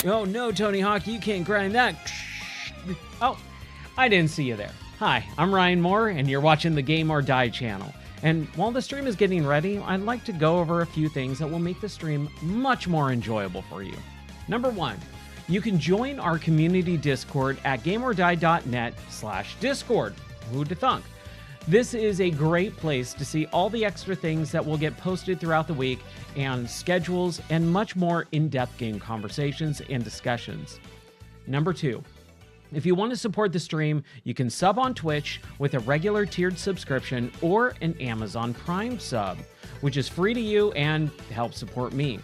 Oh no, Tony Hawk, you can't grind that. Oh, I didn't see you there. Hi, I'm Ryan Moore, and you're watching the Game or Die channel. And while the stream is getting ready, I'd like to go over a few things that will make the stream much more enjoyable for you. Number one, you can join our community Discord at gameordie.net/Discord. Who'd have thunk? This is a great place to see all the extra things that will get posted throughout the week and schedules and much more in-depth game conversations and discussions. Number two, if you want to support the stream, you can sub on Twitch with a regular tiered subscription or an Amazon Prime sub, which is free to you and helps support me.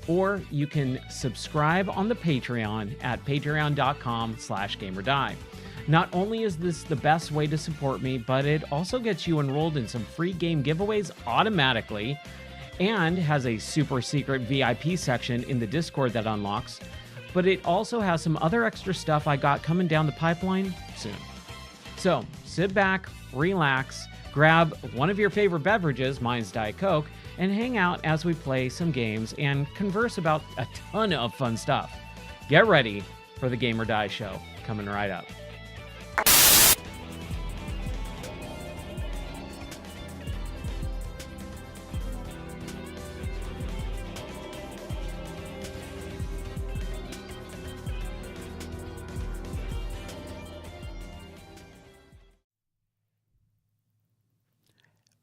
Or you can subscribe on the Patreon at patreon.com/gameordie. Not only is this the best way to support me, but it also gets you enrolled in some free game giveaways automatically and has a super secret VIP section in the Discord that unlocks. But it also has some other extra stuff I got coming down the pipeline soon. So sit back, relax, grab one of your favorite beverages, mine's Diet Coke, and hang out as we play some games and converse about a ton of fun stuff. Get ready for the Game or Die show coming right up.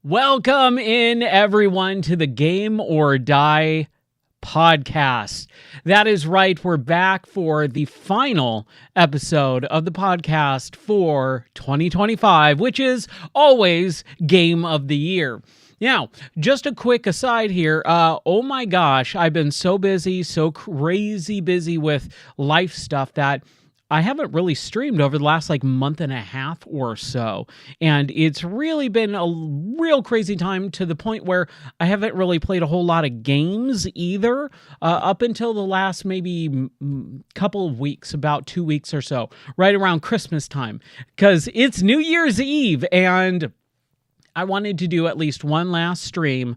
Welcome in, everyone, to the Game or Die podcast. That is right. We're back for the final episode of the podcast for 2025, which is always Game of the Year. Now, just a quick aside here. Oh my gosh, I've been so busy, so crazy busy with life stuff that I haven't really streamed over the last month and a half or so. And it's really been a real crazy time to the point where I haven't really played a whole lot of games either up until the last maybe couple of weeks, about 2 weeks or so, right around Christmas time, because it's New Year's Eve and I wanted to do at least one last stream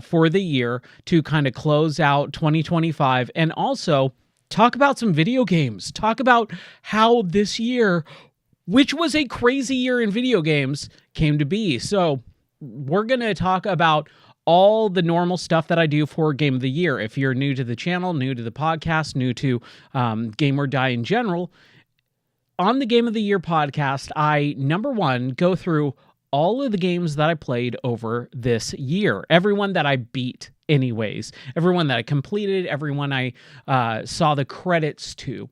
for the year to kind of close out 2025 and also talk about some video games. Talk about how this year, which was a crazy year in video games, came to be. So we're going to talk about all the normal stuff that I do for Game of the Year. If you're new to the channel, new to the podcast, new to Game or Die in general, on the Game of the Year podcast, I, number one, go through all of the games that I played over this year. Everyone that I beat anyways. Everyone that I completed, everyone I saw the credits to.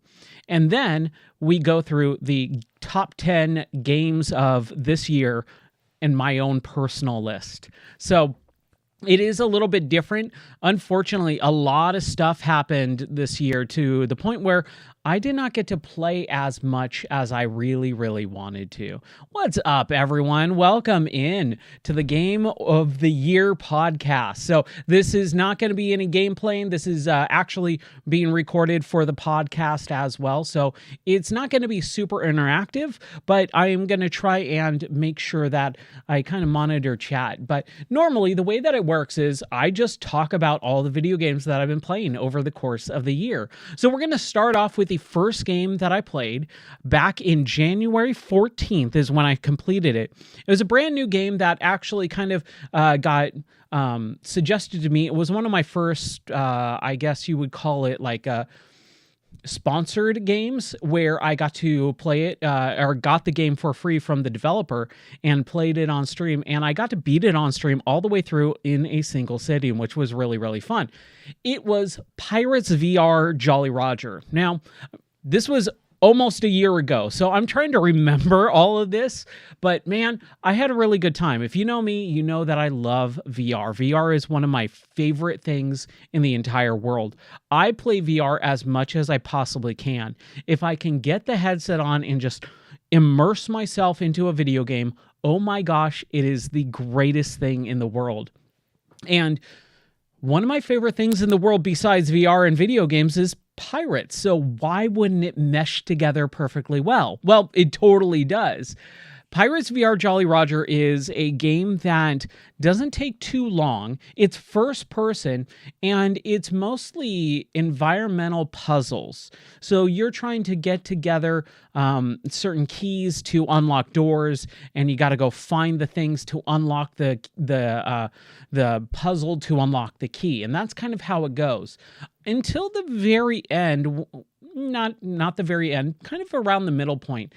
And then we go through the top 10 games of this year in my own personal list. So it is a little bit different. Unfortunately, a lot of stuff happened this year to the point where I did not get to play as much as I really, really wanted to. What's up, everyone? Welcome in to the Game of the Year podcast. So this is not going to be any gameplay. This is actually being recorded for the podcast as well. So it's not going to be super interactive, but I am going to try and make sure that I kind of monitor chat. But normally the way that it works is I just talk about all the video games that I've been playing over the course of the year. So we're going to start off with the first game that I played back in January 14th is when I completed it. It was a brand new game that actually kind of got suggested to me. It was one of my first, I guess you would call it sponsored games where I got to play it or got the game for free from the developer and played it on stream. And I got to beat it on stream all the way through in a single sitting, which was really, really fun. It was Pirates VR Jolly Roger. Now, this was almost a year ago, so I'm trying to remember all of this, but man, I had a really good time. If you know me, you know that I love VR. VR is one of my favorite things in the entire world. I play VR as much as I possibly can. If I can get the headset on and just immerse myself into a video game, oh my gosh, it is the greatest thing in the world. And one of my favorite things in the world besides VR and video games is pirates. So why wouldn't it mesh together perfectly well? Well, it totally does. Pirates VR Jolly Roger is a game that doesn't take too long. It's first person and it's mostly environmental puzzles. So you're trying to get together certain keys to unlock doors, and you got to go find the things to unlock the puzzle to unlock the key, and that's kind of how it goes until the very end. Not the very end, kind of around the middle point.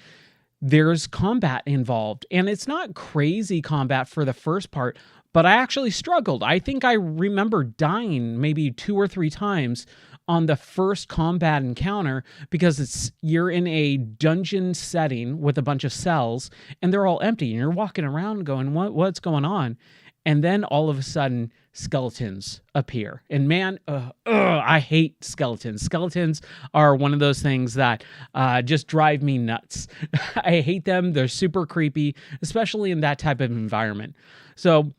There's combat involved, and it's not crazy combat for the first part, but I actually struggled. I think I remember dying maybe 2 or 3 times on the first combat encounter because you're in a dungeon setting with a bunch of cells and they're all empty, and you're walking around going, what's going on? And then all of a sudden, skeletons appear. And man, I hate skeletons. Skeletons are one of those things that just drive me nuts. I hate them. They're super creepy, especially in that type of environment. So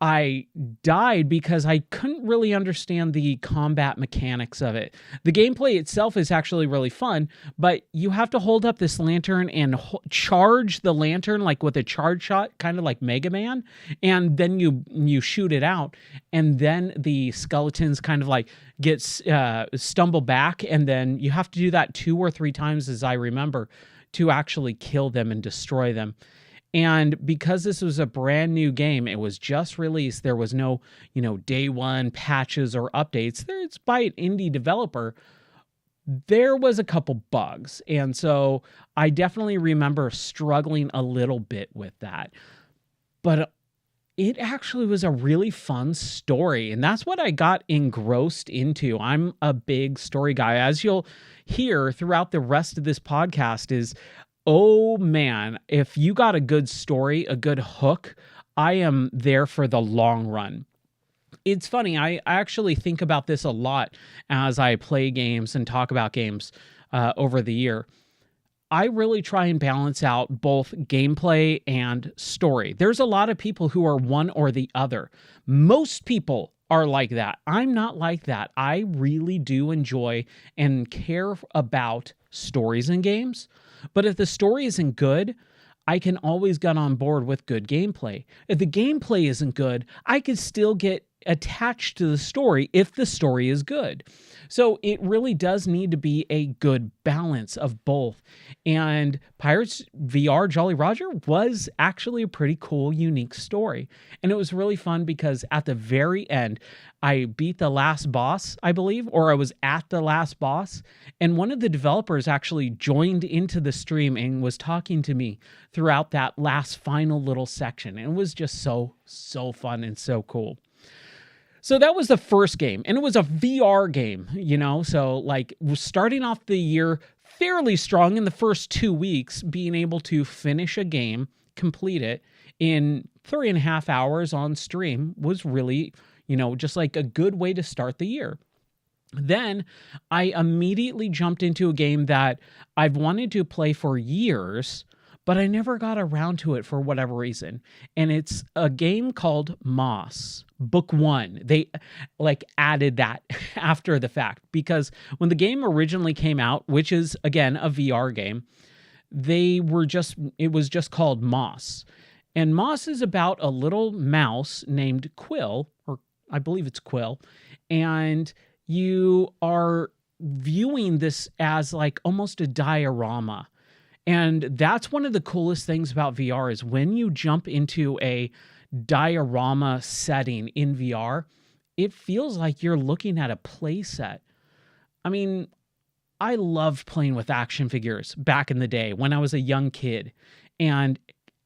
I died because I couldn't really understand the combat mechanics of it. The gameplay itself is actually really fun, but you have to hold up this lantern and charge the lantern like with a charge shot, kind of like Mega Man, and then you shoot it out, and then the skeletons kind of like stumble back, and then you have to do that 2 or 3 times, as I remember, to actually kill them and destroy them. And because this was a brand new game, it was just released. There was no, day one patches or updates. It's by an indie developer. There was a couple bugs. And so I definitely remember struggling a little bit with that. But it actually was a really fun story. And that's what I got engrossed into. I'm a big story guy. As you'll hear throughout the rest of this podcast is, oh man, if you got a good story, a good hook, I am there for the long run. It's funny, I actually think about this a lot as I play games and talk about games over the year. I really try and balance out both gameplay and story. There's a lot of people who are one or the other. Most people are like that. I'm not like that. I really do enjoy and care about stories in games. But if the story isn't good, I can always get on board with good gameplay. If the gameplay isn't good, I could still get attached to the story if the story is good. So it really does need to be a good balance of both. And Pirates VR Jolly Roger was actually a pretty cool, unique story. And it was really fun because at the very end, I beat the last boss, I believe, or I was at the last boss. And one of the developers actually joined into the stream and was talking to me throughout that last final little section. And it was just so fun and so cool. So that was the first game, and it was a VR game, so like starting off the year fairly strong in the first 2 weeks, being able to finish a game, complete it in 3.5 hours on stream was really, just like a good way to start the year. Then I immediately jumped into a game that I've wanted to play for years, but I never got around to it for whatever reason. And it's a game called Moss Book 1. They added that after the fact, because when the game originally came out, which is again a VR game, it was just called Moss. And Moss is about a little mouse named Quill, or I believe it's Quill, and you are viewing this as like almost a diorama. And that's one of the coolest things about VR is when you jump into a diorama setting in VR, it feels like you're looking at a play set. I mean, I loved playing with action figures back in the day when I was a young kid, and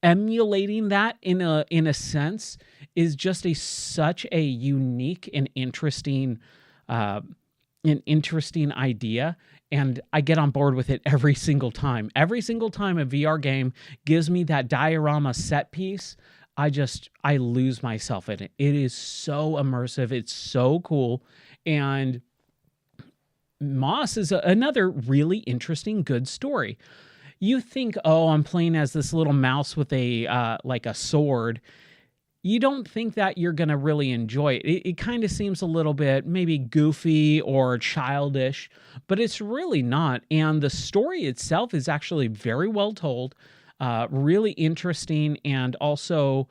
emulating that in a sense is just such a unique and interesting idea. And I get on board with it every single time. Every single time a VR game gives me that diorama set piece, I lose myself in it. It is so immersive. It's so cool. And Moss is another really interesting, good story. You think, oh, I'm playing as this little mouse with a sword. You don't think that you're going to really enjoy it. It kind of seems a little bit maybe goofy or childish, but it's really not. And the story itself is actually very well told. really interesting, and also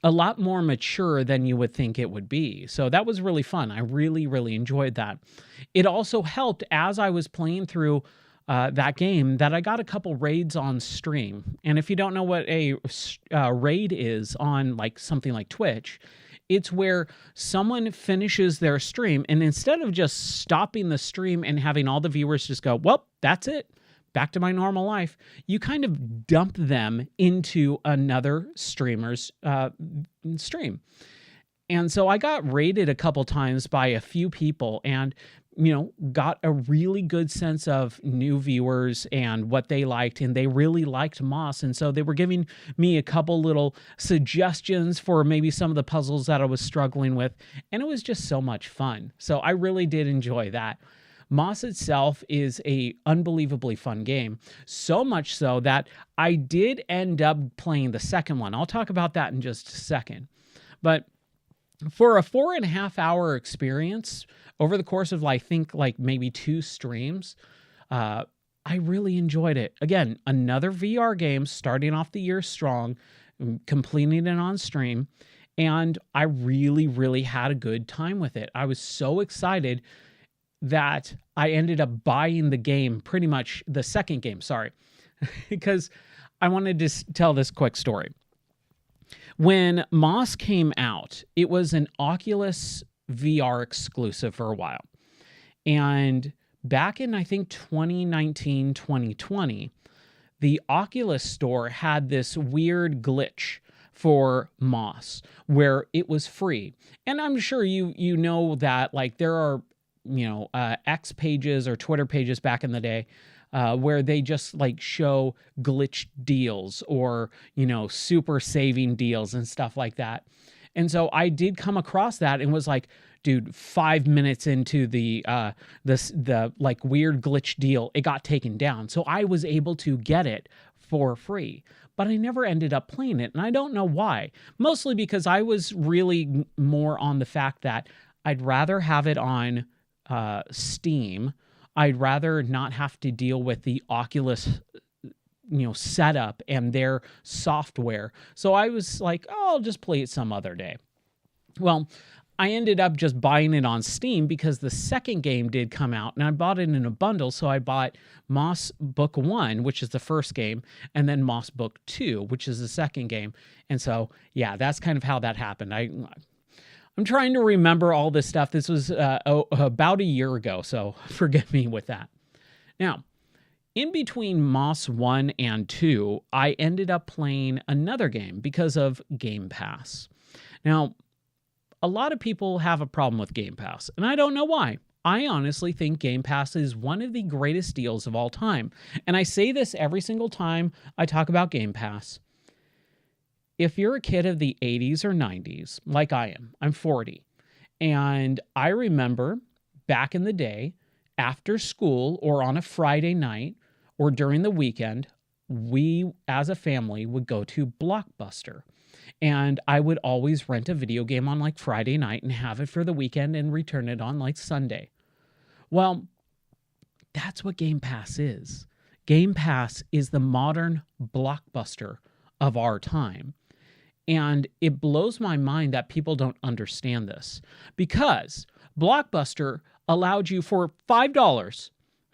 a lot more mature than you would think it would be. So that was really fun. I really, really enjoyed that. It also helped as I was playing through that game that I got a couple raids on stream. And if you don't know what a raid is on like something like Twitch, it's where someone finishes their stream, and instead of just stopping the stream and having all the viewers just go, well, that's it, back to my normal life, you kind of dump them into another streamer's stream. And so I got raided a couple times by a few people, and got a really good sense of new viewers and what they liked, and they really liked Moss. And so they were giving me a couple little suggestions for maybe some of the puzzles that I was struggling with, and it was just so much fun. So I really did enjoy that. Moss itself is a unbelievably fun game, so much so that I did end up playing the second one. I'll talk about that in just a second. But for a 4.5-hour experience over the course of, I think, like maybe 2 streams, I really enjoyed it. Again, another VR game, starting off the year strong, completing it on stream, and I really, really had a good time with it. I was so excited that I ended up buying the game, pretty much the second game, sorry, because I wanted to tell this quick story. When Moss came out, it was an Oculus VR exclusive for a while. And back in, I think, 2019, 2020, the Oculus store had this weird glitch for Moss where it was free. And I'm sure you know that, like, there are X pages or Twitter pages back in the day where they just like show glitch deals or, super saving deals and stuff like that. And so I did come across that and was like, dude, 5 minutes into the like weird glitch deal, it got taken down. So I was able to get it for free, but I never ended up playing it. And I don't know why. Mostly because I was really more on the fact that I'd rather have it on Steam. I'd rather not have to deal with the Oculus setup and their software. So I was like, oh, I'll just play it some other day. Well, I ended up just buying it on Steam because the second game did come out, and I bought it in a bundle. So I bought Moss Book 1, which is the first game, and then Moss Book 2, which is the second game. And so, yeah, that's kind of how that happened. I'm trying to remember all this stuff. This was about a year ago, so forgive me with that. Now, in between Moss 1 and 2, I ended up playing another game because of Game Pass. Now, a lot of people have a problem with Game Pass, and I don't know why. I honestly think Game Pass is one of the greatest deals of all time. And I say this every single time I talk about Game Pass. If you're a kid of the 80s or 90s, like I am, I'm 40, and I remember back in the day, after school or on a Friday night or during the weekend, we as a family would go to Blockbuster. And I would always rent a video game on like Friday night and have it for the weekend and return it on like Sunday. Well, that's what Game Pass is. Game Pass is the modern Blockbuster of our time. And it blows my mind that people don't understand this, because Blockbuster allowed you for $5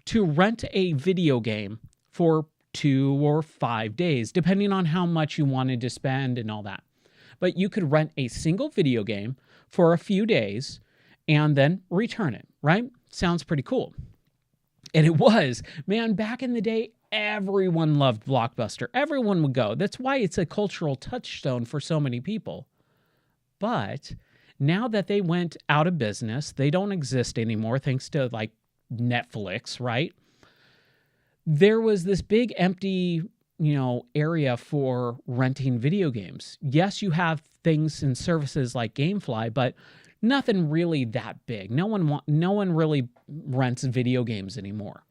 to rent a video game for 2 or 5 days, depending on how much you wanted to spend and all that. But you could rent a single video game for a few days and then return it, right? Sounds pretty cool. And it was, man, back in the day, everyone loved Blockbuster. Everyone would go. That's why it's a cultural touchstone for so many people. But now that they went out of business, they don't exist anymore thanks to like Netflix, right? There was this big empty, area for renting video games. Yes, you have things and services like GameFly, but nothing really that big. No one really rents video games anymore.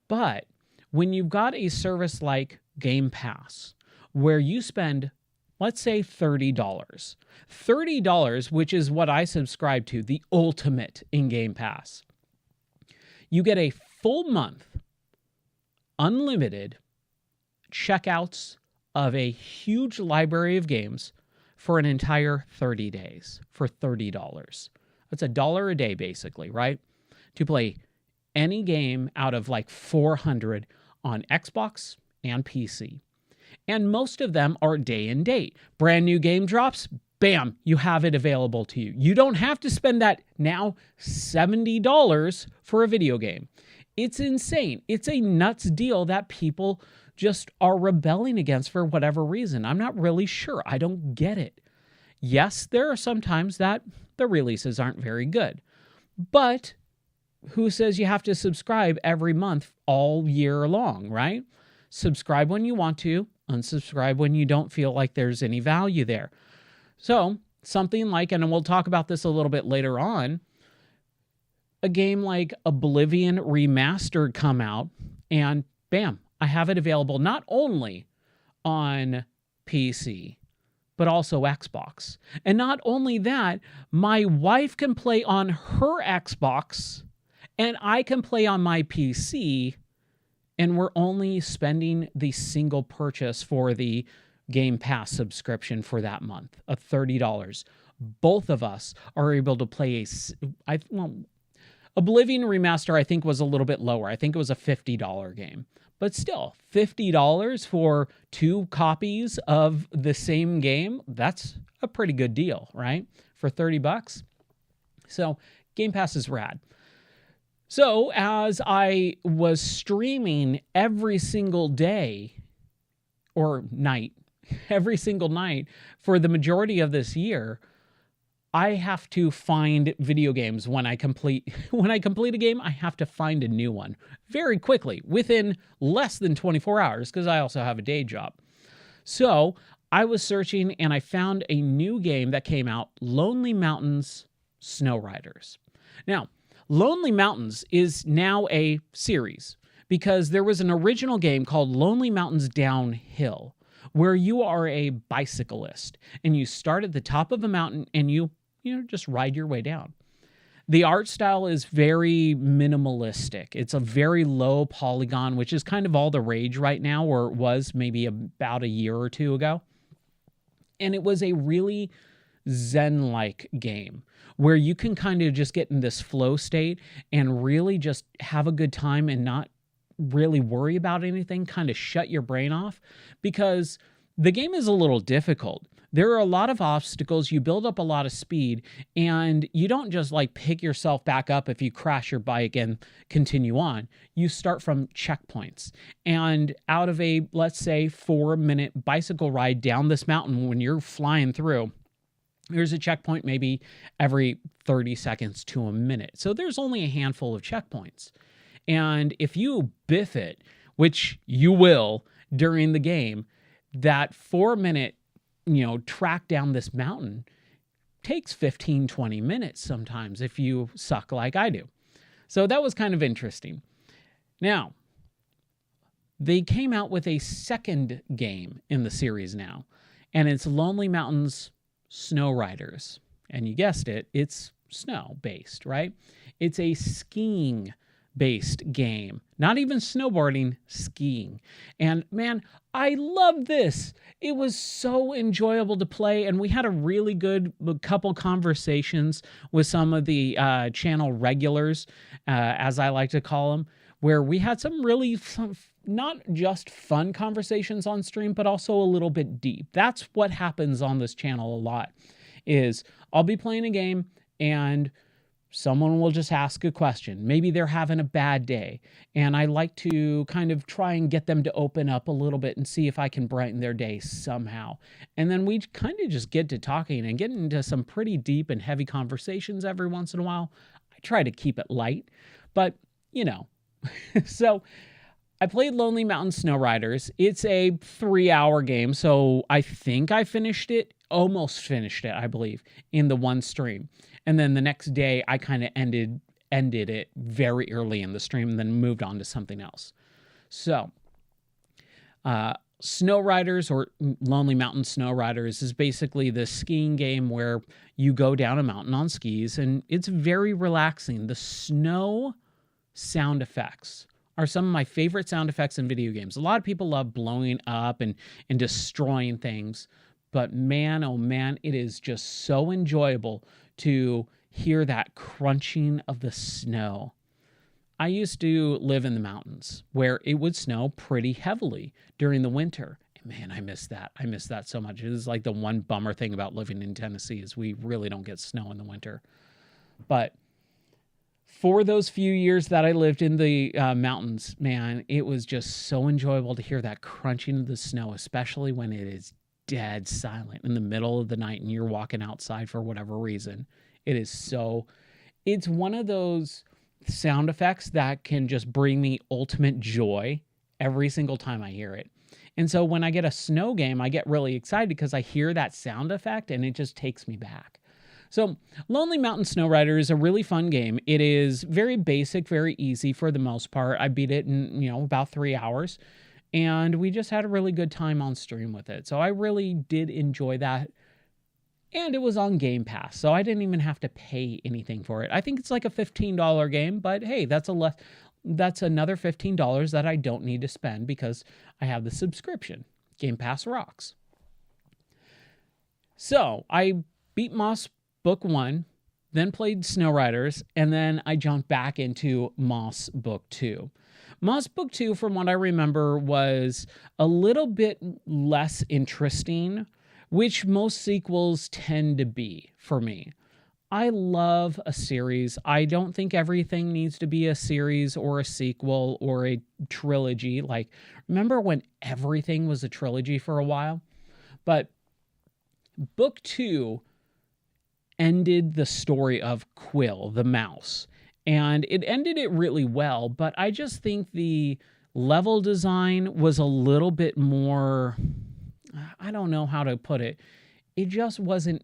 But when you've got a service like Game Pass, where you spend, let's say, $30, which is what I subscribe to, the ultimate in Game Pass, you get a full month, unlimited, checkouts of a huge library of games for an entire 30 days for $30. That's $1 a day, basically, right? To play any game out of like 400 on Xbox and PC. And most of them are day and date. Brand new game drops, bam, you have it available to you. You don't have to spend that now $70 for a video game. It's insane. It's a nuts deal that people just are rebelling against for whatever reason. I'm not really sure. I don't get it. Yes, there are some times that the releases aren't very good. But who says you have to subscribe every month all year long, right? Subscribe when you want to, unsubscribe when you don't feel like there's any value there. So something like, and we'll talk about this a little bit later on, a game like Oblivion Remastered come out and bam, I have it available not only on PC, but also Xbox. And not only that, my wife can play on her Xbox and I can play on my PC, and we're only spending the single purchase for the Game Pass subscription for that month of $30. Both of us are able to play Oblivion Remaster, I think, was a little bit lower. I think it was a $50 game. But still, $50 for 2 copies of the same game, that's a pretty good deal, right? For $30. So Game Pass is rad. So as I was streaming every single day or night, every single night for the majority of this year, I have to find video games when I complete a game. I have to find a new one very quickly within less than 24 hours because I also have a day job. So I was searching and I found a new game that came out, Lonely Mountains Snow Riders. Now, Lonely Mountains is now a series because there was an original game called Lonely Mountains Downhill where you are a bicyclist and you start at the top of a mountain and you just ride your way down. The art style is very minimalistic. It's a very low polygon, which is kind of all the rage right now, or it was maybe about a year or two ago. And it was a really Zen-like game where you can kind of just get in this flow state and really just have a good time and not really worry about anything, kind of shut your brain off, because the game is a little difficult. There are a lot of obstacles, you build up a lot of speed, and you don't just like pick yourself back up if you crash your bike and continue on. You start from checkpoints. And out of a, let's say, 4-minute bicycle ride down this mountain when you're flying through, there's a checkpoint maybe every 30 seconds to a minute. So there's only a handful of checkpoints. And if you biff it, which you will during the game, that 4-minute track down this mountain takes 15, 20 minutes sometimes if you suck like I do. So that was kind of interesting. Now, they came out with a second game in the series now, and it's Lonely Mountains Snow Riders. And you guessed it, it's snow-based, right? It's a skiing-based game. Not even snowboarding, skiing. And man, I love this. It was so enjoyable to play, and we had a really good couple conversations with some of the channel regulars, as I like to call them, where we had some really fun, not just fun conversations on stream, but also a little bit deep. That's what happens on this channel a lot, is I'll be playing a game and someone will just ask a question. Maybe they're having a bad day, and I like to kind of try and get them to open up a little bit and see if I can brighten their day somehow. And then we kind of just get to talking and get into some pretty deep and heavy conversations every once in a while. I try to keep it light, but So I played Lonely Mountain Snow Riders. It's a 3-hour game, so I think I almost finished it, I believe, in the one stream. And then the next day, I kind of ended it very early in the stream and then moved on to something else. So, Snow Riders, or Lonely Mountain Snow Riders, is basically the skiing game where you go down a mountain on skis, and it's very relaxing. The snow sound effects are some of my favorite sound effects in video games. A lot of people love blowing up and destroying things, but man, oh man, it is just so enjoyable to hear that crunching of the snow. I used to live in the mountains where it would snow pretty heavily during the winter. Man, I miss that. I miss that so much. It is like the one bummer thing about living in Tennessee is we really don't get snow in the winter. But for those few years that I lived in the mountains, man, it was just so enjoyable to hear that crunching of the snow, especially when it is dead silent in the middle of the night and you're walking outside for whatever reason. It's one of those sound effects that can just bring me ultimate joy every single time I hear it. And so when I get a snow game, I get really excited because I hear that sound effect and it just takes me back. So Lonely Mountain SnowRider is a really fun game. It is very basic, very easy for the most part. I beat it in, about 3 hours, and we just had a really good time on stream with it. So I really did enjoy that. And it was on Game Pass, so I didn't even have to pay anything for it. I think it's like a $15 game, but hey, that's another $15 that I don't need to spend because I have the subscription. Game Pass rocks. So I beat Moss Book 1, then played SnowRiders, and then I jumped back into Moss Book 2. Moss Book 2, from what I remember, was a little bit less interesting, which most sequels tend to be for me. I love a series. I don't think everything needs to be a series or a sequel or a trilogy. Like, remember when everything was a trilogy for a while? But Book 2 ended the story of Quill, the mouse. And it ended it really well, but I just think the level design was a little bit more, I don't know how to put it. It just wasn't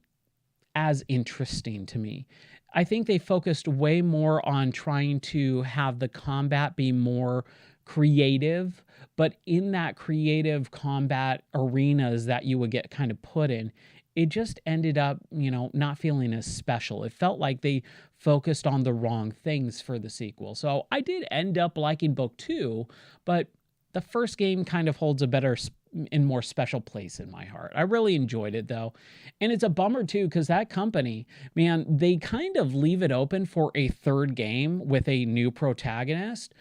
as interesting to me. I think they focused way more on trying to have the combat be more creative, but in that creative combat arenas that you would get kind of put in, it just ended up, not feeling as special. It felt like they focused on the wrong things for the sequel. So I did end up liking Book 2, but the first game kind of holds a better and more special place in my heart. I really enjoyed it, though. And it's a bummer, too, because that company, man, they kind of leave it open for a third game with a new protagonist,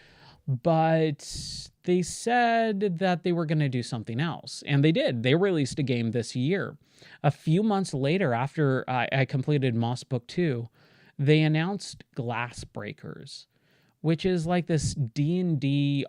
but they said that they were going to do something else. And they did. They released a game this year. A few months later, after I completed Moss Book 2, they announced Glass Breakers, which is like this D&D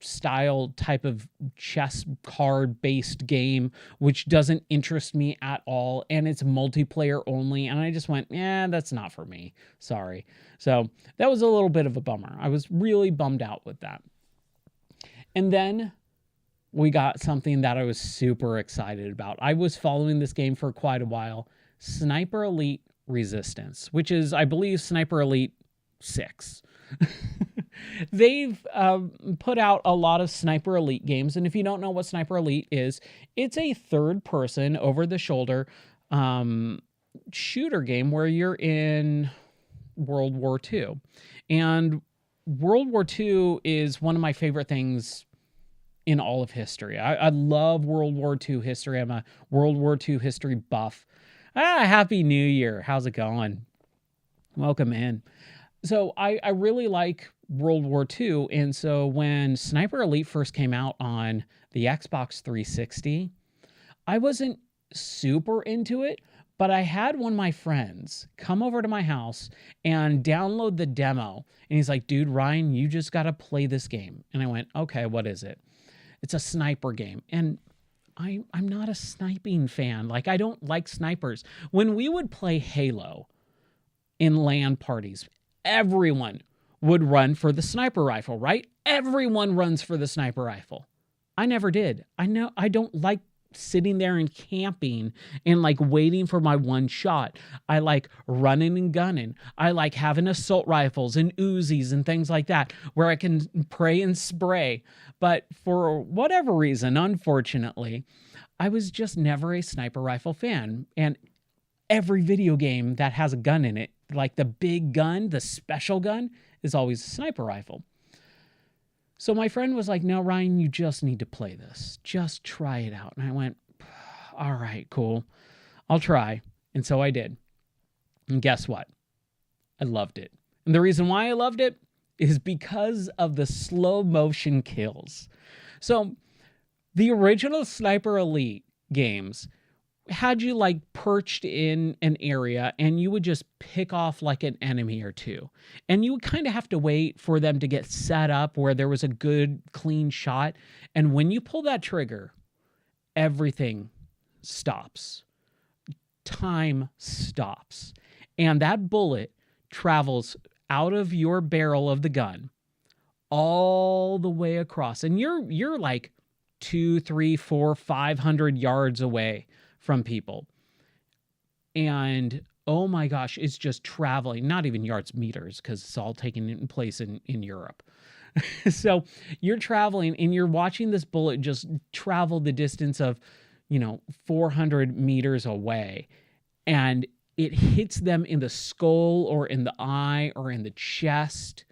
style type of chess card based game, which doesn't interest me at all. And it's multiplayer only. And I just went, that's not for me. Sorry. So that was a little bit of a bummer. I was really bummed out with that. And then we got something that I was super excited about. I was following this game for quite a while. Sniper Elite Resistance, which is, I believe, Sniper Elite 6. They've put out a lot of Sniper Elite games, and if you don't know what Sniper Elite is, it's a third-person, over-the-shoulder shooter game where you're in World War II. And World War II is one of my favorite things in all of history. I love World War II history. I'm a World War II history buff. Happy New Year. How's it going? Welcome in. So I really like World War II, and so when Sniper Elite first came out on the Xbox 360, I wasn't super into it, but I had one of my friends come over to my house and download the demo, and he's like, dude, Ryan, you just got to play this game. And I went, okay, what is it? It's a sniper game, and I'm not a sniping fan. Like, I don't like snipers. When we would play Halo in LAN parties, everyone would run for the sniper rifle, right? Everyone runs for the sniper rifle. I never did. I don't like sitting there and camping and like waiting for my one shot. I like running and gunning. I like having assault rifles and Uzis and things like that where I can pray and spray. But for whatever reason, unfortunately, I was just never a sniper rifle fan. And every video game that has a gun in it, like the big gun, the special gun, is always a sniper rifle. So my friend was like, no, Ryan, you just need to play this. Just try it out. And I went, all right, cool. I'll try. And so I did. And guess what? I loved it. And the reason why I loved it is because of the slow motion kills. So the original Sniper Elite games had you like perched in an area and you would just pick off like an enemy or two. And you would kind of have to wait for them to get set up where there was a good, clean shot. And when you pull that trigger, everything stops. Time stops. And that bullet travels out of your barrel of the gun all the way across. And you're like 200, 300, 400, 500 yards away from people. And oh my gosh, it's just traveling, not even yards, meters, because it's all taking place in Europe. So you're traveling and you're watching this bullet just travel the distance of, 400 meters away. And it hits them in the skull or in the eye or in the chest.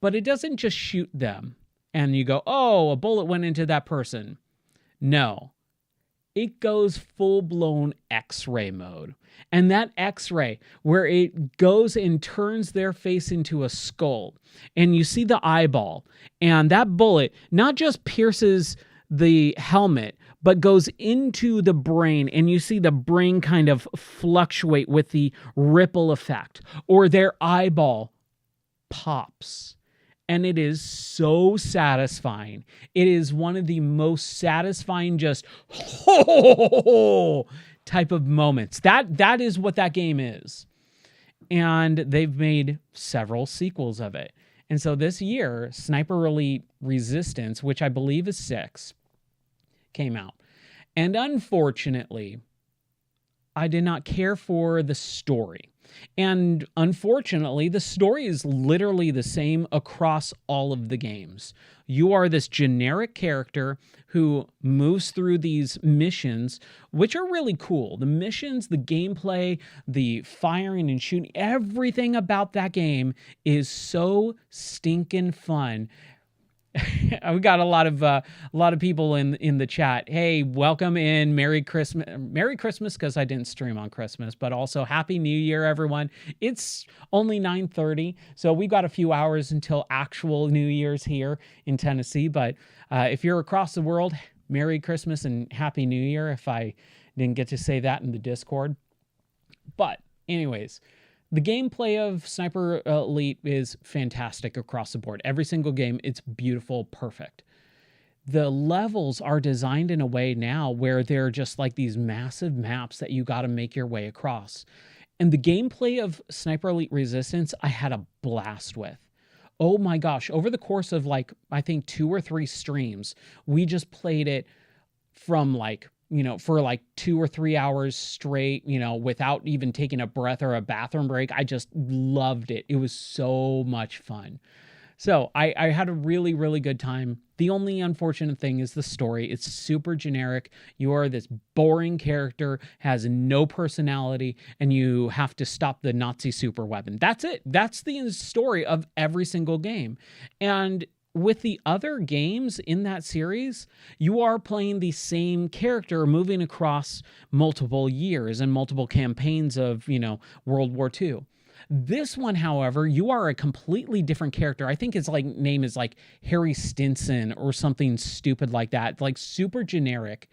But it doesn't just shoot them and you go, oh, a bullet went into that person. No. It goes full-blown X-ray mode. And that X-ray, where it goes and turns their face into a skull, and you see the eyeball, and that bullet not just pierces the helmet, but goes into the brain, and you see the brain kind of fluctuate with the ripple effect, or their eyeball pops. And it is so satisfying. It is one of the most satisfying just type of moments. That is what that game is. And they've made several sequels of it. And so this year, Sniper Elite Resistance, which I believe is 6, came out. And unfortunately, I did not care for the story. And unfortunately, the story is literally the same across all of the games. You are this generic character who moves through these missions, which are really cool. The missions, the gameplay, the firing and shooting, everything about that game is so stinking fun. We got a lot of people in the chat. Hey, welcome in. Merry Christmas, because I didn't stream on Christmas, but also Happy New Year, everyone. It's only 9:30, so we've got a few hours until actual New Year's here in Tennessee. But if you're across the world, Merry Christmas and Happy New Year. If I didn't get to say that in the Discord, but anyways. The gameplay of Sniper Elite is fantastic across the board. Every single game, it's beautiful, perfect. The levels are designed in a way now where they're just like these massive maps that you got to make your way across. And the gameplay of Sniper Elite Resistance, I had a blast with. Oh my gosh, over the course of I think 2 or 3 streams, we just played it from for 2 or 3 hours straight, without even taking a breath or a bathroom break. I just loved it. It was so much fun. So I had a really, really good time. The only unfortunate thing is the story. It's super generic. You are this boring character, has no personality, and you have to stop the Nazi super weapon. That's it. That's the story of every single game. And with the other games in that series, you are playing the same character moving across multiple years and multiple campaigns of, World War II. This one, however, you are a completely different character. I think his name is Harry Stinson or something stupid like that, super generic.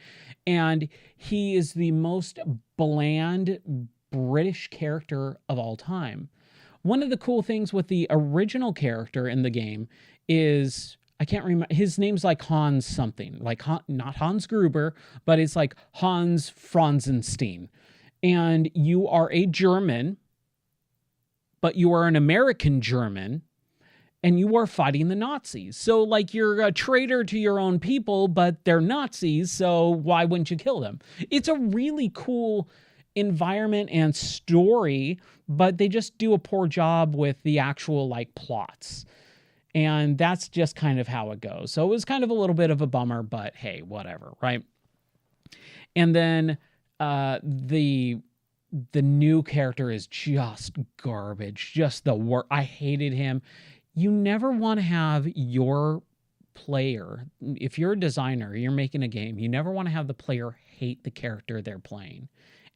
And he is the most bland British character of all time. One of the cool things with the original character in the game is, I can't remember, his name's Hans something, not Hans Gruber, but it's Hans Franzenstein. And you are a German, but you are an American German, and you are fighting the Nazis. So you're a traitor to your own people, but they're Nazis, so why wouldn't you kill them? It's a really cool environment and story, but they just do a poor job with the actual plots. And that's just kind of how it goes. So it was kind of a little bit of a bummer, but hey, whatever, right? And then the new character is just garbage. Just the worst. I hated him. You never want to have your player, if you're a designer, you're making a game, you never want to have the player hate the character they're playing.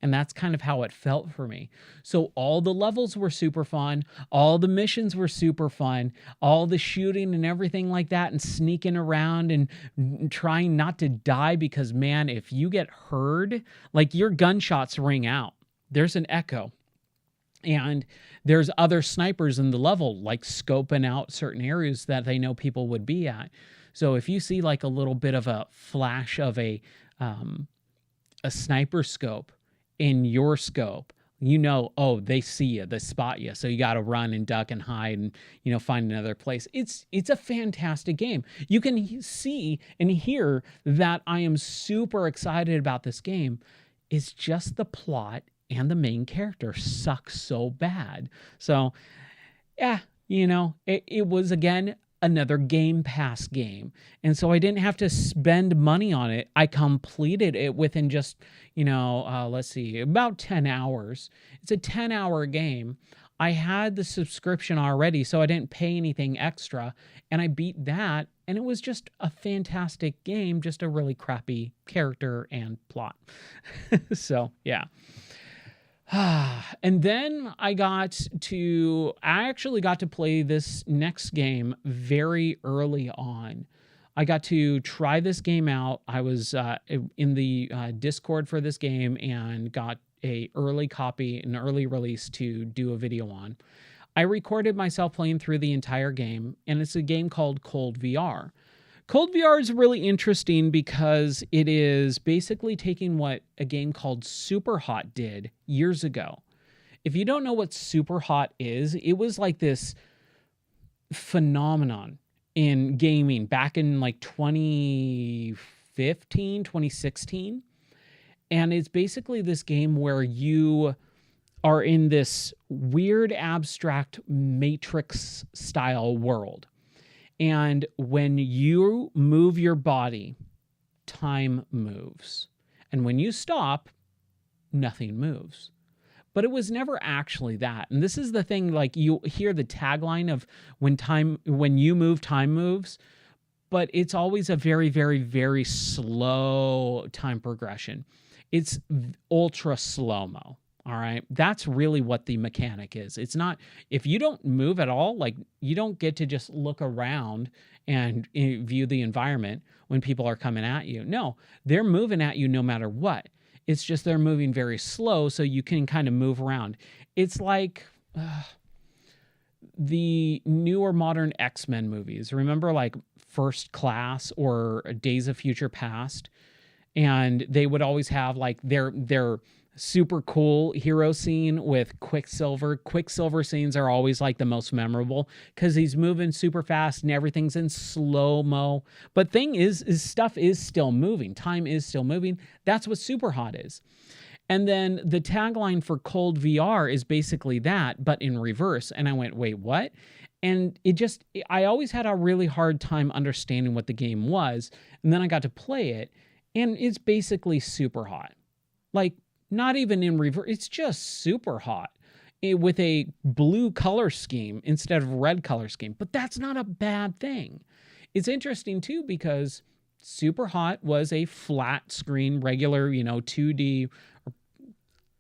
And that's kind of how it felt for me. So all the levels were super fun. All the missions were super fun. All the shooting and everything like that, and sneaking around and trying not to die, because, man, if you get heard, like, your gunshots ring out. There's an echo. And there's other snipers in the level, like, scoping out certain areas that they know people would be at. So if you see like a little bit of a flash of a sniper scope in your scope, you know, oh, they see you, they spot you. So you got to run and duck and hide and, you know, find another place. It's a fantastic game. You can see and hear that I am super excited about this game. It's just the plot and the main character sucks so bad. So, yeah, you know, it was, again, another Game Pass game. And so I didn't have to spend money on it. I completed it within just, you know, let's see, about 10 hours. It's a 10-hour game. I had the subscription already, so I didn't pay anything extra. And I beat that, and it was just a fantastic game, just a really crappy character and plot. So, yeah. And then I actually got to play this next game very early on. I got to try this game out. I was in the Discord for this game and got an early copy, an early release to do a video on. I recorded myself playing through the entire game, and it's a game called Cold VR. Cold VR is really interesting because it is basically taking what a game called Superhot did years ago. If you don't know what Superhot is, it was like this phenomenon in gaming back in like 2015, 2016. And it's basically this game where you are in this weird abstract Matrix style world. And when you move your body, time moves. And when you stop, nothing moves. But it was never actually that. And this is the thing, like, you hear the tagline of when you move, time moves, but it's always a very, very, very slow time progression. It's ultra slow-mo. All right. That's really what the mechanic is. It's not, if you don't move at all, like, you don't get to just look around and view the environment when people are coming at you. No, they're moving at you no matter what. It's just they're moving very slow so you can kind of move around. It's like the newer modern X-Men movies. Remember, like, First Class or Days of Future Past? And they would always have like their super cool hero scene with Quicksilver. Quicksilver scenes are always like the most memorable because he's moving super fast and everything's in slow-mo. But thing is stuff is still moving. Time is still moving. That's what Superhot is. And then the tagline for Cold VR is basically that, but in reverse. And I went, wait, what? And I always had a really hard time understanding what the game was. And then I got to play it, and it's basically Superhot. Like, not even in reverse. It's just Superhot with a blue color scheme instead of red color scheme. But that's not a bad thing. It's interesting, too, because Superhot was a flat screen, regular, 2D.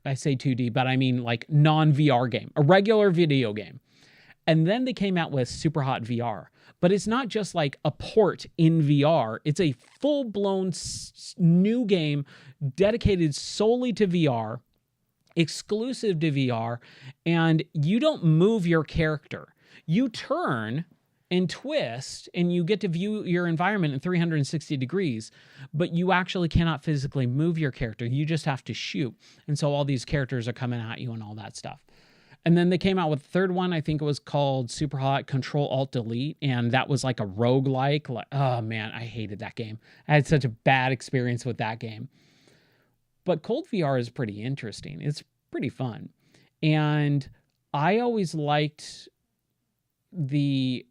I say 2D, but I mean like non-VR game, a regular video game. And then they came out with Superhot VR. But it's not just like a port in VR. It's a full-blown new game dedicated solely to VR, exclusive to VR, and you don't move your character. You turn and twist, and you get to view your environment in 360 degrees, but you actually cannot physically move your character. You just have to shoot. And so all these characters are coming at you and all that stuff. And then they came out with a third one. I think it was called Superhot Control-Alt-Delete, and that was like a roguelike. Oh, man, I hated that game. I had such a bad experience with that game. But Cold VR is pretty interesting. It's pretty fun. And I always liked the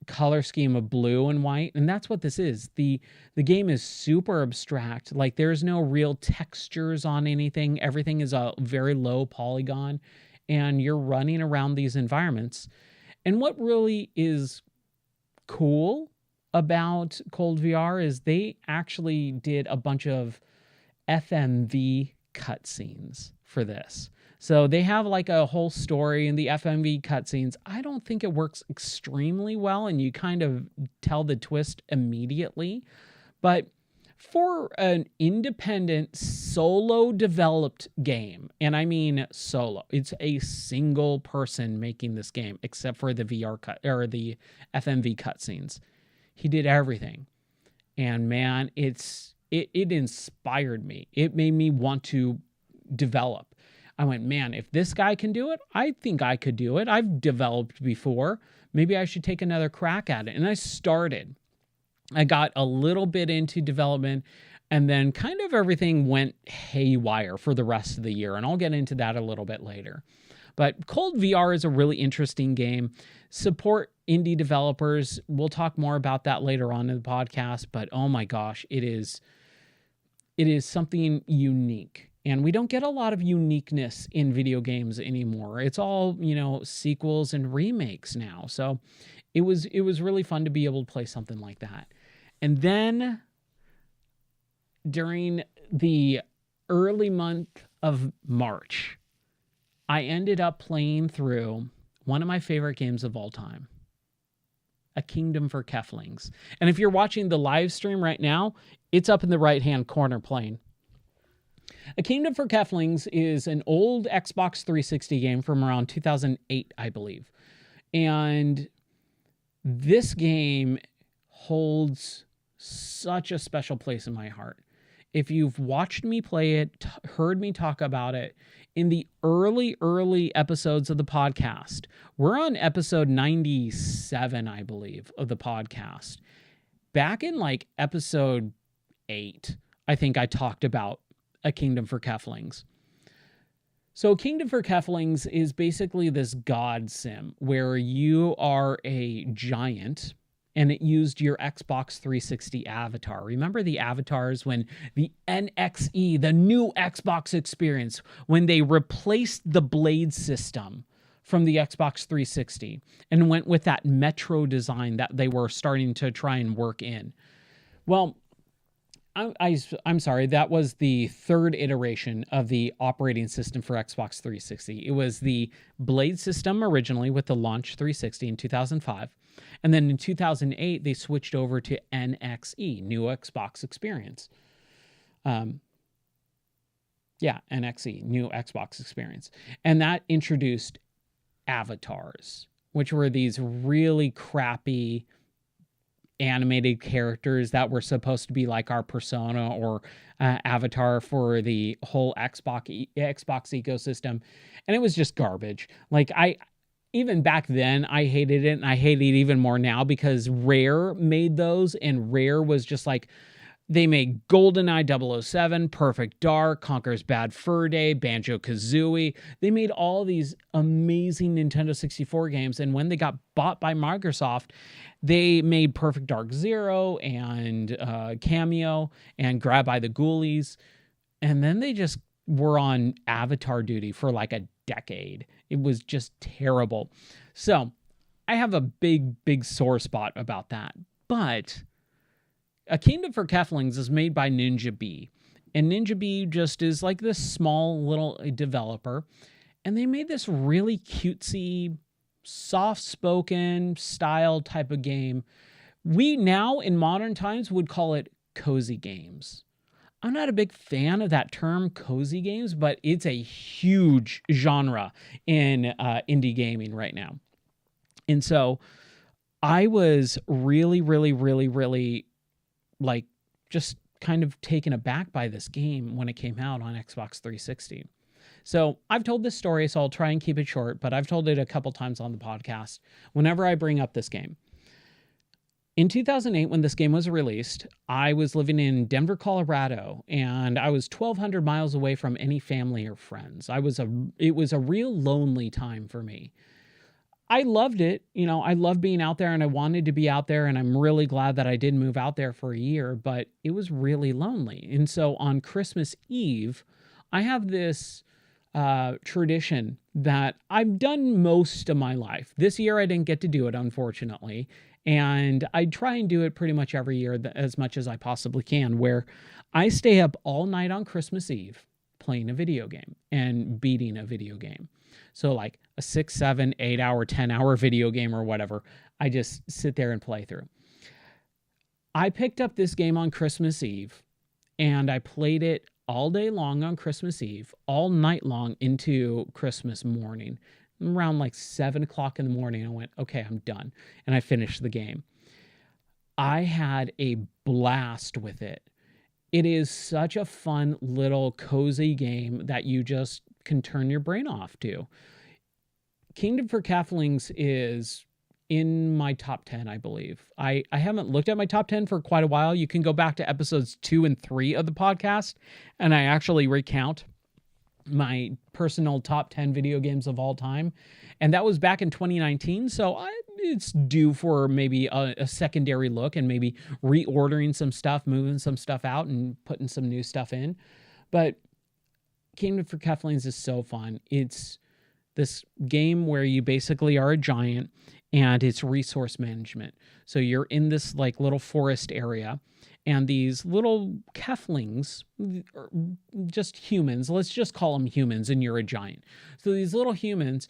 color scheme of blue and white, and that's what this is. The game is super abstract. Like, there's no real textures on anything. Everything is a very low polygon, and you're running around these environments. And what really is cool about Cold VR is they actually did a bunch of FMV cutscenes for this. So they have like a whole story in the FMV cutscenes. I don't think it works extremely well, and you kind of tell the twist immediately. But for an independent solo developed game, and I mean solo, it's a single person making this game except for the VR cut or the FMV cutscenes. He did everything. And man, it inspired me. It made me want to develop. I went, man, if this guy can do it, I think I could do it. I've developed before. Maybe I should take another crack at it. And I started. I got a little bit into development, and then kind of everything went haywire for the rest of the year. And I'll get into that a little bit later. But Cold VR is a really interesting game. Support indie developers. We'll talk more about that later on in the podcast. But oh my gosh, it is something unique. And we don't get a lot of uniqueness in video games anymore. It's all, sequels and remakes now. So it was really fun to be able to play something like that. And then during the early month of March, I ended up playing through one of my favorite games of all time, A Kingdom for Keflings. And if you're watching the live stream right now, it's up in the right-hand corner playing. A Kingdom for Keflings is an old Xbox 360 game from around 2008, I believe. And this game holds such a special place in my heart. If you've watched me play it, heard me talk about it in the early episodes of the podcast, we're on episode 97, I believe, of the podcast. Back in like episode 8, I think I talked about A Kingdom for Keflings. So Kingdom for Keflings is basically this god sim where you are a giant, and it used your Xbox 360 avatar. Remember the avatars when the NXE, the new Xbox experience, when they replaced the blade system from the Xbox 360 and went with that Metro design that they were starting to try and work in? Well, I'm sorry, that was the third iteration of the operating system for Xbox 360. It was the Blade system originally with the launch 360 in 2005. And then in 2008, they switched over to NXE, New Xbox Experience. NXE, New Xbox Experience. And that introduced avatars, which were these really crappy animated characters that were supposed to be like our persona or avatar for the whole Xbox ecosystem. And it was just garbage. Like even back then I hated it, and I hate it even more now because Rare made those, and Rare was just like, they made GoldenEye 007, Perfect Dark, Conker's Bad Fur Day, Banjo-Kazooie. They made all these amazing Nintendo 64 games, and when they got bought by Microsoft, they made Perfect Dark Zero and Cameo and Grab by the Ghoulies, and then they just were on Avatar duty for like a decade. It was just terrible. So I have a big sore spot about that. But A Kingdom for Keflings is made by Ninja Bee. And Ninja Bee just is like this small little developer. And they made this really cutesy, soft-spoken style type of game. We now, in modern times, would call it cozy games. I'm not a big fan of that term, cozy games, but it's a huge genre in indie gaming right now. And so I was really like just kind of taken aback by this game when it came out on Xbox 360. So I've told this story, so I'll try and keep it short, but I've told it a couple times on the podcast whenever I bring up this game. In 2008, when this game was released, I was living in Denver, Colorado, and I was 1,200 miles away from any family or friends. It was a real lonely time for me. I loved it. I loved being out there, and I wanted to be out there, and I'm really glad that I did move out there for a year, but it was really lonely. And so on Christmas Eve, I have this tradition that I've done most of my life. This year I didn't get to do it, unfortunately. And I try and do it pretty much every year as much as I possibly can, where I stay up all night on Christmas Eve playing a video game and beating a video game. So like a 6, 7, 8 hour, 10-hour video game or whatever, I just sit there and play through. I picked up this game on Christmas Eve and I played it all day long on Christmas Eve, all night long into Christmas morning. Around like 7 o'clock in the morning, I went, okay, I'm done. And I finished the game. I had a blast with it. It is such a fun little cozy game that you just can turn your brain off to. Kingdom for Keflings is in my top 10, I believe. I haven't looked at my top 10 for quite a while. You can go back to episodes 2 and 3 of the podcast, and I actually recount my personal top 10 video games of all time. And that was back in 2019. So it's due for maybe a secondary look and maybe reordering some stuff, moving some stuff out and putting some new stuff in. But Kingdom for Keflings is so fun. It's this game where you basically are a giant and it's resource management. So you're in this like little forest area and these little Keflings, just humans, let's just call them humans, and you're a giant. So these little humans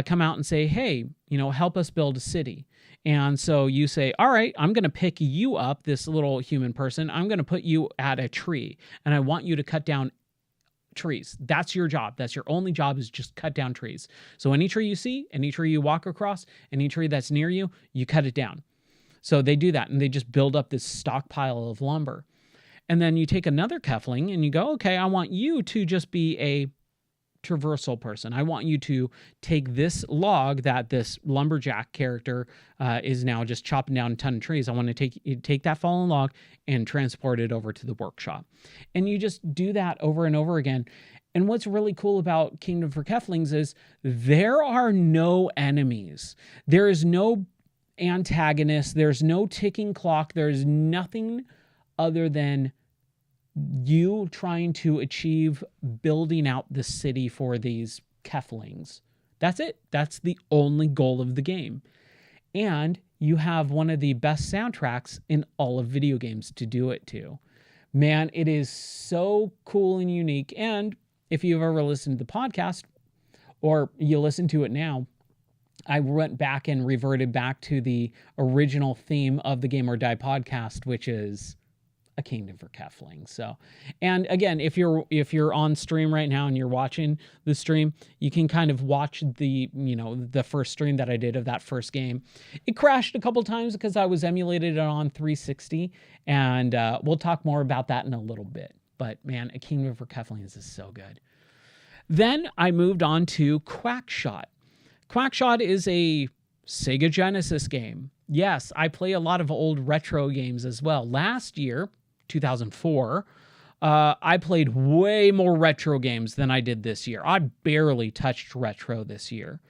come out and say, hey, help us build a city. And so you say, all right, I'm going to pick you up, this little human person. I'm going to put you at a tree and I want you to cut down trees. That's your job. That's your only job, is just cut down trees. So any tree you see, any tree you walk across, any tree that's near you, you cut it down. So they do that and they just build up this stockpile of lumber. And then you take another Kefling and you go, okay, I want you to just be a traversal person. I want you to take this log that this lumberjack character is now just chopping down a ton of trees. I want to take that fallen log and transport it over to the workshop. And you just do that over and over again. And what's really cool about Kingdom for Keflings is there are no enemies. There is no antagonist. There's no ticking clock. There's nothing other than you trying to achieve building out the city for these Keflings. That's it. That's the only goal of the game. And you have one of the best soundtracks in all of video games to do it to. Man, it is so cool and unique. And if you've ever listened to the podcast or you listen to it now, I went back and reverted back to the original theme of the Game or Die podcast, which is a Kingdom for Keflings. So, and again, if you're on stream right now and you're watching the stream, you can kind of watch the first stream that I did of that first game. It crashed a couple times because I was emulated on 360, and we'll talk more about that in a little bit. But man, a Kingdom for Keflings is so good. Then I moved on to Quackshot. Quackshot is a Sega Genesis game. Yes, I play a lot of old retro games as well. Last year, 2004, I played way more retro games than I did this year. I barely touched retro this year.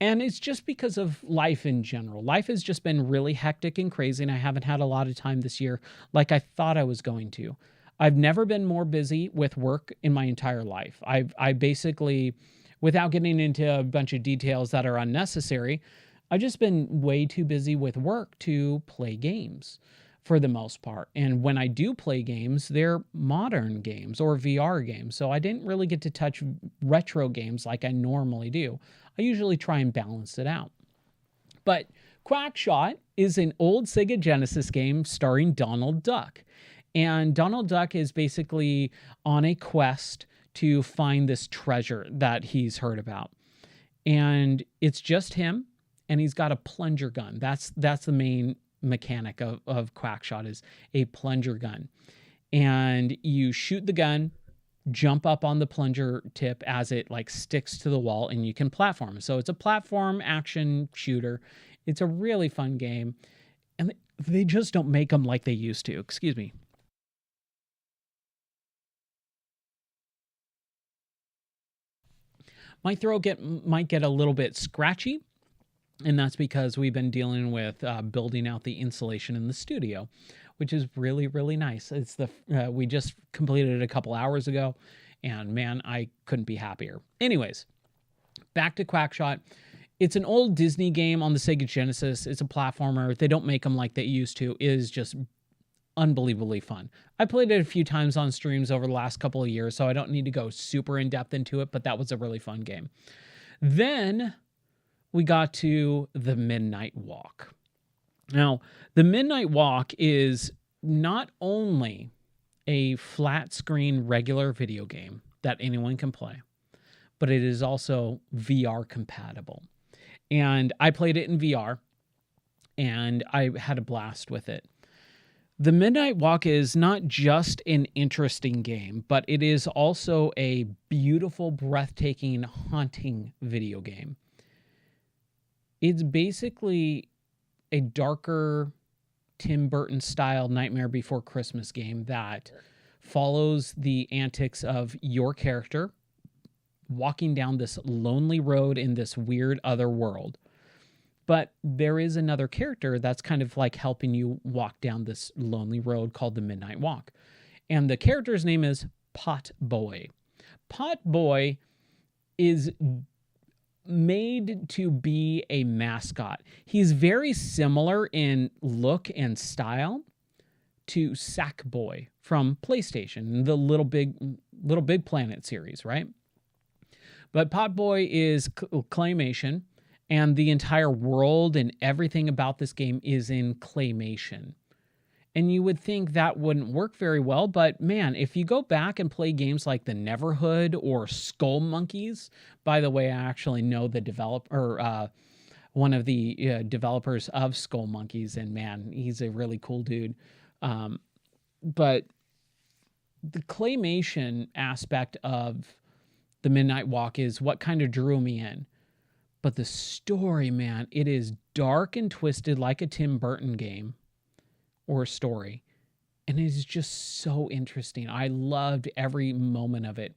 And it's just because of life in general. Life has just been really hectic and crazy, and I haven't had a lot of time this year like I thought I was going to. I've never been more busy with work in my entire life. I basically, without getting into a bunch of details that are unnecessary, I've just been way too busy with work to play games for the most part. And when I do play games, they're modern games or VR games. So I didn't really get to touch retro games like I normally do. I usually try and balance it out. But Quackshot is an old Sega Genesis game starring Donald Duck. And Donald Duck is basically on a quest to find this treasure that he's heard about. And it's just him, and he's got a plunger gun. That's the main mechanic of Quackshot, is a plunger gun. And you shoot the gun, jump up on the plunger tip as it like sticks to the wall, and you can platform. So it's a platform action shooter. It's a really fun game. And they just don't make them like they used to. Excuse me. My throat might get a little bit scratchy, and that's because we've been dealing with building out the insulation in the studio, which is really, really nice. It's we just completed it a couple hours ago, And man, I couldn't be happier. Anyways, back to Quackshot. It's an old Disney game on the Sega Genesis. It's a platformer. They don't make them like they used to. It is just unbelievably fun. I played it a few times on streams over the last couple of years, so I don't need to go super in depth into it, but that was a really fun game. Then we got to the Midnight Walk. Now, the Midnight Walk is not only a flat screen regular video game that anyone can play, but it is also VR compatible. And I played it in VR, and I had a blast with it. The Midnight Walk is not just an interesting game, but it is also a beautiful, breathtaking, haunting video game. It's basically a darker Tim Burton style Nightmare Before Christmas game that follows the antics of your character walking down this lonely road in this weird other world. But there is another character that's kind of like helping you walk down this lonely road called the Midnight Walk. And the character's name is Pot Boy. Pot Boy is made to be a mascot. He's very similar in look and style to Sackboy from PlayStation, the Little Big Planet series, right? But Pot Boy is claymation, and the entire world and everything about this game is in claymation. And you would think that wouldn't work very well, but man, if you go back and play games like the Neverhood or Skull Monkeys, by the way, I actually know the developer, one of the developers of Skull Monkeys, and man, he's a really cool dude. But the claymation aspect of the Midnight Walk is what kind of drew me in. But the story, man, it is dark and twisted like a Tim Burton game or story. And it is just so interesting. I loved every moment of it.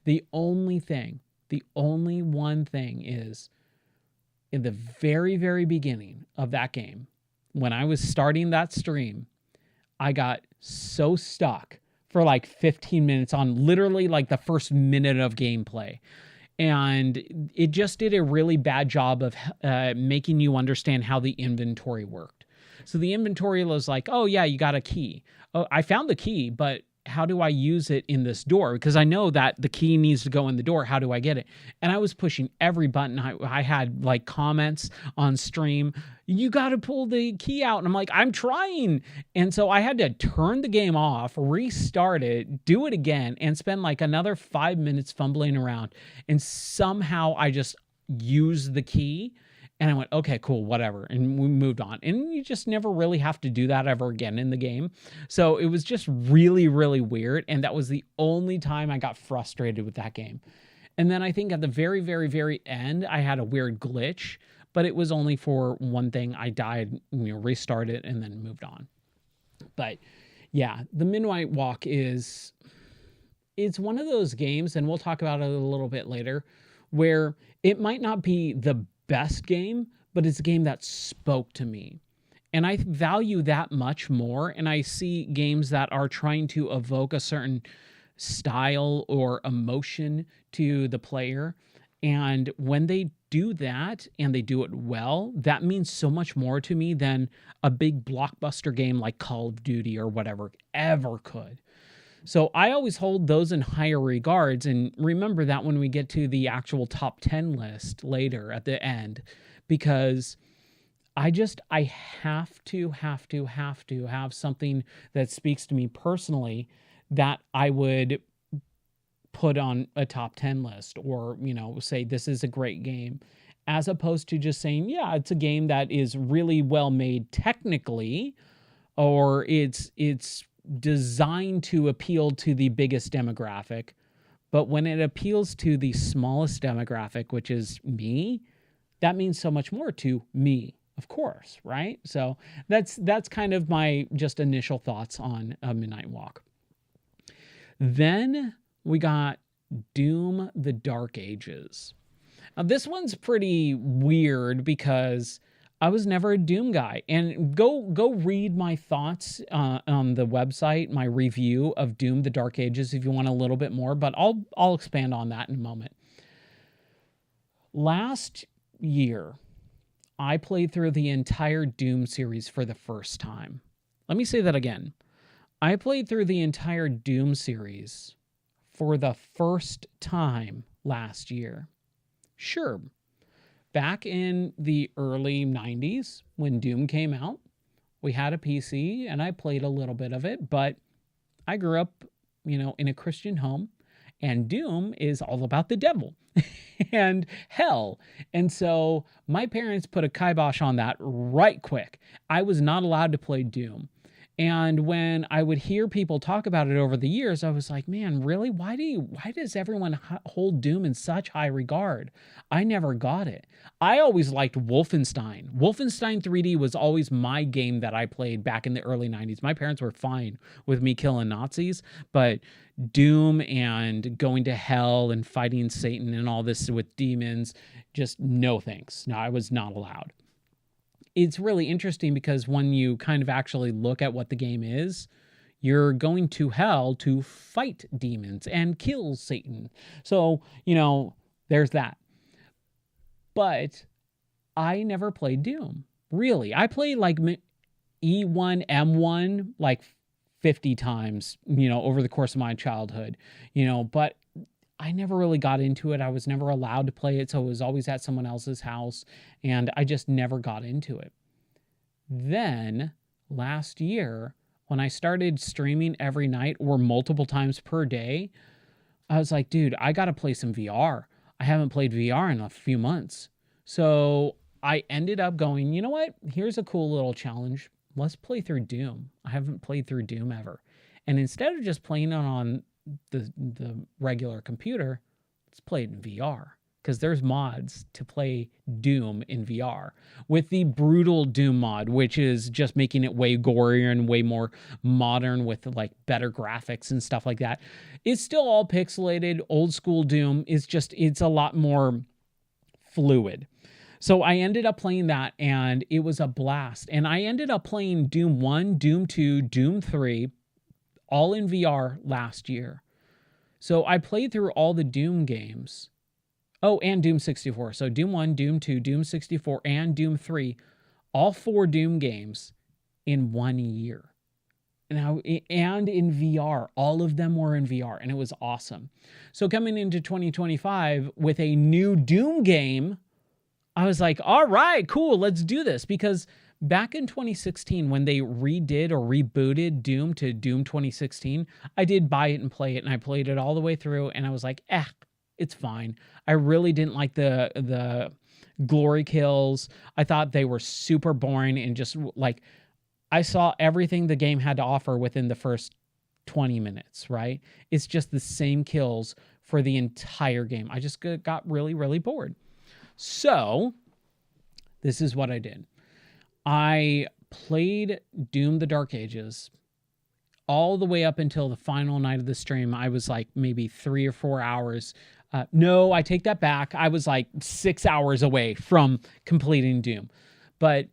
The only one thing is in the very, very beginning of that game, when I was starting that stream, I got so stuck for like 15 minutes on literally like the first minute of gameplay. And it just did a really bad job of making you understand how the inventory worked. So the inventory was like, oh yeah, you got a key. Oh, I found the key, but how do I use it in this door? Because I know that the key needs to go in the door. How do I get it? And I was pushing every button. I had like comments on stream. You got to pull the key out. And I'm like, I'm trying. And so I had to turn the game off, restart it, do it again, and spend like another 5 minutes fumbling around. And somehow I just used the key. And I went, okay, cool, whatever. And we moved on. And you just never really have to do that ever again in the game. So it was just really, really weird. And that was the only time I got frustrated with that game. And then I think at the very, very, very end, I had a weird glitch. But it was only for one thing. I died, restarted, and then moved on. But yeah, the Midnight Walk it's one of those games, and we'll talk about it a little bit later, where it might not be the best game, but it's a game that spoke to me. And I value that much more. And I see games that are trying to evoke a certain style or emotion to the player. And when they do that and they do it well, that means so much more to me than a big blockbuster game like Call of Duty or whatever ever could. So I always hold those in higher regards, and remember that when we get to the actual top 10 list later at the end, because I have to have something that speaks to me personally that I would put on a top 10 list, or, say this is a great game, as opposed to just saying, yeah, it's a game that is really well made technically, or it's designed to appeal to the biggest demographic. But when it appeals to the smallest demographic, which is me, that means so much more to me, of course, right? So that's kind of my just initial thoughts on a Midnight Walk. Then we got Doom: The Dark Ages. Now this one's pretty weird because I was never a Doom guy. And go read my thoughts on the website, my review of Doom: The Dark Ages if you want a little bit more, but I'll expand on that in a moment. Last year, I played through the entire Doom series for the first time. Let me say that again. I played through the entire Doom series for the first time last year. Sure, back in the early 90s when Doom came out, we had a PC and I played a little bit of it, but I grew up, in a Christian home, and Doom is all about the devil and hell. And so my parents put a kibosh on that right quick. I was not allowed to play Doom. And when I would hear people talk about it over the years, I was like, man, really? Why does everyone hold Doom in such high regard? I never got it. I always liked Wolfenstein. Wolfenstein 3D was always my game that I played back in the early 90s. My parents were fine with me killing Nazis, but Doom and going to hell and fighting Satan and all this with demons, just no thanks. No, I was not allowed. It's really interesting because when you kind of actually look at what the game is, you're going to hell to fight demons and kill Satan. So, there's that. But I never played Doom. Really. I played like E1, M1 like 50 times, over the course of my childhood, but I never really got into it. I was never allowed to play it, so it was always at someone else's house, and I just never got into it. Then, last year, when I started streaming every night or multiple times per day, I was like, dude, I got to play some VR. I haven't played VR in a few months. So I ended up going, you know what? Here's a cool little challenge. Let's play through Doom. I haven't played through Doom ever. And instead of just playing it on the regular computer, let's play it in VR. Because there's mods to play Doom in VR with the brutal Doom mod, which is just making it way gorier and way more modern with like better graphics and stuff like that. It's still all pixelated. Old school Doom is it's a lot more fluid. So I ended up playing that and it was a blast. And I ended up playing Doom 1, Doom 2, Doom 3, all in VR last year. So I played through all the Doom games. Oh, and Doom 64. So Doom 1, Doom 2, Doom 64, and Doom 3, all 4 Doom games in 1 year. And in VR, all of them were in VR, and it was awesome. So coming into 2025 with a new Doom game, I was like, all right, cool, let's do this. Because back in 2016, when they redid or rebooted Doom to Doom 2016, I did buy it and play it, and I played it all the way through, and I was like, it's fine. I really didn't like the glory kills. I thought they were super boring and just like I saw everything the game had to offer within the first 20 minutes, right? It's just the same kills for the entire game. I just got really, really bored. So this is what I did. I played Doom: The Dark Ages all the way up until the final night of the stream. I was like maybe 3 or 4 hours. No, I take that back. I was like 6 hours away from completing Doom. But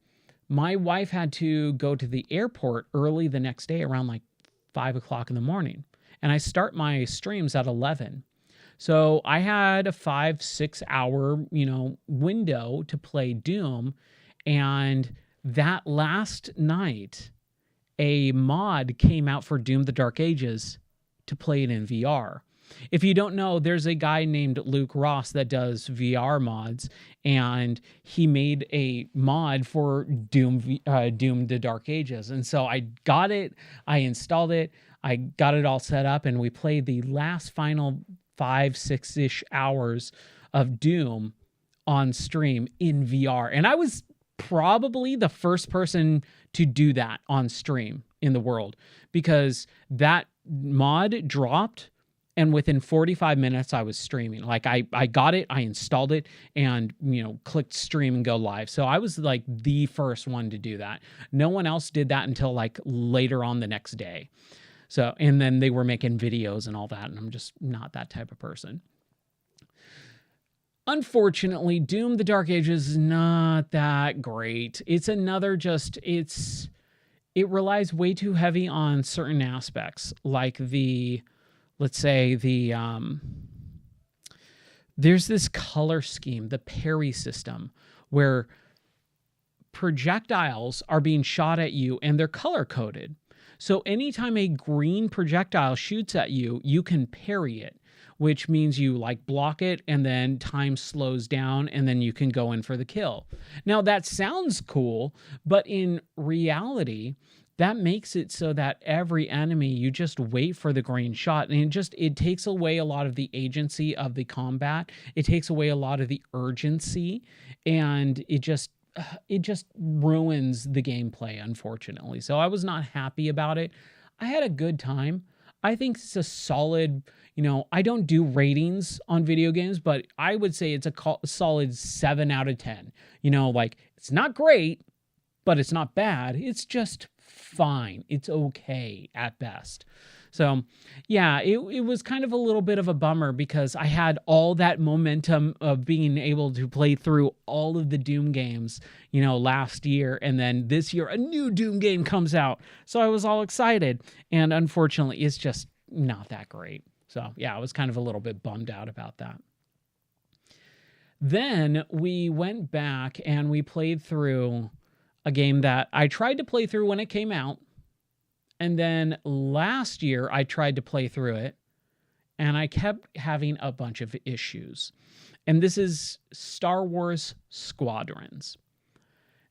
my wife had to go to the airport early the next day around like 5 o'clock in the morning. And I start my streams at 11. So I had a 5-6 hour, window to play Doom. And that last night, a mod came out for Doom: The Dark Ages to play it in VR. If you don't know, there's a guy named Luke Ross that does VR mods, and he made a mod for Doom: The Dark Ages. And so I got it, I installed it, I got it all set up, and we played the last final 5-6-ish hours of Doom on stream in VR. And I was probably the first person to do that on stream in the world, because that mod dropped and within 45 minutes I was streaming. Like I got it, I installed it, and clicked stream and go live. So I was like the first one to do that. No one else did that until like later on the next day. So, and then they were making videos and all that, and I'm just not that type of person. Unfortunately, Doom: The Dark Ages is not that great. It's another it relies way too heavy on certain aspects, like let's say there's this color scheme, the parry system, where projectiles are being shot at you and they're color coded. So anytime a green projectile shoots at you, you can parry it, which means you like block it and then time slows down and then you can go in for the kill. Now that sounds cool, but in reality, that makes it so that every enemy, you just wait for the green shot, and it takes away a lot of the agency of the combat. It takes away a lot of the urgency, and it just ruins the gameplay, unfortunately. So I was not happy about it. I had a good time. I think it's a solid, I don't do ratings on video games, but I would say it's a solid 7 out of 10. Like, it's not great, but it's not bad. It's just fine. It's okay at best. So yeah, it was kind of a little bit of a bummer because I had all that momentum of being able to play through all of the Doom games, last year. And then this year, a new Doom game comes out. So I was all excited. And unfortunately, it's just not that great. So yeah, I was kind of a little bit bummed out about that. Then we went back and we played through a game that I tried to play through when it came out. And then last year I tried to play through it and I kept having a bunch of issues. And this is Star Wars Squadrons.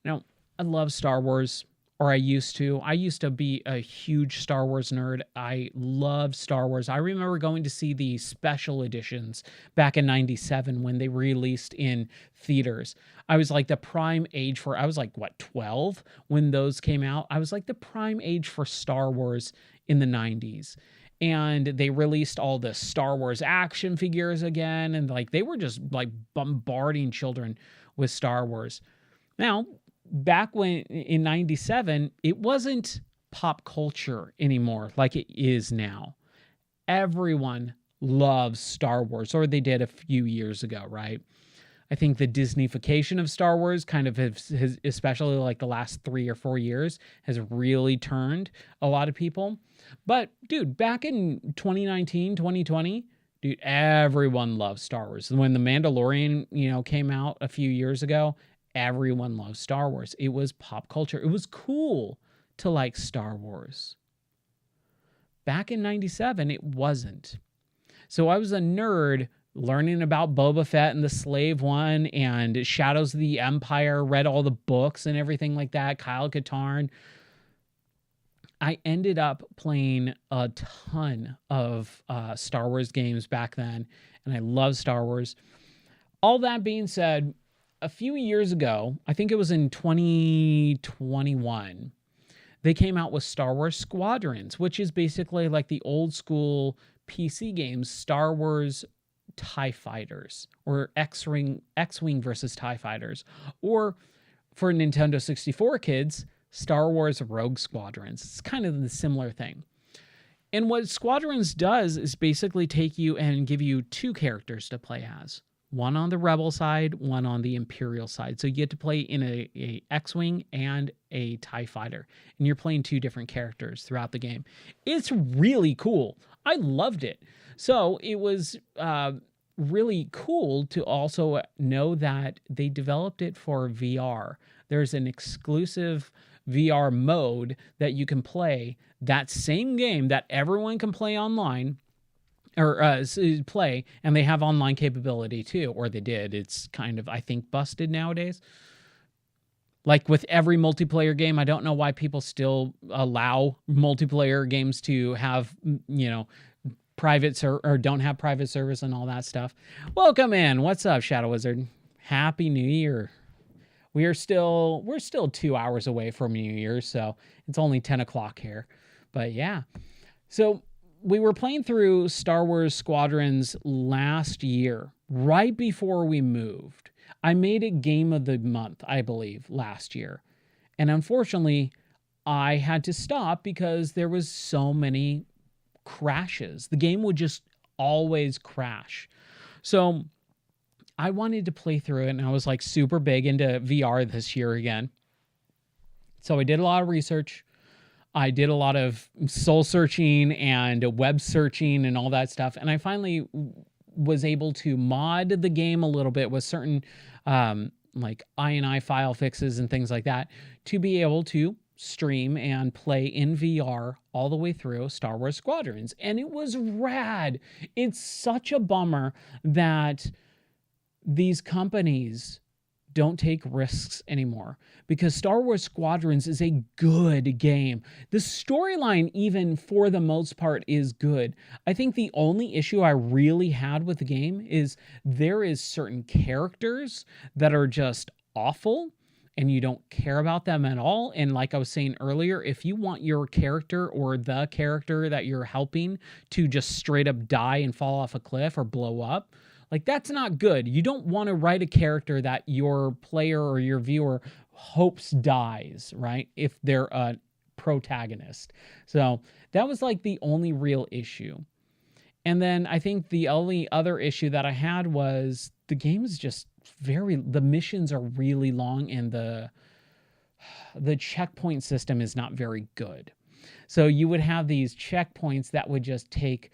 Now, I love Star Wars, or I used to. I used to be a huge Star Wars nerd. I love Star Wars. I remember going to see the special editions back in 97 when they released in theaters. I was like the prime age for, I was like, 12 when those came out? I was like the prime age for Star Wars in the 90s. And they released all the Star Wars action figures again. And like, they were just like bombarding children with Star Wars. Now, back when in 97, it wasn't pop culture anymore like it is now. Everyone loves Star Wars, or they did a few years ago, right? I think the Disneyfication of Star Wars kind of has, especially like the last 3 or 4 years, has really turned a lot of people. But dude, back in 2019, 2020, dude, everyone loves Star Wars. When The Mandalorian, came out a few years ago, everyone loves Star Wars. It was pop culture. It was cool to like Star Wars. Back in 97, it wasn't. So I was a nerd learning about Boba Fett and the Slave One and Shadows of the Empire, read all the books and everything like that, Kyle Katarn. I ended up playing a ton of Star Wars games back then, and I love Star Wars. All that being said, a few years ago, I think it was in 2021, they came out with Star Wars Squadrons, which is basically like the old school PC games, Star Wars TIE Fighters, or X-Wing versus TIE Fighters, or for Nintendo 64 kids, Star Wars Rogue Squadrons. It's kind of the similar thing. And what Squadrons does is basically take you and give you 2 characters to play as. One on the Rebel side, one on the Imperial side. So you get to play in a X-Wing and a TIE Fighter. And you're playing 2 different characters throughout the game. It's really cool. I loved it. So it was really cool to also know that they developed it for VR. There's an exclusive VR mode that you can play that same game that everyone can play online, or play, and they have online capability too, or they did. It's kind of, I think, busted nowadays. Like with every multiplayer game, I don't know why people still allow multiplayer games to have, private or don't have private service and all that stuff. Welcome in. What's up, Shadow Wizard? Happy New Year. We're still 2 hours away from New Year's, so it's only 10 o'clock here. But yeah. So we were playing through Star Wars Squadrons last year, right before we moved. I made it Game of the Month, I believe, last year. And unfortunately, I had to stop because there was so many crashes. The game would just always crash. So I wanted to play through it, and I was like super big into VR this year again. So I did a lot of research. I did a lot of soul searching and web searching and all that stuff. And I finally was able to mod the game a little bit with certain like INI file fixes and things like that to be able to stream and play in VR all the way through Star Wars Squadrons. And it was rad. It's such a bummer that these companies don't take risks anymore, because Star Wars Squadrons is a good game. The storyline, even for the most part, is good. I think the only issue I really had with the game is there is certain characters that are just awful and you don't care about them at all. And like I was saying earlier, if you want your character or the character that you're helping to just straight up die and fall off a cliff or blow up, like, that's not good. You don't want to write a character that your player or your viewer hopes dies, right? If they're a protagonist. So that was like the only real issue. And then I think the only other issue that I had was the game is just the missions are really long, and the checkpoint system is not very good. So you would have these checkpoints that would just take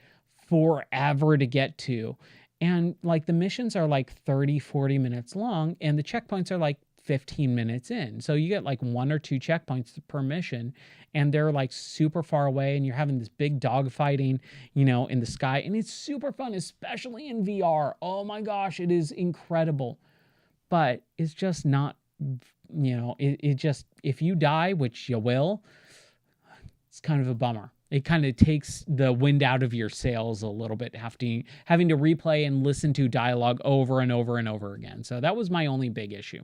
forever to get to. And like the missions are like 30, 40 minutes long, and the checkpoints are like 15 minutes in. So you get like 1 or 2 checkpoints per mission, and they're like super far away, and you're having this big dog fighting, in the sky. And it's super fun, especially in VR. Oh my gosh, it is incredible. But it's just not, it just, if you die, which you will, it's kind of a bummer. It kind of takes the wind out of your sails a little bit, having to replay and listen to dialogue over and over and over again. So that was my only big issue.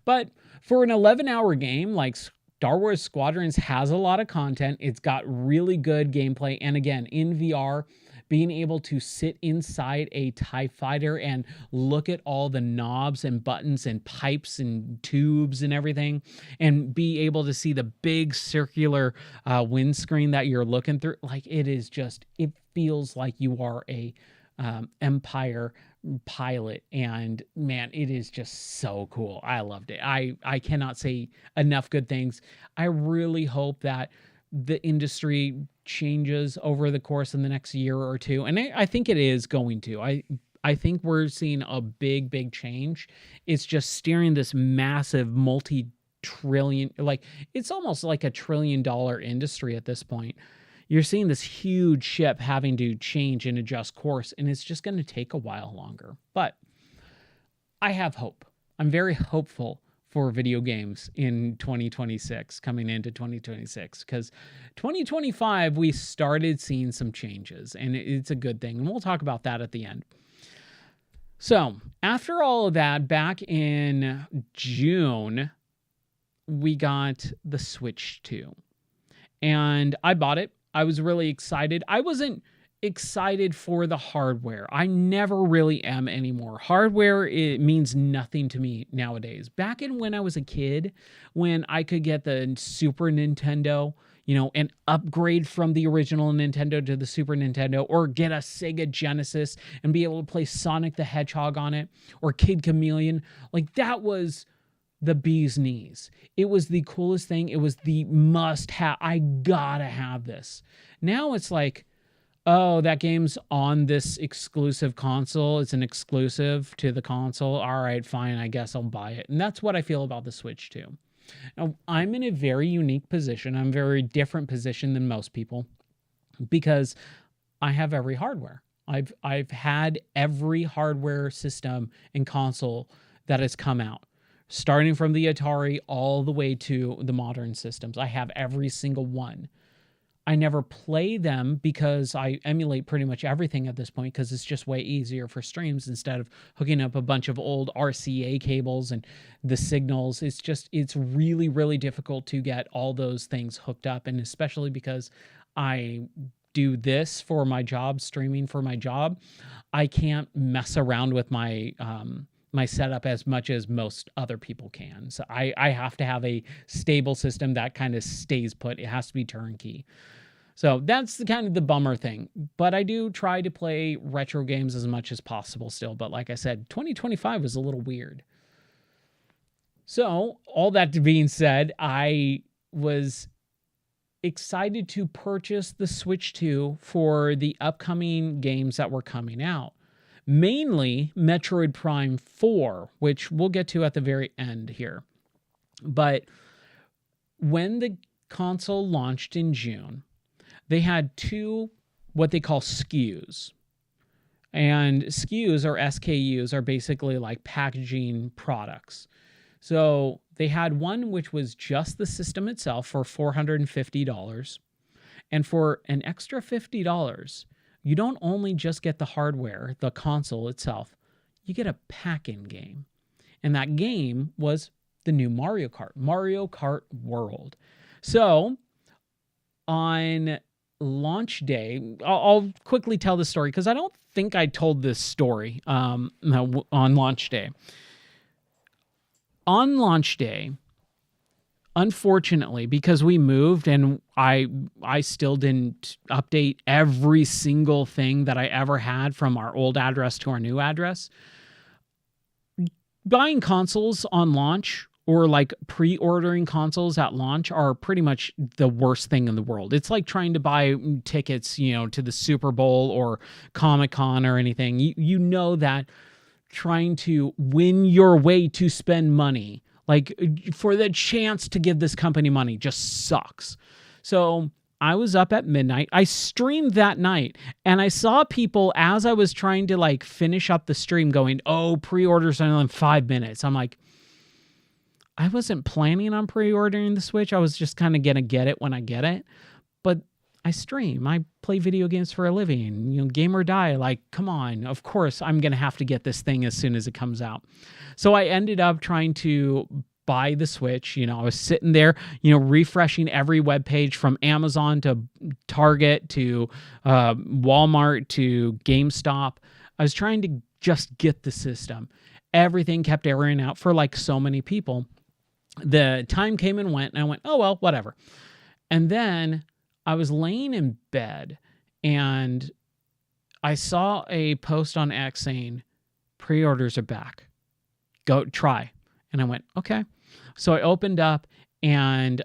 But for an 11-hour game, like Star Wars Squadrons has a lot of content. It's got really good gameplay. And again, in VR, being able to sit inside a TIE fighter and look at all the knobs and buttons and pipes and tubes and everything, and be able to see the big circular windscreen that you're looking through, like it feels like you are a Empire pilot. And man, it is just so cool. I loved it. I cannot say enough good things. I really hope that the industry changes over the course of the next year or two. And I think it is going to. I think we're seeing a big change. It's just steering this massive multi-trillion, like it's almost like $1 trillion industry at this point. You're seeing this huge ship having to change and adjust course, and it's just going to take a while longer. But I have hope. I'm very hopeful for video games in 2026, coming into 2026, because 2025 we started seeing some changes, and it's a good thing, and we'll talk about that at the end. So after all of that, back in June, we got the Switch 2, and I bought it. I was really excited. I wasn't excited for the hardware. I never really am anymore. Hardware, it means nothing to me nowadays. Back in when I was a kid, when I could get the Super Nintendo, and upgrade from the original Nintendo to the Super Nintendo, or get a Sega Genesis and be able to play Sonic the Hedgehog on it, or Kid Chameleon, like that was the bee's knees. It was the coolest thing. It was the must have. I gotta have this. Now it's like, oh, that game's on this exclusive console. It's an exclusive to the console. All right, fine. I guess I'll buy it. And that's what I feel about the Switch 2. Now, I'm in a very unique position. I'm a very different position than most people, because I have every hardware. I've had every hardware system and console that has come out, starting from the Atari all the way to the modern systems. I have every single one. I never play them because I emulate pretty much everything at this point, because it's just way easier for streams instead of hooking up a bunch of old RCA cables and the signals. It's really, really difficult to get all those things hooked up. And especially because I do this for my job, streaming for my job, I can't mess around with my my setup as much as most other people can. So I have to have a stable system that kind of stays put. It has to be turnkey. So that's the kind of the bummer thing. But I do try to play retro games as much as possible still. But like I said, 2025 was a little weird. So all that being said, I was excited to purchase the Switch 2 for the upcoming games that were coming out. Mainly Metroid Prime 4, which we'll get to at the very end here. But when the console launched in June, they had two what they call SKUs. And SKUs or SKUs are basically like packaging products. So they had one which was just the system itself for $450. And for an extra $50, you don't only just get the hardware, the console itself, you get a pack-in game. And that game was the new Mario Kart World. So on launch day, I'll quickly tell the story because I don't think I told this story on launch day. On launch day, unfortunately, because we moved and I still didn't update every single thing that I ever had from our old address to our new address, buying consoles on launch or like pre-ordering consoles at launch are pretty much the worst thing in the world. It's like trying to buy tickets, to the Super Bowl or Comic-Con or anything. You know that trying to win your way to spend money, like for the chance to give this company money, just sucks. So I was up at midnight. I streamed that night and I saw people as I was trying to like finish up the stream going, oh, pre-orders in 5 minutes. I'm like, I wasn't planning on pre-ordering the Switch. I was just kind of going to get it when I get it. But I stream. I play video games for a living. Game or die. Like, come on. Of course, I'm going to have to get this thing as soon as it comes out. So I ended up trying to buy the Switch. I was sitting there, refreshing every web page from Amazon to Target to Walmart to GameStop. I was trying to just get the system. Everything kept airing out for like so many people. The time came and went, and I went, oh, well, whatever. And then I was laying in bed, and I saw a post on X saying, pre-orders are back. Go try. And I went, okay. So I opened up, and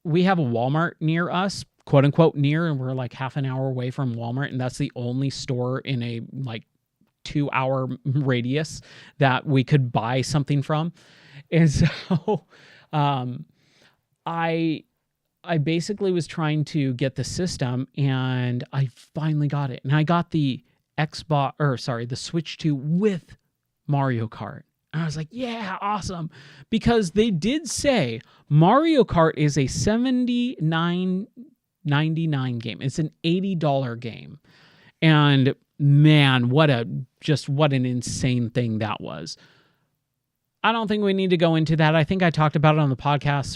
we have a Walmart near us, quote unquote near, and we're like half an hour away from Walmart, and that's the only store in a like 2-hour radius that we could buy something from. And so I basically was trying to get the system, and I finally got it. And I got the the Switch 2 with Mario Kart. And I was like, yeah, awesome. Because they did say Mario Kart is a $79.99 game. It's an $80 game. And man, what an insane thing that was. I don't think we need to go into that. I think I talked about it on the podcast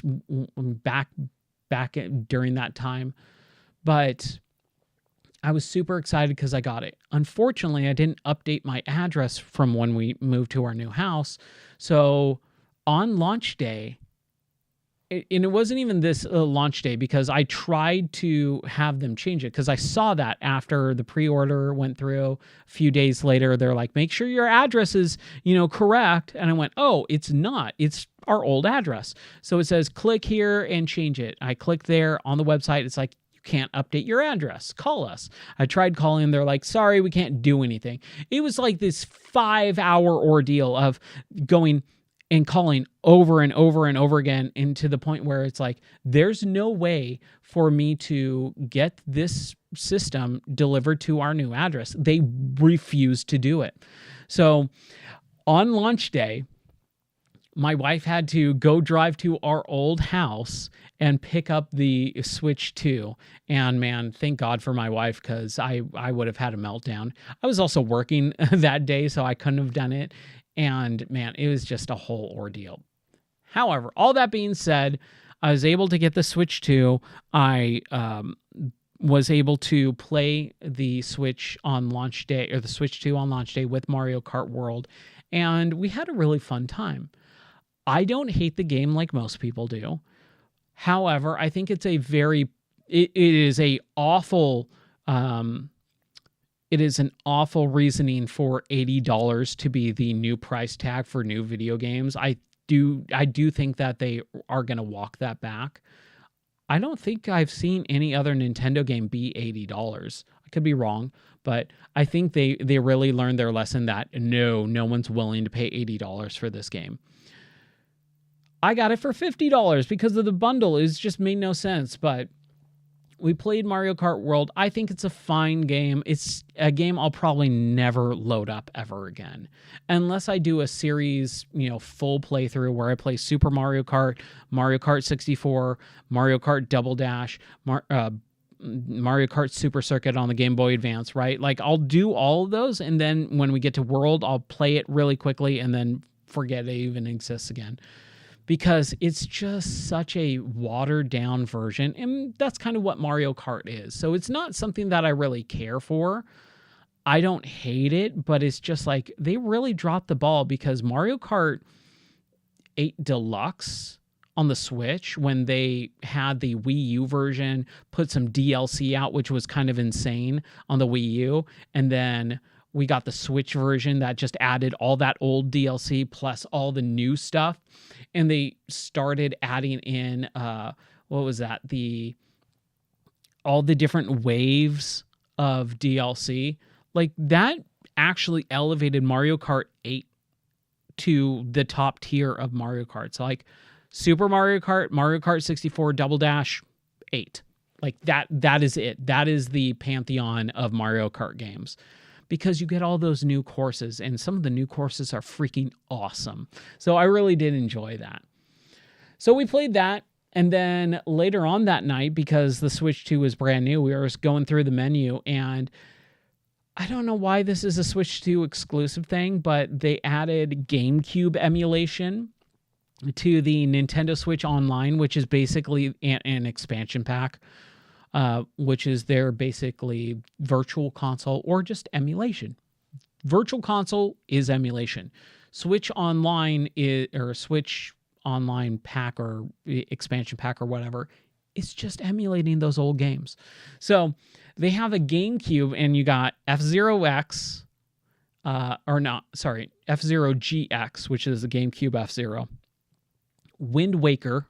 back during that time, but I was super excited because I got it. Unfortunately, I didn't update my address from when we moved to our new house. So on launch day, and it wasn't even this launch day because I tried to have them change it because I saw that after the pre-order went through a few days later, they're like, make sure your address is, correct. And I went, oh, it's not. It's our old address. So it says, click here and change it. I clicked there on the website. It's like, you can't update your address. Call us. I tried calling. They're like, sorry, we can't do anything. It was like this 5-hour ordeal of going and calling over and over and over again, and to the point where it's like, there's no way for me to get this system delivered to our new address. They refused to do it. So on launch day, my wife had to go drive to our old house and pick up the Switch 2. And man, thank God for my wife, because I would have had a meltdown. I was also working that day, so I couldn't have done it. And man, it was just a whole ordeal. However, all that being said, I was able to get the Switch 2. I was able to play the Switch on launch day, or the Switch 2 on launch day with Mario Kart World. And we had a really fun time. I don't hate the game like most people do. However, I think it's a very it is a awful it is an awful reasoning for $80 to be the new price tag for new video games. I do think that they are going to walk that back. I don't think I've seen any other Nintendo game be $80. I could be wrong, but I think they really learned their lesson that no one's willing to pay $80 for this game. I got it for $50 because of the bundle. It just made no sense, but we played Mario Kart World. I think it's a fine game. It's a game I'll probably never load up ever again. Unless I do a series, full playthrough where I play Super Mario Kart 64, Mario Kart Double Dash, Mario Kart Super Circuit on the Game Boy Advance, right? Like, I'll do all of those, and then when we get to World, I'll play it really quickly and then forget it even exists again. Because it's just such a watered down version. And that's kind of what Mario Kart is. So it's not something that I really care for. I don't hate it, but it's just like they really dropped the ball, because Mario Kart 8 Deluxe on the Switch, when they had the Wii U version, put some DLC out, which was kind of insane on the Wii U. And then we got the Switch version that just added all that old DLC plus all the new stuff. And they started adding in, what was that? All the different waves of DLC. Like, that actually elevated Mario Kart 8 to the top tier of Mario Karts. Like Super Mario Kart 64, Double Dash, 8. Like that is it. That is the pantheon of Mario Kart games. Because you get all those new courses, and some of the new courses are freaking awesome. So I really did enjoy that. So we played that, and then later on that night, because the Switch 2 was brand new, we were going through the menu, and I don't know why this is a Switch 2 exclusive thing, but they added GameCube emulation to the Nintendo Switch Online, which is basically an expansion pack. Which is their basically virtual console or just emulation. Virtual console is emulation. Switch Online or Switch Online pack or expansion pack or whatever, it's just emulating those old games. So they have a GameCube, and you got F-Zero X, F-Zero GX, which is the GameCube F-Zero, Wind Waker,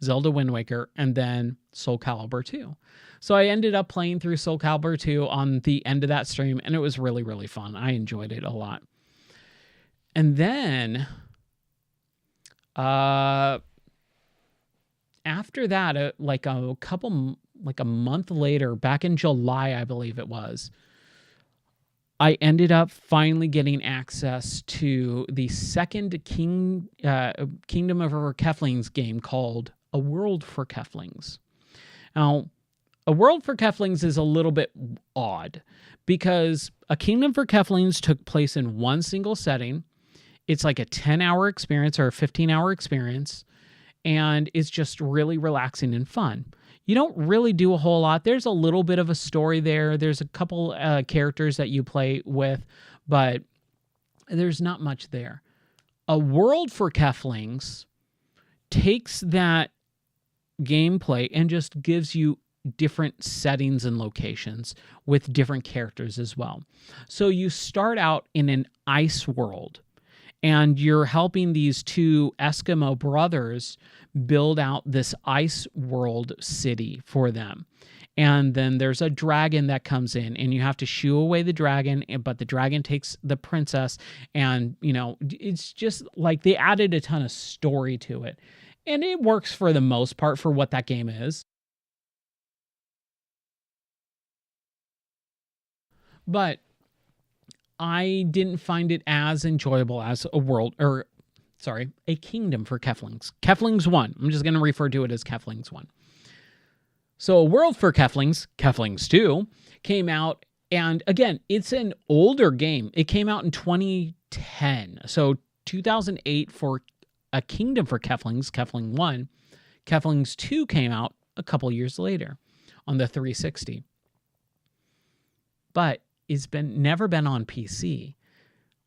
Zelda Wind Waker, and then Soul Calibur 2. So I ended up playing through Soul Calibur 2 on the end of that stream, and it was really, really fun. I enjoyed it a lot. And then after that, like a month later, back in July, I believe it was, I ended up finally getting access to the second Kingdom of Keflings game called A World for Keflings. Now, A World for Keflings is a little bit odd, because A Kingdom for Keflings took place in one single setting. It's like a 10-hour experience or a 15-hour experience, and it's just really relaxing and fun. You don't really do a whole lot. There's a little bit of a story there. There's a couple characters that you play with, but there's not much there. A World for Keflings takes that gameplay and just gives you different settings and locations with different characters as well. So you start out in an ice world, and you're helping these two Eskimo brothers build out this ice world city for them. And then there's a dragon that comes in, and you have to shoo away the dragon, but the dragon takes the princess, and, it's just like they added a ton of story to it. And it works for the most part for what that game is. But I didn't find it as enjoyable as A Kingdom for Keflings. Keflings 1. I'm just going to refer to it as Keflings 1. So A World for Keflings, Keflings 2, came out, and again, it's an older game. It came out in 2010. So 2008 for A Kingdom for Keflings, Kefling 1. Keflings 2 came out a couple years later on the 360. But it's never been on PC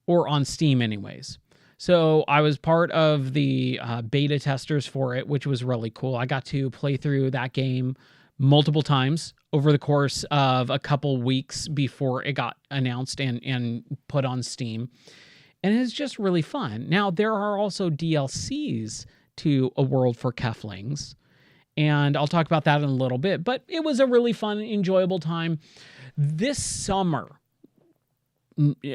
or on Steam anyways. So I was part of the beta testers for it, which was really cool. I got to play through that game multiple times over the course of a couple weeks before it got announced and put on Steam. And it's just really fun. Now, there are also DLCs to A World for Keflings, and I'll talk about that in a little bit, but it was a really fun, enjoyable time. This summer,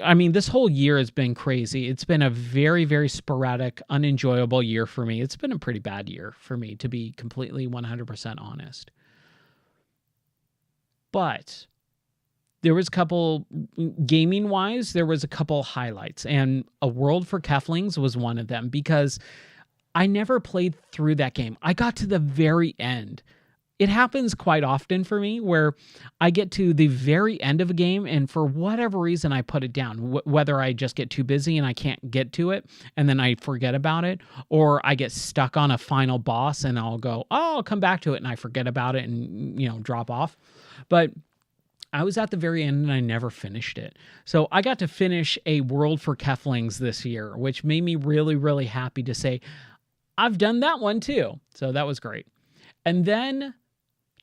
I mean, this whole year has been crazy. It's been a very, very sporadic, unenjoyable year for me. It's been a pretty bad year for me, to be completely 100% honest. But there was a couple, gaming-wise, there was a couple highlights, and A World for Keflings was one of them, because I never played through that game. I got to the very end. It happens quite often for me where I get to the very end of a game and for whatever reason I put it down, whether I just get too busy and I can't get to it and then I forget about it, or I get stuck on a final boss and I'll go, oh, I'll come back to it, and I forget about it and, drop off. But I was at the very end and I never finished it. So I got to finish A World for Keflings this year, which made me really, really happy to say, I've done that one too. So that was great. And then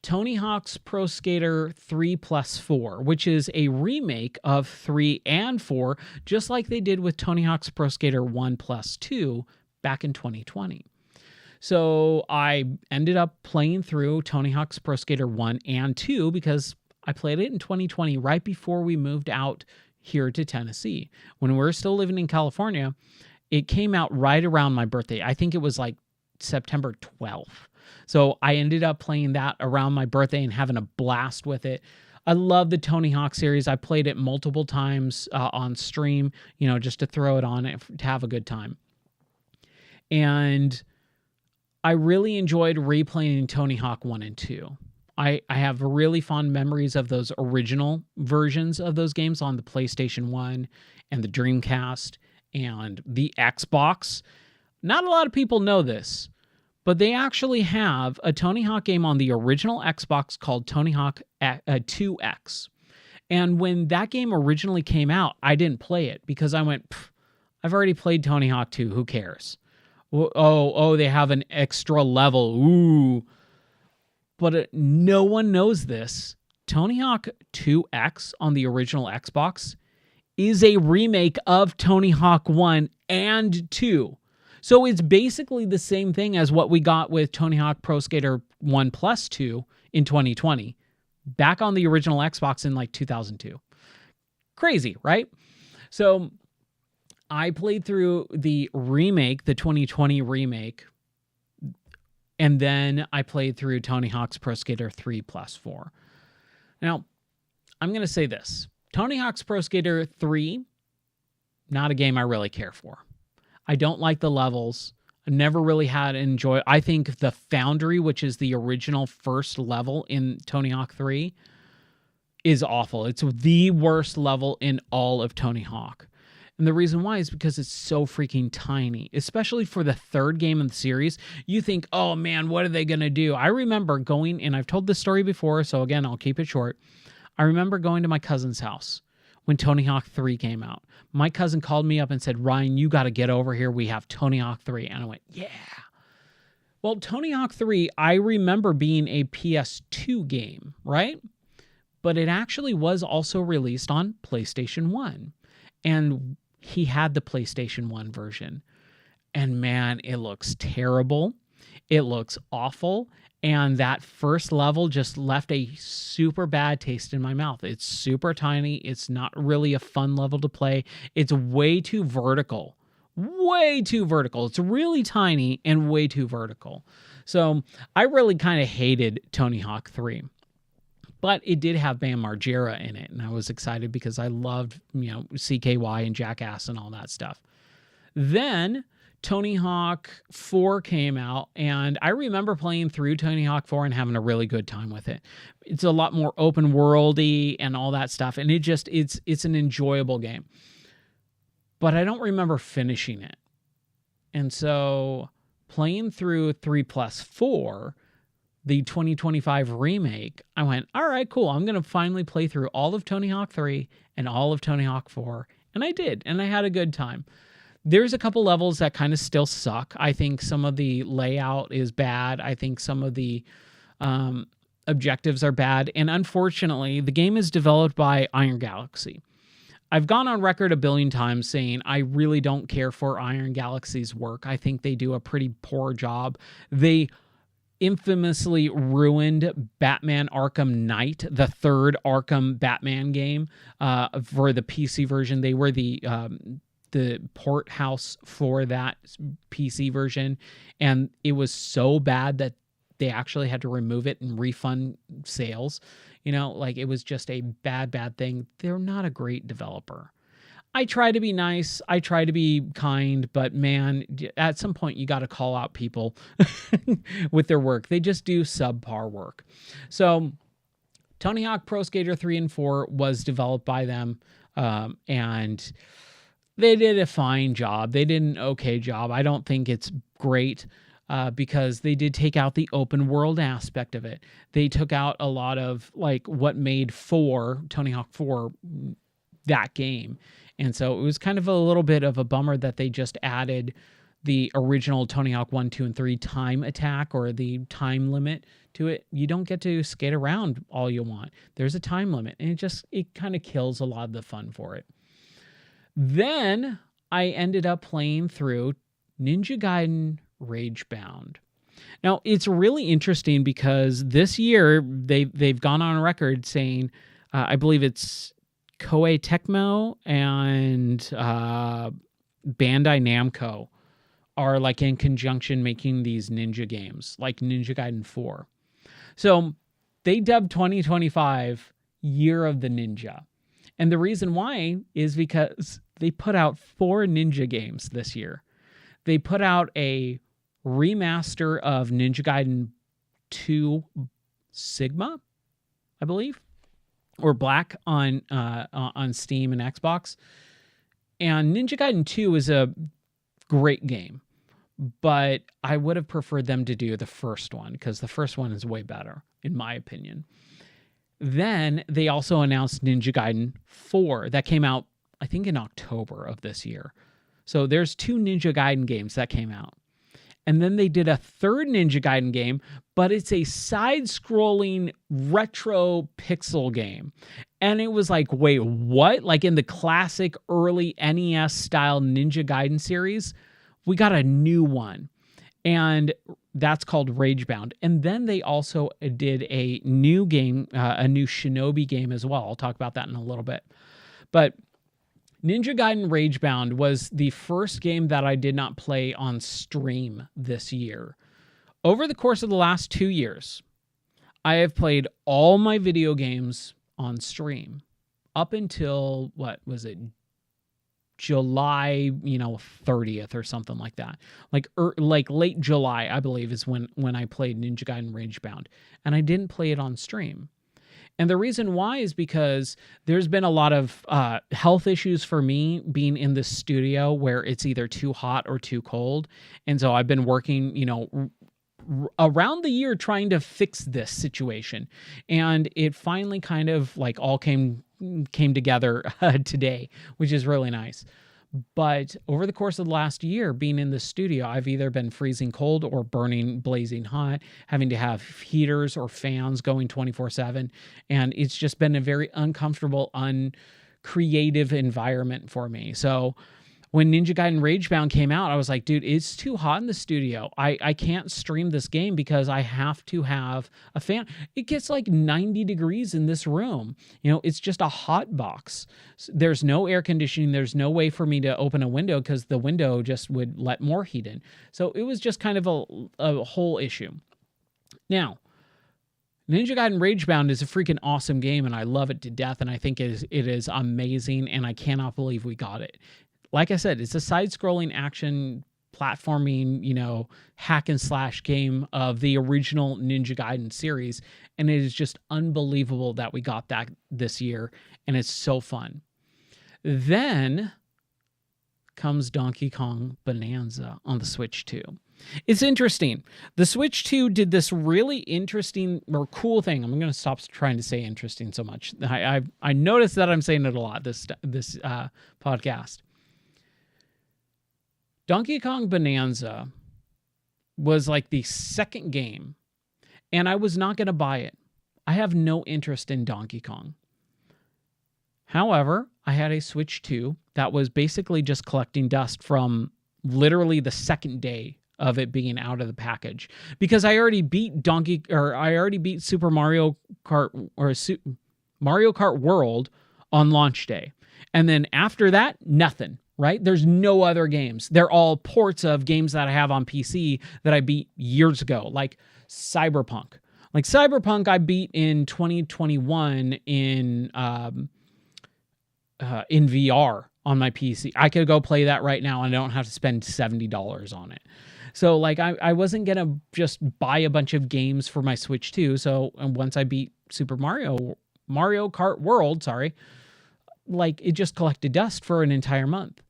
Tony Hawk's Pro Skater 3+4, which is a remake of 3 and 4, just like they did with Tony Hawk's Pro Skater 1+2 back in 2020. So I ended up playing through Tony Hawk's Pro Skater 1 and 2 because I played it in 2020 right before we moved out here to Tennessee. When we were still living in California, it came out right around my birthday. I think it was like September 12th. So I ended up playing that around my birthday and having a blast with it. I love the Tony Hawk series. I played it multiple times on stream, just to throw it on it, to have a good time. And I really enjoyed replaying Tony Hawk 1 and 2. I have really fond memories of those original versions of those games on the PlayStation 1 and the Dreamcast and the Xbox. Not a lot of people know this, but they actually have a Tony Hawk game on the original Xbox called Tony Hawk 2X. And when that game originally came out, I didn't play it because I went, I've already played Tony Hawk 2. Who cares? Oh, they have an extra level. Ooh. But no one knows this. Tony Hawk 2X on the original Xbox is a remake of Tony Hawk 1 and 2. So it's basically the same thing as what we got with Tony Hawk Pro Skater 1+2 in 2020, back on the original Xbox in like 2002. Crazy, right? So I played through the remake, the 2020 remake, and then I played through Tony Hawk's Pro Skater 3+4. Now, I'm going to say this. Tony Hawk's Pro Skater 3, not a game I really care for. I don't like the levels. I never really had enjoy. I think the Foundry, which is the original first level in Tony Hawk 3, is awful. It's the worst level in all of Tony Hawk. And the reason why is because it's so freaking tiny, especially for the third game in the series. You think, oh man, what are they going to do? I remember going, and I've told this story before, so again, I'll keep it short. I remember going to my cousin's house when Tony Hawk 3 came out. My cousin called me up and said, Ryan, you got to get over here. We have Tony Hawk 3. And I went, yeah. Well, Tony Hawk 3, I remember being a PS2 game, right? But it actually was also released on PlayStation 1. And he had the PlayStation 1 version. And man, it looks terrible. It looks awful. And that first level just left a super bad taste in my mouth. It's super tiny. It's not really a fun level to play. It's way too vertical. Way too vertical. It's really tiny and way too vertical. So I really kind of hated Tony Hawk 3. But it did have Bam Margera in it, and I was excited because I loved, CKY and Jackass and all that stuff. Then Tony Hawk 4 came out, and I remember playing through Tony Hawk 4 and having a really good time with it. It's a lot more open worldy and all that stuff, and it's an enjoyable game. But I don't remember finishing it. And so playing through 3+4, the 2025 remake, I went, all right, cool. I'm going to finally play through all of Tony Hawk 3 and all of Tony Hawk 4. And I did, and I had a good time. There's a couple levels that kind of still suck. I think some of the layout is bad. I think some of the objectives are bad, and unfortunately, the game is developed by Iron Galaxy. I've gone on record a billion times saying I really don't care for Iron Galaxy's work. I think they do a pretty poor job. They infamously ruined Batman Arkham Knight, the third Arkham Batman game, for the PC version. They were the port house for that PC version, and it was so bad that they actually had to remove it and refund sales. Like it was just a bad thing. They're not a great developer. I try to be nice. I try to be kind, but man, at some point you got to call out people with their work. They just do subpar work. So Tony Hawk Pro Skater 3 and 4 was developed by them, and they did a fine job. They did an okay job. I don't think it's great, because they did take out the open world aspect of it. They took out a lot of like what made Tony Hawk 4 that game. And so it was kind of a little bit of a bummer that they just added the original Tony Hawk 1, 2, and 3 time attack, or the time limit to it. You don't get to skate around all you want. There's a time limit, and it kind of kills a lot of the fun for it. Then I ended up playing through Ninja Gaiden Ragebound. Now, it's really interesting because this year they've gone on record saying, I believe it's Koei Tecmo and Bandai Namco are like in conjunction making these ninja games, like Ninja Gaiden 4. So they dubbed 2025 Year of the Ninja. And the reason why is because they put out 4 ninja games this year. They put out a remaster of Ninja Gaiden 2 Sigma, I believe, or Black on Steam and Xbox. And Ninja Gaiden 2 is a great game, but I would have preferred them to do the first one because the first one is way better, in my opinion. Then they also announced Ninja Gaiden 4 that came out, I think, in October of this year. So there's 2 Ninja Gaiden games that came out. And then they did a third Ninja Gaiden game, but it's a side-scrolling retro pixel game. And it was like, wait, what? Like in the classic early NES-style Ninja Gaiden series, we got a new one. And that's called Ragebound. And then they also did a new game, a new Shinobi game as well. I'll talk about that in a little bit. But Ninja Gaiden Ragebound was the first game that I did not play on stream this year. Over the course of the last 2 years, I have played all my video games on stream up until, what was it, July, 30th or something like that. Like late July, I believe, is when I played Ninja Gaiden Ragebound. And I didn't play it on stream. And the reason why is because there's been a lot of health issues for me being in the studio where it's either too hot or too cold. And so I've been working, around the year trying to fix this situation. And it finally kind of like all came together today, which is really nice. But over the course of the last year, being in the studio, I've either been freezing cold or burning blazing hot, having to have heaters or fans going 24/7. And it's just been a very uncomfortable, uncreative environment for me. So when Ninja Gaiden Ragebound came out, I was like, dude, it's too hot in the studio. I can't stream this game because I have to have a fan. It gets like 90 degrees in this room. It's just a hot box. There's no air conditioning. There's no way for me to open a window because the window just would let more heat in. So it was just kind of a whole issue. Now, Ninja Gaiden Ragebound is a freaking awesome game, and I love it to death, and I think it is amazing, and I cannot believe we got it. Like I said, it's a side-scrolling action platforming, hack and slash game of the original Ninja Gaiden series. And it is just unbelievable that we got that this year. And it's so fun. Then comes Donkey Kong Bonanza on the Switch 2. It's interesting. The Switch 2 did this really interesting or cool thing. I'm going to stop trying to say interesting so much. I noticed that I'm saying it a lot this podcast. Donkey Kong Bonanza was like the second game, and I was not going to buy it. I have no interest in Donkey Kong. However, I had a Switch 2 that was basically just collecting dust from literally the second day of it being out of the package, because I already beat Super Mario Kart Mario Kart World on launch day. And then after that, nothing, right? There's no other games. They're all ports of games that I have on PC that I beat years ago, like Cyberpunk. Like Cyberpunk I beat in 2021 in VR on my PC. I could go play that right now and I don't have to spend $70 on it. So like I wasn't going to just buy a bunch of games for my Switch 2. So once I beat Super Mario Kart World, like it just collected dust for an entire month.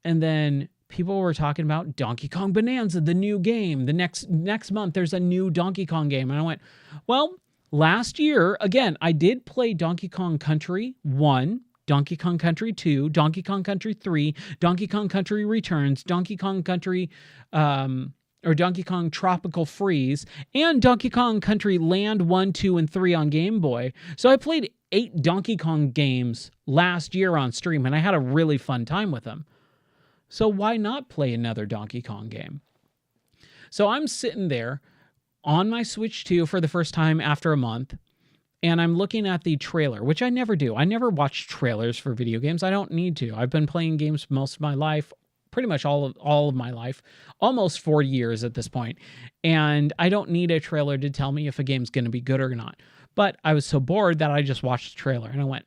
And then people were talking about Donkey Kong Bonanza, the new game. The next month there's a new Donkey Kong game. And I went, well, last year, again, I did play Donkey Kong Country 1, Donkey Kong Country 2, Donkey Kong Country 3, Donkey Kong Country Returns, Donkey Kong Country or Donkey Kong Tropical Freeze, and Donkey Kong Country Land 1, 2, and 3 on Game Boy. So I played 8 Donkey Kong games last year on stream, and I had a really fun time with them. So why not play another Donkey Kong game? So I'm sitting there on my Switch 2 for the first time after a month, and I'm looking at the trailer, which I never do. I never watch trailers for video games. I don't need to. I've been playing games most of my life, pretty much all of my life, almost 40 years at this point, and I don't need a trailer to tell me if a game's going to be good or not. But I was so bored that I just watched the trailer, and I went,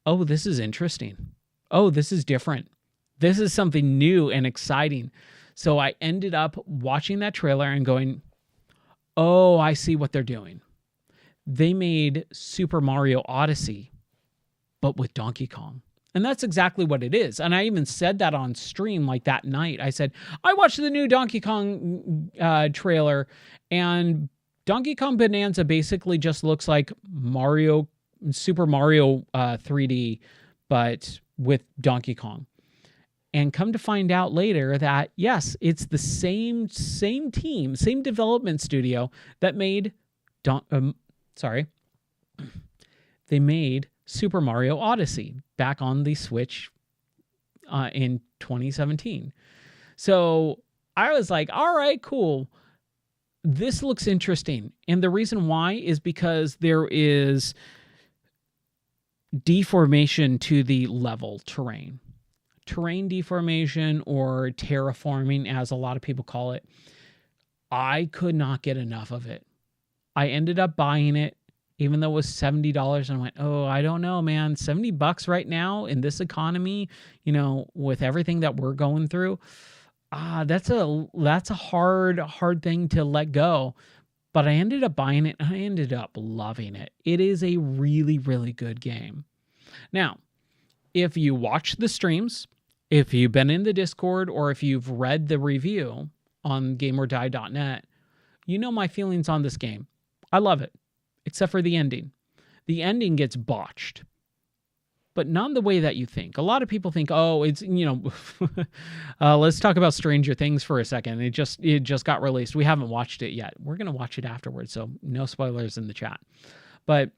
oh, this is interesting. Oh, this is different. This is something new and exciting. So I ended up watching that trailer and going, oh, I see what they're doing. They made Super Mario Odyssey, but with Donkey Kong. And that's exactly what it is. And I even said that on stream like that night. I said, I watched the new Donkey Kong trailer, and Donkey Kong Bonanza basically just looks like Super Mario 3D, but with Donkey Kong. And come to find out later that, yes, it's the same team, same development studio that made they made Super Mario Odyssey back on the Switch in 2017. So I was like, all right, cool. This looks interesting. And the reason why is because there is deformation to the level terrain deformation, or terraforming, as a lot of people call it. I could not get enough of it. I ended up buying it, even though it was $70. And I went, oh, I don't know, man. $70 right now in this economy, with everything that we're going through, that's a hard thing to let go. But I ended up buying it, and I ended up loving it. It is a really, really good game. Now, if you watch the streams, if you've been in the Discord, or if you've read the review on gameordie.net, you know my feelings on this game. I love it, except for the ending. The ending gets botched, but not in the way that you think. A lot of people think, oh, it's, let's talk about Stranger Things for a second. It just got released. We haven't watched it yet. We're going to watch it afterwards, so no spoilers in the chat. But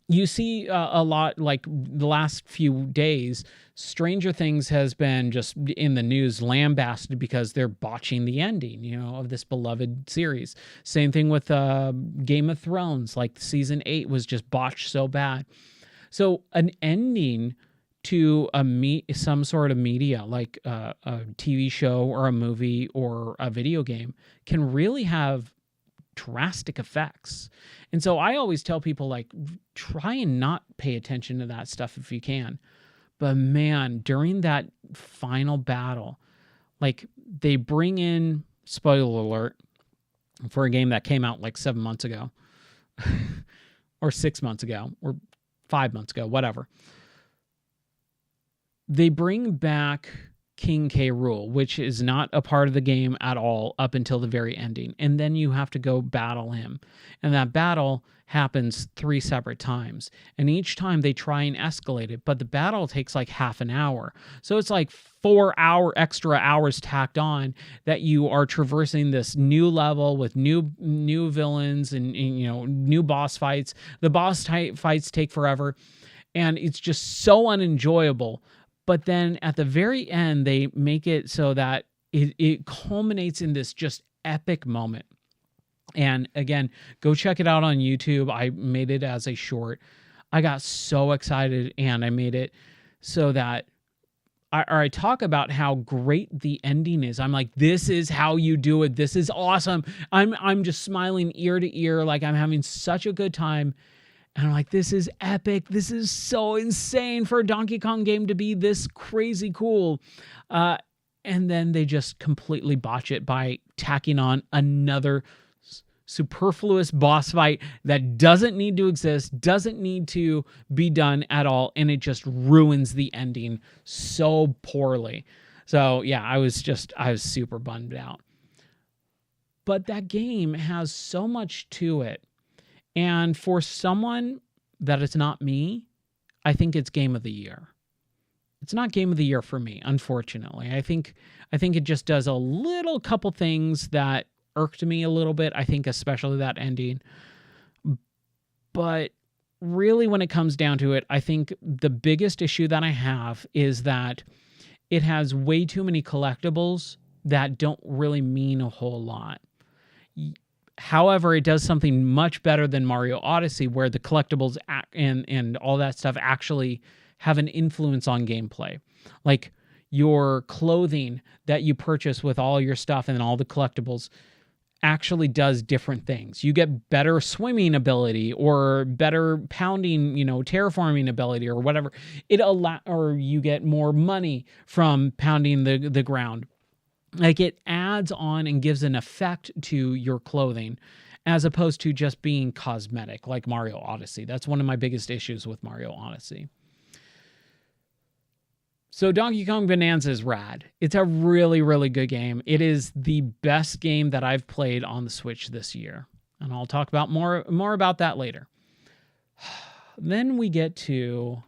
you see a lot, like the last few days, Stranger Things has been just in the news lambasted because they're botching the ending, of this beloved series. Same thing with Game of Thrones. Like season 8 was just botched so bad. So an ending to some sort of media, like a TV show or a movie or a video game, can really have drastic effects. And so I always tell people, like, try and not pay attention to that stuff if you can. But man, during that final battle, like, they bring in, spoiler alert, for a game that came out like 7 months ago or 6 months ago or 5 months ago, whatever. They bring back King K. Rool, which is not a part of the game at all up until the very ending. And then you have to go battle him. And that battle happens 3 separate times. And each time they try and escalate it, but the battle takes like half an hour. So it's like 4 extra hours tacked on that you are traversing this new level with new villains and new boss fights. The boss fights take forever, and it's just so unenjoyable. But then at the very end, they make it so that it culminates in this just epic moment. And again, go check it out on YouTube. I made it as a short. I got so excited, and I made it so that I talk about how great the ending is. I'm like, this is how you do it. This is awesome. I'm just smiling ear to ear, like I'm having such a good time. And I'm like, this is epic. This is so insane for a Donkey Kong game to be this crazy cool. And then they just completely botch it by tacking on another superfluous boss fight that doesn't need to exist, doesn't need to be done at all. And it just ruins the ending so poorly. So yeah, I was super bummed out. But that game has so much to it. And for someone that is not me, I think it's game of the year. It's not game of the year for me, unfortunately. I think it just does a little couple things that irked me a little bit. I think especially that ending. But really, when it comes down to it, I think the biggest issue that I have is that it has way too many collectibles that don't really mean a whole lot. However, it does something much better than Mario Odyssey, where the collectibles and all that stuff actually have an influence on gameplay. Like your clothing that you purchase with all your stuff and all the collectibles actually does different things. You get better swimming ability or better pounding, terraforming ability or whatever. Or you get more money from pounding the ground. Like it adds on and gives an effect to your clothing as opposed to just being cosmetic like Mario Odyssey. That's one of my biggest issues with Mario Odyssey. So Donkey Kong Bonanza is rad. It's a really, really good game. It is the best game that I've played on the Switch this year. And I'll talk about more about that later. Then we get to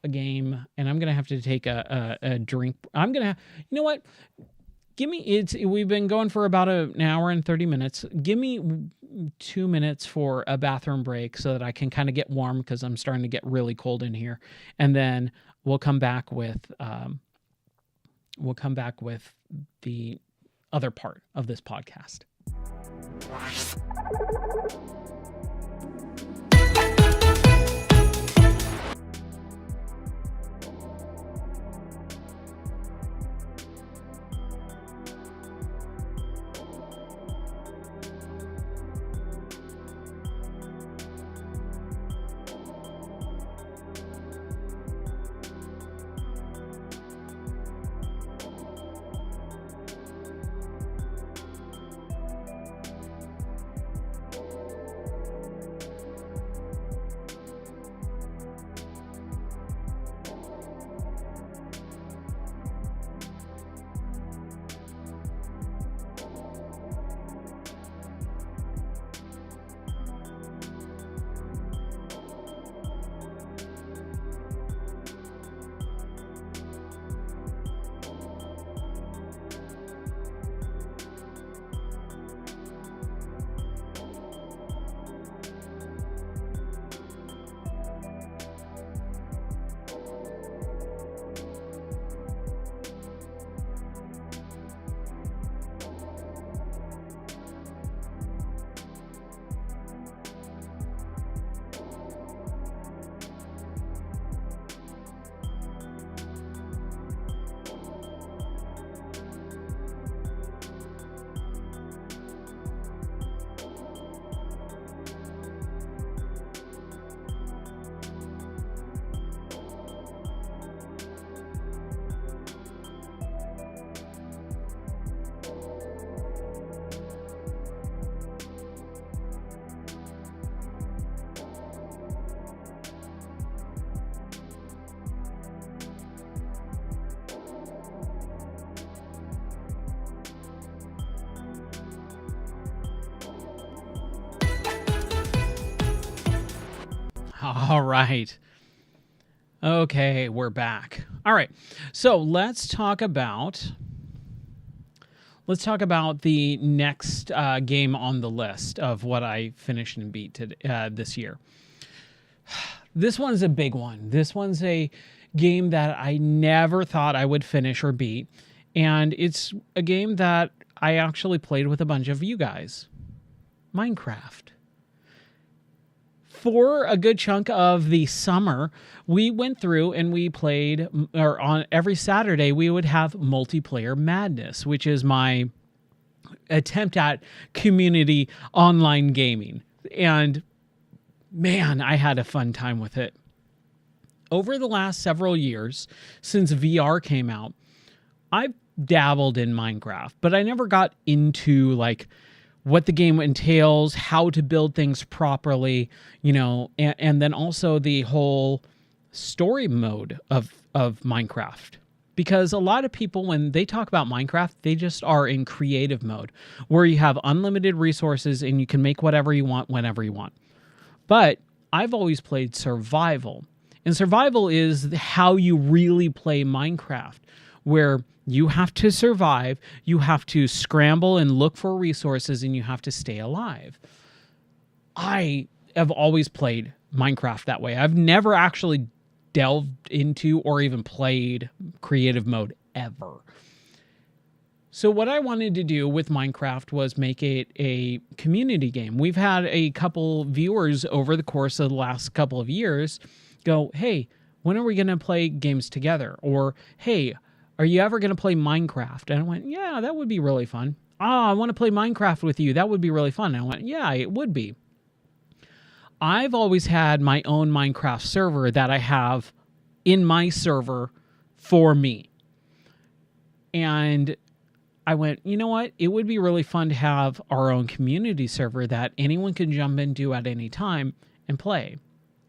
a game, and I'm going to have to take a drink. I'm going to, you know what? We've been going for about an hour and 30 minutes. Give me 2 minutes for a bathroom break so that I can kind of get warm because I'm starting to get really cold in here. And then we'll come back with the other part of this podcast. All right. Okay, we're back. All right. So let's talk about the next game on the list of what I finished and beat this year. This one's a big one. This one's a game that I never thought I would finish or beat. And it's a game that I actually played with a bunch of you guys. Minecraft. For a good chunk of the summer, we went through and we played, or on every Saturday, we would have Multiplayer Madness, which is my attempt at community online gaming. And man, I had a fun time with it. Over the last several years, since VR came out, I've dabbled in Minecraft, but I never got into like what the game entails, how to build things properly, and then also the whole story mode of Minecraft. Because a lot of people, when they talk about Minecraft, they just are in creative mode, where you have unlimited resources and you can make whatever you want whenever you want. But I've always played survival. And survival is how you really play Minecraft, where you have to survive, you have to scramble and look for resources, and you have to stay alive. I have always played Minecraft that way. I've never actually delved into or even played creative mode ever. So what I wanted to do with Minecraft was make it a community game. We've had a couple viewers over the course of the last couple of years go, hey, when are we going to play games together? Or, hey, are you ever going to play Minecraft? And I went, yeah, that would be really fun. I want to play Minecraft with you. That would be really fun. And I went, yeah, it would be. I've always had my own Minecraft server that I have in my server for me. And I went, you know what? It would be really fun to have our own community server that anyone can jump into at any time and play.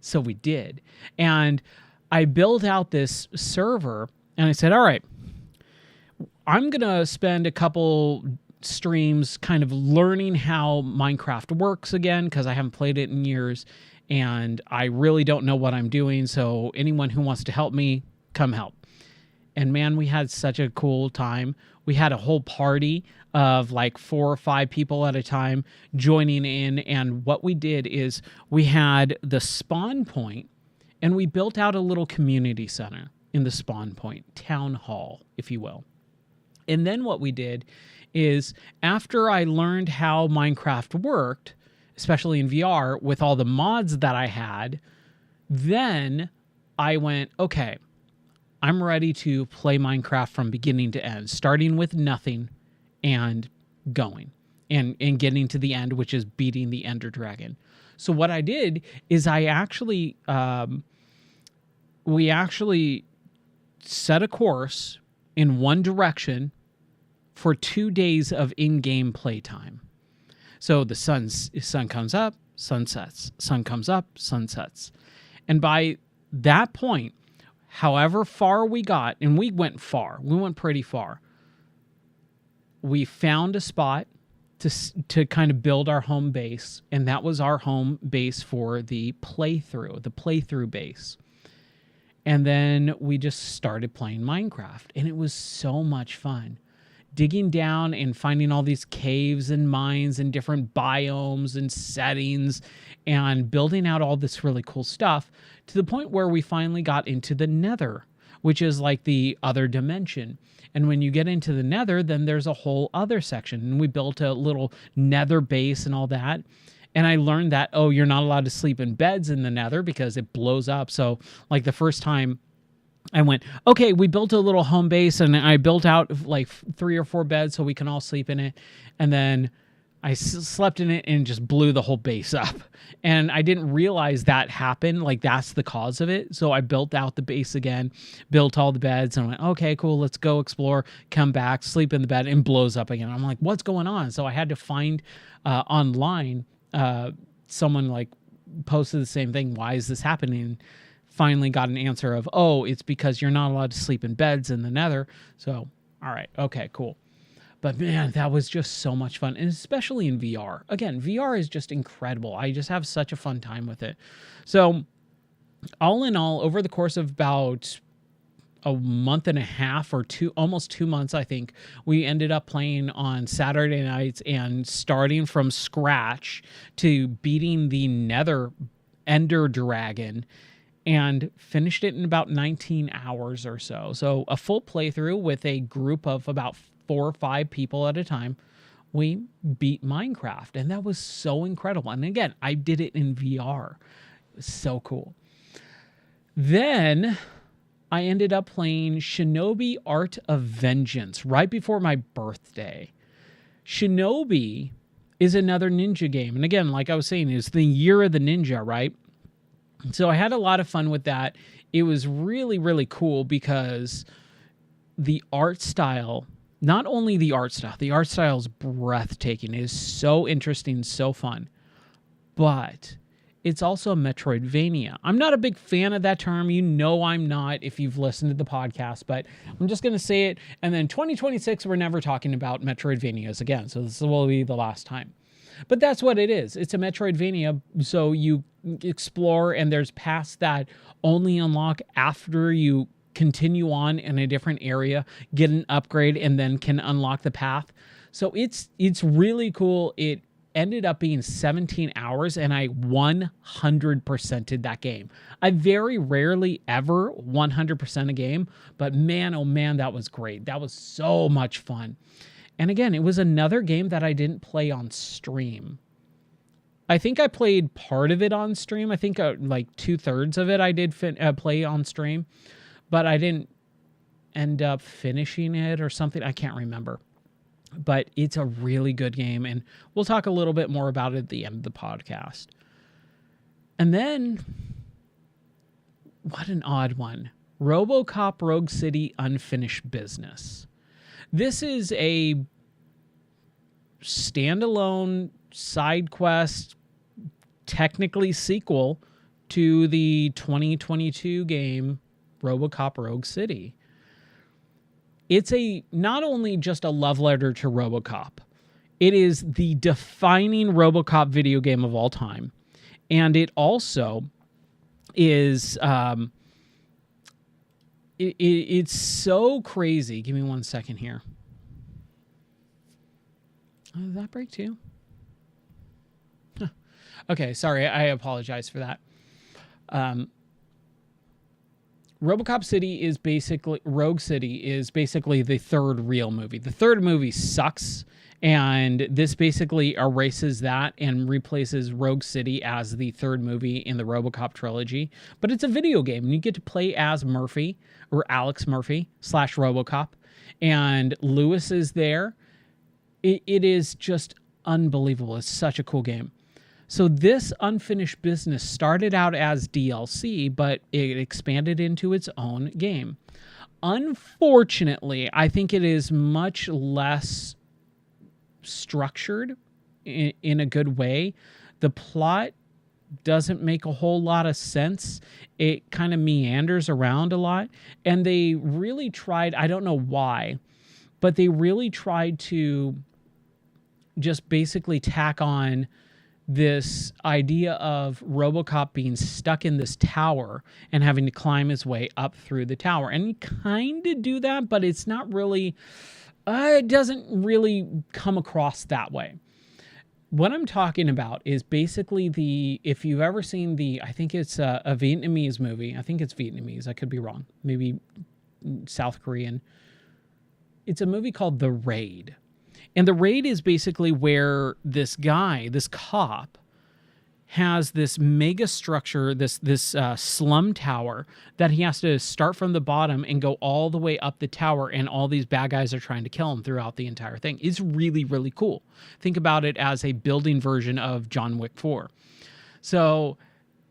So we did. And I built out this server and I said, all right, I'm going to spend a couple streams kind of learning how Minecraft works again, because I haven't played it in years and I really don't know what I'm doing. So anyone who wants to help me, come help. And man, we had such a cool time. We had a whole party of like 4 or 5 people at a time joining in. And what we did is we had the spawn point and we built out a little community center in the spawn point, town hall, if you will. And then what we did is, after I learned how Minecraft worked, especially in VR with all the mods that I had, then I went, okay, I'm ready to play Minecraft from beginning to end, starting with nothing and going and getting to the end, which is beating the Ender Dragon. So what I did is we actually set a course in one direction for 2 days of in-game playtime. So the sun comes up, sun sets, sun comes up, sun sets. And by that point, however far we got, and we went pretty far, we found a spot to kind of build our home base, and that was our home base for the playthrough base. And then we just started playing Minecraft, and it was so much fun. Digging down and finding all these caves and mines and different biomes and settings and building out all this really cool stuff, to the point where we finally got into the Nether, which is like the other dimension. And when you get into the Nether, then there's a whole other section. And we built a little Nether base and all that. And I learned that, you're not allowed to sleep in beds in the Nether because it blows up. So like the first time I went, okay, we built a little home base and I built out like 3 or 4 beds so we can all sleep in it. And then I slept in it and just blew the whole base up. And I didn't realize that happened. Like that's the cause of it. So I built out the base again, built all the beds and went, okay, cool. Let's go explore, come back, sleep in the bed, and blows up again. I'm like, what's going on? So I had to find online, someone like posted the same thing. Why is this happening? Finally got an answer of, it's because you're not allowed to sleep in beds in the Nether. So, all right, okay, cool. But man, that was just so much fun, and especially in VR. Again, VR is just incredible. I just have such a fun time with it. So all in all, over the course of about a month and a half or almost 2 months, I think, we ended up playing on Saturday nights and starting from scratch to beating the Nether Ender Dragon, and finished it in about 19 hours or so. So a full playthrough with a group of about 4 or 5 people at a time. We beat Minecraft, and that was so incredible. And again, I did it in VR. It was so cool. Then I ended up playing Shinobi Art of Vengeance right before my birthday. Shinobi is another ninja game. And again, like I was saying, it's the year of the ninja, right? So I had a lot of fun with that. It was really, really cool because the art style, not only the art style is breathtaking. It is so interesting, so fun. But it's also a Metroidvania. I'm not a big fan of that term. You know I'm not if you've listened to the podcast, but I'm just going to say it. And then 2026, we're never talking about Metroidvanias again. So this will be the last time. But that's what it is. It's a Metroidvania. So you explore, and there's paths that only unlock after you continue on in a different area, get an upgrade, and then can unlock the path. So it's really cool. It ended up being 17 hours, and I 100%ed that game. I very rarely ever 100% a game, but man, oh man, that was great. That was so much fun. And again, it was another game that I didn't play on stream. I think I played part of it on stream. I think like 2/3 of it I did play on stream, but I didn't end up finishing it or something. I can't remember. But it's a really good game, and we'll talk a little bit more about it at the end of the podcast. And then, what an odd one. RoboCop Rogue City Unfinished Business. This is a standalone side quest, technically sequel to the 2022 game RoboCop Rogue City. It's not only just a love letter to RoboCop, it is the defining RoboCop video game of all time. And it also is, it's so crazy. Give me 1 second here. Oh, did that break too? Huh. Okay, sorry. I apologize for that. RoboCop City is basically, Rogue City is basically the third real movie. The third movie sucks, and this basically erases that and replaces Rogue City as the third movie in the RoboCop trilogy. But it's a video game, and you get to play as Murphy, or Alex Murphy / RoboCop, and Lewis is there. It is just unbelievable. It's such a cool game. So this Unfinished Business started out as DLC, but it expanded into its own game. Unfortunately, I think it is much less structured in a good way. The plot doesn't make a whole lot of sense. It kind of meanders around a lot. And they really tried, I don't know why, but they really tried to just basically tack on this idea of RoboCop being stuck in this tower and having to climb his way up through the tower. And you kind of do that, but it's not really, it doesn't really come across that way. What I'm talking about is basically if you've ever seen I think it's a Vietnamese movie. I think it's Vietnamese. I could be wrong. Maybe South Korean. It's a movie called The Raid. And The Raid is basically where this guy, this cop, has this mega structure, this slum tower that he has to start from the bottom and go all the way up the tower, and all these bad guys are trying to kill him throughout the entire thing. It's really, really cool. Think about it as a building version of John Wick 4. So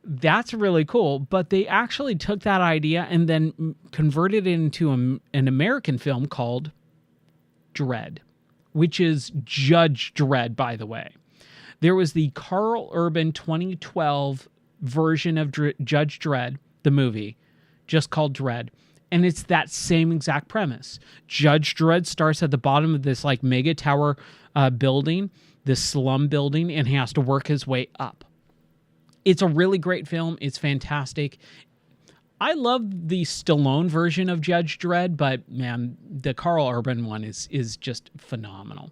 that's really cool, but they actually took that idea and then converted it into an American film called Dredd, which is Judge Dredd, by the way. There was the Carl Urban 2012 version of Judge Dredd, the movie, just called Dredd. And it's that same exact premise. Judge Dredd starts at the bottom of this like mega tower building, this slum building, and he has to work his way up. It's a really great film. It's fantastic. I love the Stallone version of Judge Dredd, but man, the Karl Urban one is just phenomenal.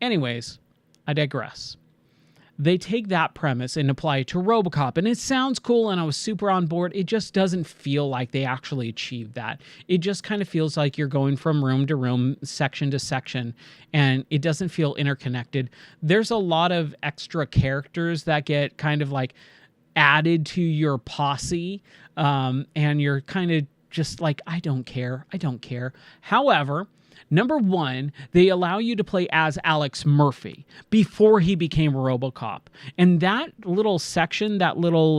Anyways, I digress. They take that premise and apply it to RoboCop, and it sounds cool, and I was super on board. It just doesn't feel like they actually achieved that. It just kind of feels like you're going from room to room, section to section, and it doesn't feel interconnected. There's a lot of extra characters that get kind of like added to your posse, and you're kind of just like, I don't care. However, number one, they allow you to play as Alex Murphy before he became RoboCop. And that little section, that little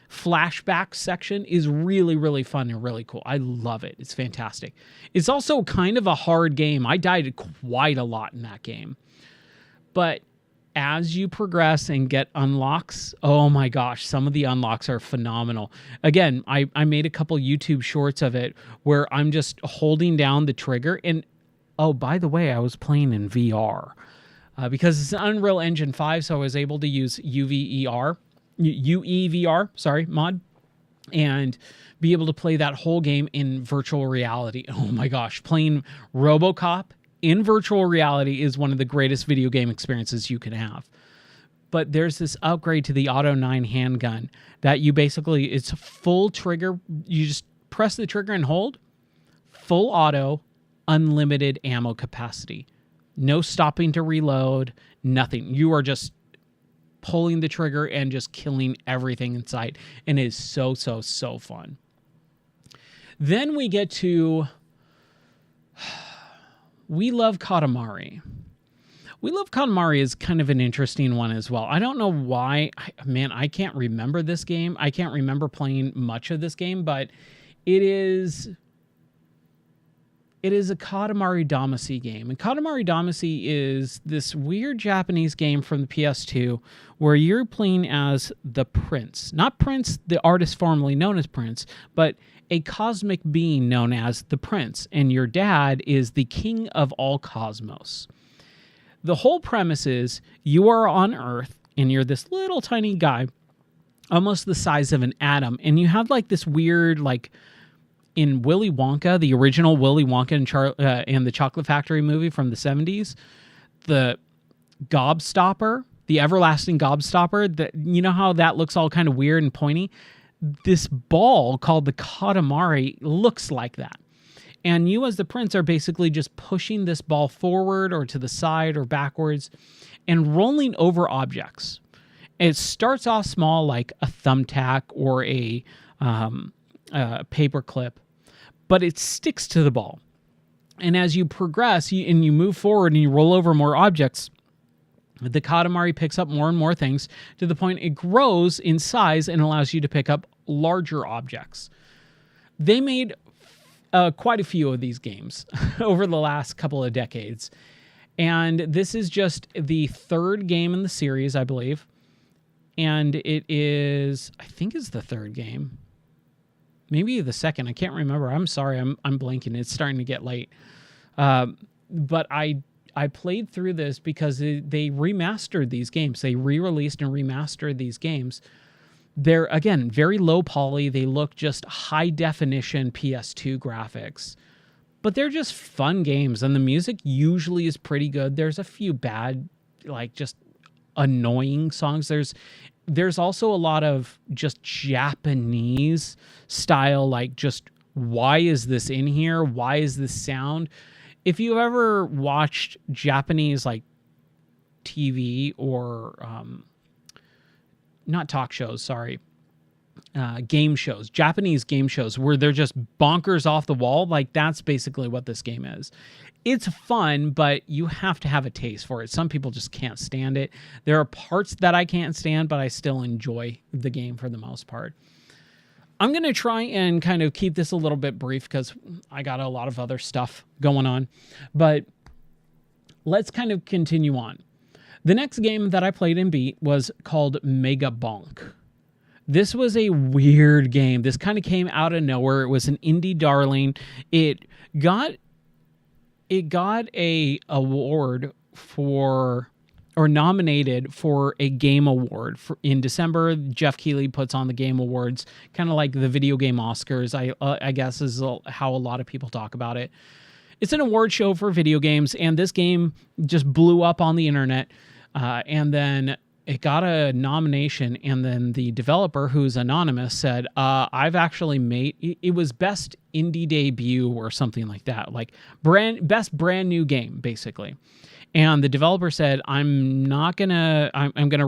flashback section is really, really fun and really cool. I love it. It's fantastic. It's also kind of a hard game. I died quite a lot in that game. But as you progress and get unlocks, oh my gosh, some of the unlocks are phenomenal. Again, I made a couple YouTube shorts of it where I'm just holding down the trigger. And oh, by the way, I was playing in VR because it's an Unreal Engine 5, so I was able to use UEVR mod and be able to play that whole game in virtual reality. Oh my gosh, playing RoboCop in virtual reality is one of the greatest video game experiences you can have. But there's this upgrade to the Auto 9 handgun that you basically, it's a full trigger. You just press the trigger and hold. Full auto, unlimited ammo capacity. No stopping to reload, nothing. You are just pulling the trigger and just killing everything in sight. And it is so, so, so fun. Then we get to... We Love Katamari. We Love Katamari is kind of an interesting one as well. I don't know why. I can't remember this game. I can't remember playing much of this game, but it is a Katamari Damacy game. And Katamari Damacy is this weird Japanese game from the PS2 where you're playing as the Prince. Not Prince, the artist formerly known as Prince, but a cosmic being known as the Prince, and your dad is the king of all cosmos. The whole premise is you are on Earth, and you're this little tiny guy, almost the size of an atom, and you have like this weird, like in Willy Wonka, the original Willy Wonka and the Chocolate Factory movie from the 70s, the gobstopper, the everlasting gobstopper, that, you know how that looks all kind of weird and pointy? This ball called the Katamari looks like that. And you as the Prince are basically just pushing this ball forward or to the side or backwards and rolling over objects. It starts off small like a thumbtack or a paper clip, but it sticks to the ball. And as you progress and you move forward and you roll over more objects, the Katamari picks up more and more things to the point it grows in size and allows you to pick up larger objects. They made quite a few of these games over the last couple of decades. And this is just the third game in the series, I believe. And it is, I think it's the third game. Maybe the second. I can't remember. I'm sorry. I'm blanking. It's starting to get late. But I played through this because they remastered these games. They re-released and remastered these games. They're, again, very low poly. They look just high definition PS2 graphics. But they're just fun games, and the music usually is pretty good. There's a few bad, like just annoying songs. There's also a lot of just Japanese style, like just, why is this in here? Why is this sound? If you've ever watched Japanese like TV or not talk shows, sorry, game shows, Japanese game shows where they're just bonkers off the wall, like that's basically what this game is. It's fun, but you have to have a taste for it. Some people just can't stand it. There are parts that I can't stand, but I still enjoy the game for the most part. I'm going to try and kind of keep this a little bit brief because I got a lot of other stuff going on, but let's kind of continue on. The next game that I played and beat was called Mega Bonk. This was a weird game. This kind of came out of nowhere. It was an indie darling. It got a award for or nominated for a game award. In December, Jeff Keighley puts on the game awards, kind of like the video game Oscars, I guess is how a lot of people talk about it. It's an award show for video games, and this game just blew up on the internet, and then it got a nomination, and then the developer, who's anonymous, said, I've actually made, it was best indie debut or something like that, like best brand new game, basically. And the developer said, I'm gonna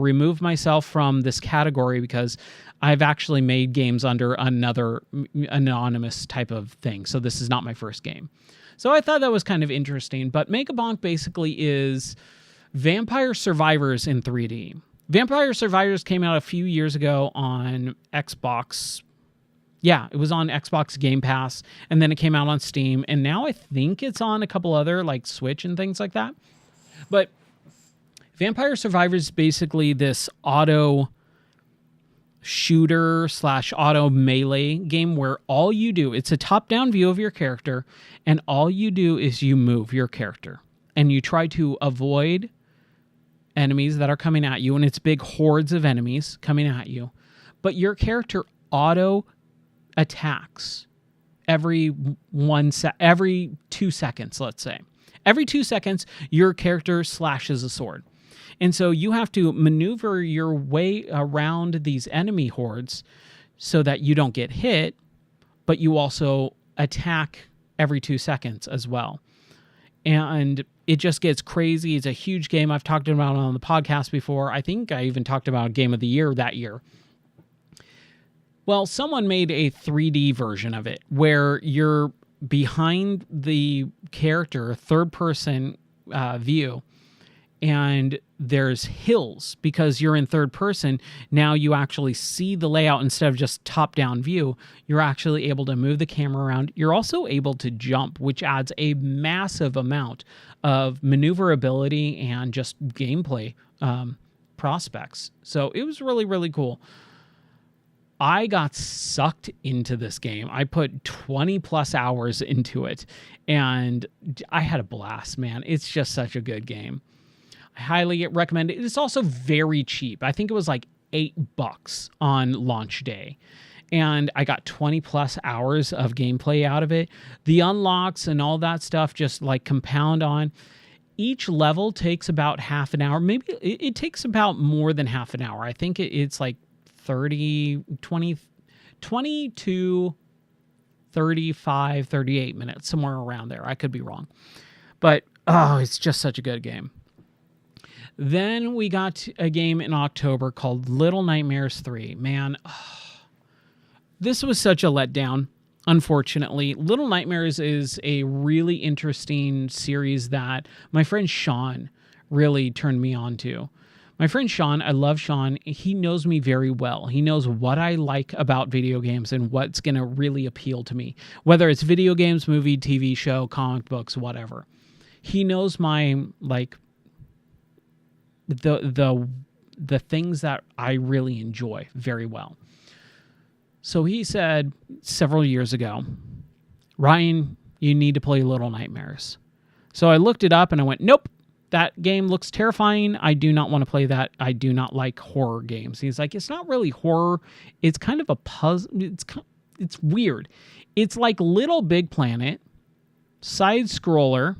remove myself from this category because I've actually made games under another anonymous type of thing. So this is not my first game. So I thought that was kind of interesting. But Megabonk basically is Vampire Survivors in 3D. Vampire Survivors came out a few years ago on Xbox. Yeah, it was on Xbox Game Pass, and then it came out on Steam, and now I think it's on a couple other, like Switch and things like that. But Vampire Survivors is basically this auto shooter / auto melee game where all you do, it's a top-down view of your character, and all you do is you move your character, and you try to avoid enemies that are coming at you, and it's big hordes of enemies coming at you, but your character auto attacks every 2 seconds, let's say. Every 2 seconds, your character slashes a sword. And so you have to maneuver your way around these enemy hordes so that you don't get hit, but you also attack every 2 seconds as well. And it just gets crazy. It's a huge game. I've talked about it on the podcast before. I think I even talked about Game of the Year that year. Well, someone made a 3D version of it where you're behind the character, third-person view, and there's hills because you're in third person. Now you actually see the layout instead of just top-down view. You're actually able to move the camera around. You're also able to jump, which adds a massive amount of maneuverability and just gameplay prospects. So it was really, really cool. I got sucked into this game. I put 20 plus hours into it, and I had a blast, man. It's just such a good game. I highly recommend it. It's also very cheap. I think it was like $8 on launch day, and I got 20 plus hours of gameplay out of it. The unlocks and all that stuff just like compound on. Each level takes about half an hour. Maybe it takes about more than half an hour. I think it's like 20 to 35, 38 minutes, somewhere around there. I could be wrong. But, it's just such a good game. Then we got a game in October called Little Nightmares 3. Man, this was such a letdown, unfortunately. Little Nightmares is a really interesting series that my friend Sean really turned me on to. My friend Sean, I love Sean. He knows me very well. He knows what I like about video games and what's going to really appeal to me, whether it's video games, movie, TV show, comic books, whatever. He knows my, like, the things that I really enjoy very well. So he said several years ago, Ryan, you need to play Little Nightmares. So I looked it up and I went, nope. That game looks terrifying. I do not want to play that. I do not like horror games. He's like, it's not really horror. It's kind of a puzzle. It's weird. It's like Little Big Planet, side scroller,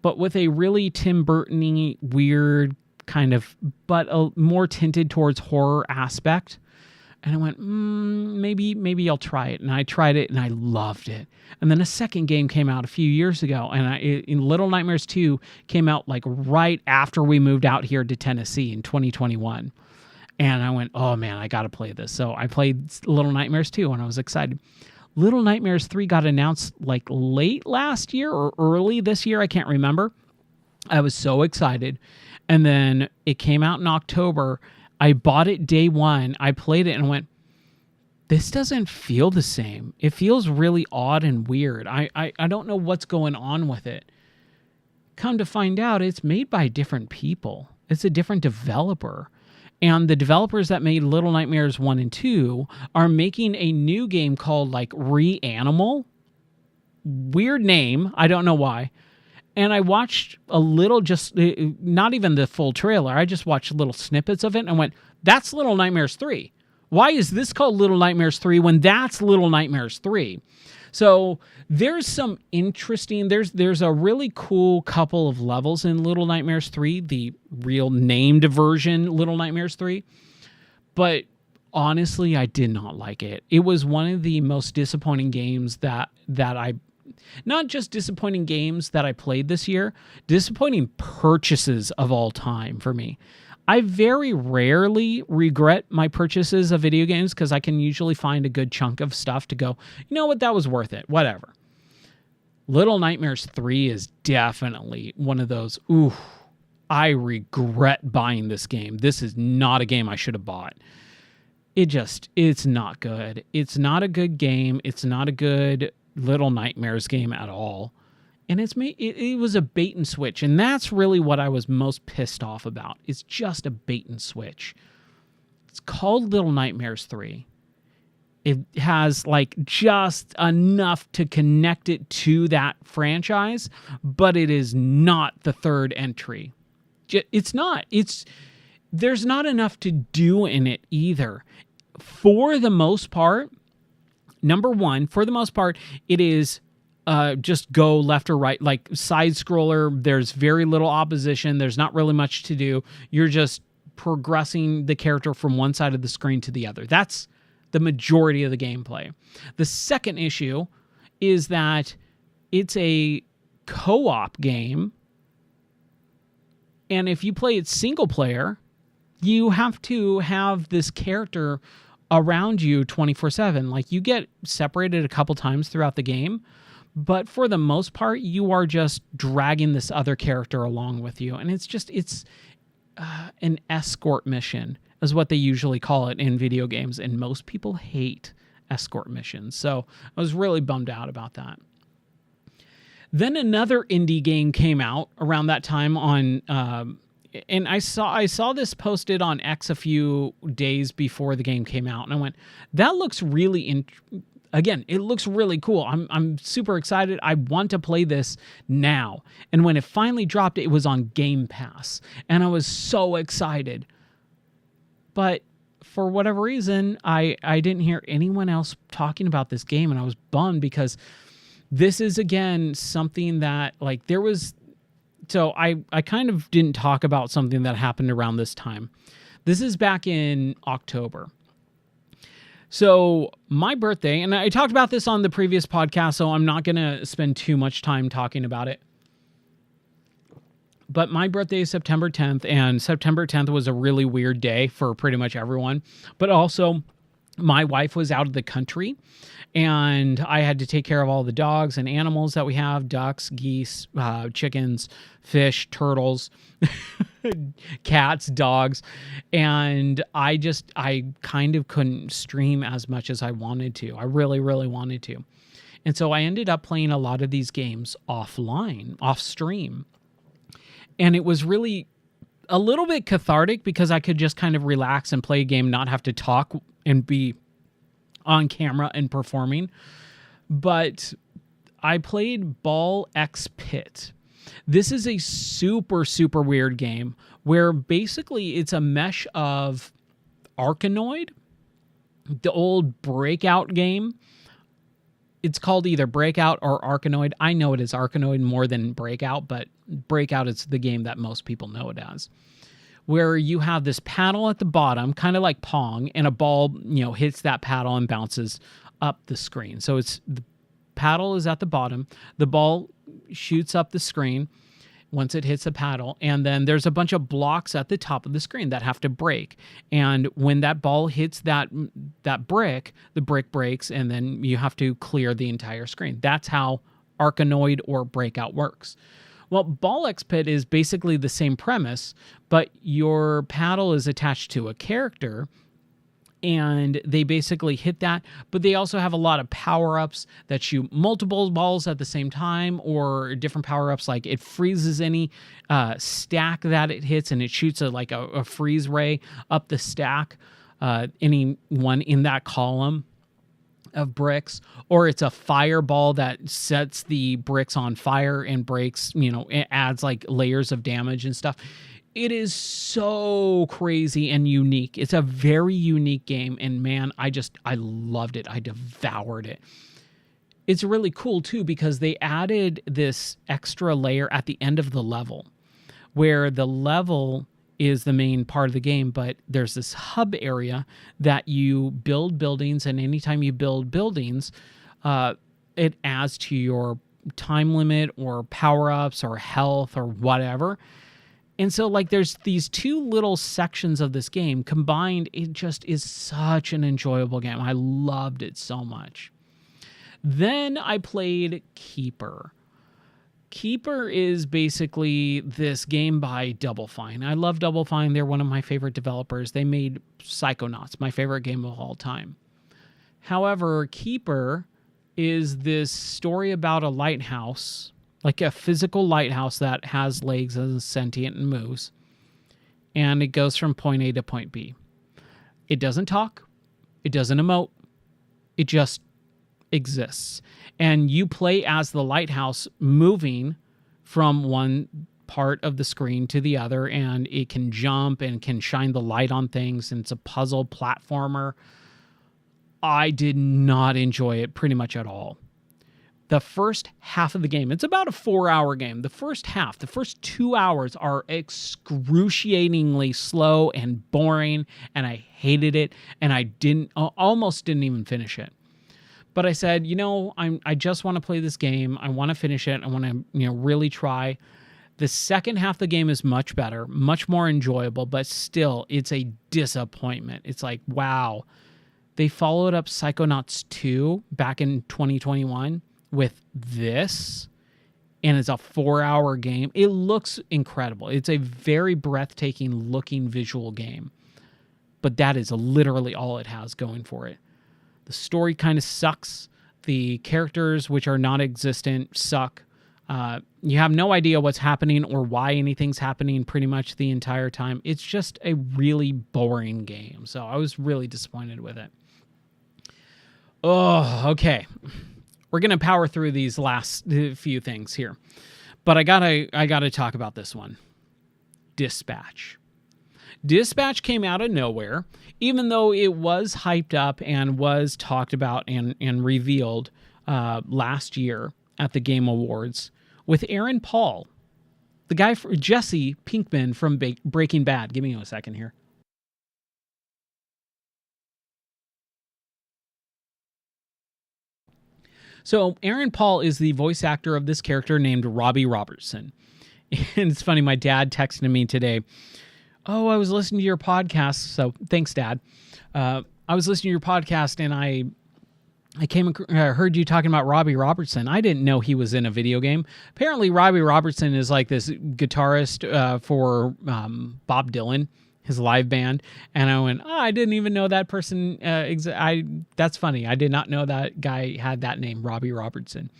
but with a really Tim Burton-y, weird kind of, but a more tinted towards horror aspect. And I went, maybe I'll try it. And I tried it and I loved it. And then a second game came out a few years ago. And in Little Nightmares 2 came out like right after we moved out here to Tennessee in 2021. And I went, oh man, I got to play this. So I played Little Nightmares 2 and I was excited. Little Nightmares 3 got announced like late last year or early this year. I can't remember. I was so excited. And then it came out in October. I bought it day one. I played it and went, this doesn't feel the same. It feels really odd and weird. I don't know what's going on with it. Come to find out, it's made by different people. It's a different developer. And the developers that made Little Nightmares 1 and 2 are making a new game called like Reanimal. Weird name. I don't know why. And I watched a little, just not even the full trailer. I just watched little snippets of it and went, that's Little Nightmares 3. Why is this called Little Nightmares 3 when that's Little Nightmares 3? So there's some interesting, there's a really cool couple of levels in Little Nightmares 3, the real named version Little Nightmares 3. But honestly, I did not like it. It was one of the most disappointing games that I, not just disappointing games that I played this year, disappointing purchases of all time for me. I very rarely regret my purchases of video games because I can usually find a good chunk of stuff to go, you know what, that was worth it, whatever. Little Nightmares 3 is definitely one of those, ooh, I regret buying this game. This is not a game I should have bought. It's not good. It's not a good game. It's not a good Little Nightmares game at all. And it was a bait and switch. And that's really what I was most pissed off about. It's just a bait and switch. It's called Little Nightmares 3. It has like just enough to connect it to that franchise, but it is not the third entry. It's not. There's not enough to do in it either. For the most part, number one, for the most part, it is just go left or right, like side scroller. There's very little opposition. There's not really much to do. You're just progressing the character from one side of the screen to the other. That's the majority of the gameplay. The second issue is that it's a co-op game. And if you play it single player, you have to have this character around you 24/7. Like, you get separated a couple times throughout the game, but for the most part, you are just dragging this other character along with you. And it's an escort mission is what they usually call it in video games. And most people hate escort missions. So I was really bummed out about that. Then another indie game came out around that time on, and I saw this posted on X a few days before the game came out, and I went, that looks really again, it looks really cool. I'm super excited. I want to play this now. And when it finally dropped, it was on Game Pass, and I was so excited. But for whatever reason, I didn't hear anyone else talking about this game, and I was bummed because this is, again, something that, like, there was... So I kind of didn't talk about something that happened around this time. This is back in October. So my birthday, and I talked about this on the previous podcast, so I'm not going to spend too much time talking about it. But my birthday is September 10th, and September 10th was a really weird day for pretty much everyone. But also, my wife was out of the country, and I had to take care of all the dogs and animals that we have: ducks, geese, chickens, fish, turtles, cats, dogs. And I kind of couldn't stream as much as I wanted to. I really, really wanted to. And so I ended up playing a lot of these games offline, off stream. And it was really a little bit cathartic because I could just kind of relax and play a game, not have to talk and be on camera and performing. But I played Ball X Pit. This is a super, super weird game where basically it's a mesh of Arkanoid, the old Breakout game. It's called either Breakout or Arkanoid. I know it is Arkanoid more than Breakout, but Breakout is the game that most people know it as. Where you have this paddle at the bottom, kind of like Pong, and a ball, hits that paddle and bounces up the screen. So it's the paddle is at the bottom, the ball shoots up the screen once it hits the paddle, and then there's a bunch of blocks at the top of the screen that have to break. And when that ball hits that brick, the brick breaks, and then you have to clear the entire screen. That's how Arkanoid or Breakout works. Well, Ball X Pit is basically the same premise, but your paddle is attached to a character, and they basically hit that, but they also have a lot of power-ups that shoot multiple balls at the same time, or different power-ups, like it freezes any stack that it hits, and it shoots a freeze ray up the stack, any one in that column. of bricks, or it's a fireball that sets the bricks on fire and breaks, it adds like layers of damage and stuff. It is so crazy and unique. It's a very unique game, and man, I loved it. I devoured it. It's really cool too because they added this extra layer at the end of the level, where the level is the main part of the game, but there's this hub area that you build buildings, and anytime you build buildings, it adds to your time limit or power-ups or health or whatever. And so like there's these two little sections of this game combined. It just is such an enjoyable game. I loved it so much. Then I played Keeper. Keeper is basically this game by Double Fine. I love Double Fine. They're one of my favorite developers. They made Psychonauts, my favorite game of all time. However, Keeper is this story about a lighthouse, like a physical lighthouse that has legs and is sentient and moves. And it goes from point A to point B. It doesn't talk. It doesn't emote. It just exists. And you play as the lighthouse, moving from one part of the screen to the other, and it can jump and can shine the light on things, and it's a puzzle platformer. I did not enjoy it pretty much at all. The first half of the game, it's about a 4-hour game. The first 2 hours are excruciatingly slow and boring, and I hated it, and I almost didn't even finish it. But I said, I just want to play this game. I want to finish it. I want to, really try. The second half of the game is much better, much more enjoyable, but still, it's a disappointment. It's like, wow. They followed up Psychonauts 2 back in 2021 with this, and it's a 4-hour game. It looks incredible. It's a very breathtaking looking visual game, but that is literally all it has going for it. The story kind of sucks. The characters, which are non-existent, suck. You have no idea what's happening or why anything's happening pretty much the entire time. It's just a really boring game. So I was really disappointed with it. Oh, okay. We're going to power through these last few things here. But I gotta talk about this one. Dispatch. Dispatch came out of nowhere, even though it was hyped up and was talked about and revealed last year at the Game Awards with Aaron Paul, the guy Jesse Pinkman from Breaking Bad. Give me a second here. So Aaron Paul is the voice actor of this character named Robbie Robertson. And it's funny, my dad texted me today, "Oh, I was listening to your podcast." So thanks, Dad. I was listening to your podcast, and I heard you talking about Robbie Robertson. I didn't know he was in a video game. Apparently, Robbie Robertson is like this guitarist for Bob Dylan, his live band. And I went, I didn't even know that person. That's funny. I did not know that guy had that name, Robbie Robertson.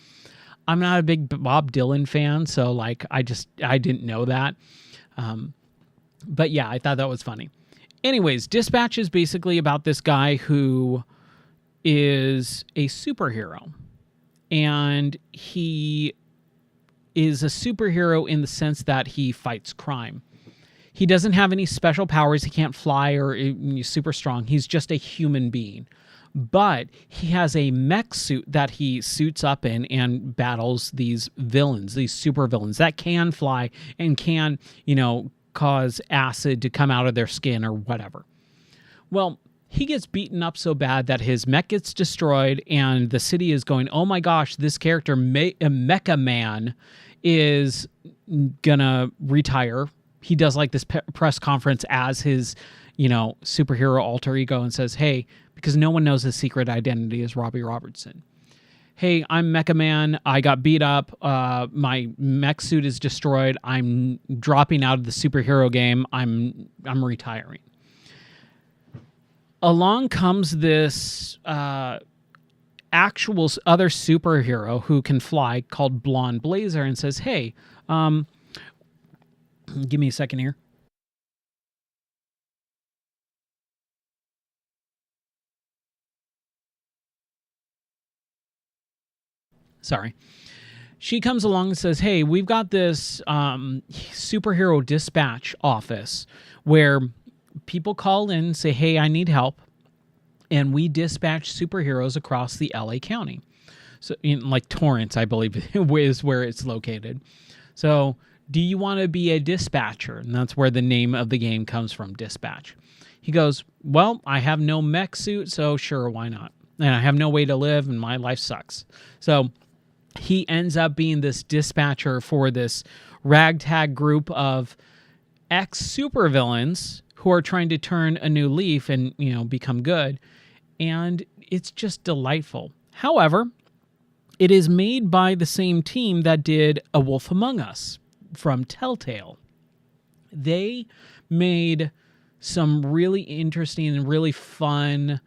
I'm not a big Bob Dylan fan, so like I didn't know that. But yeah, I thought that was funny. Anyways, Dispatch is basically about this guy who is a superhero. And he is a superhero in the sense that he fights crime. He doesn't have any special powers. He can't fly or he's super strong. He's just a human being. But he has a mech suit that he suits up in and battles these villains, these super villains that can fly and can, cause acid to come out of their skin or whatever. Well, he gets beaten up so bad that his mech gets destroyed, and the city is going, oh my gosh, this character, Mecha Man, is gonna retire. He does like this press conference as his, superhero alter ego and says, hey, because no one knows his secret identity is Robbie Robertson. Hey, I'm Mecha Man. I got beat up. My mech suit is destroyed. I'm dropping out of the superhero game. I'm retiring. Along comes this actual other superhero who can fly called Blonde Blazer and says, hey, give me a second here. Sorry. She comes along and says, hey, we've got this superhero dispatch office where people call in and say, hey, I need help. And we dispatch superheroes across the LA County. So in like Torrance, I believe, is where it's located. So do you want to be a dispatcher? And that's where the name of the game comes from, Dispatch. He goes, well, I have no mech suit, so sure, why not? And I have no way to live, and my life sucks. So he ends up being this dispatcher for this ragtag group of ex-supervillains who are trying to turn a new leaf and, become good. And it's just delightful. However, it is made by the same team that did A Wolf Among Us from Telltale. They made some really interesting and really fun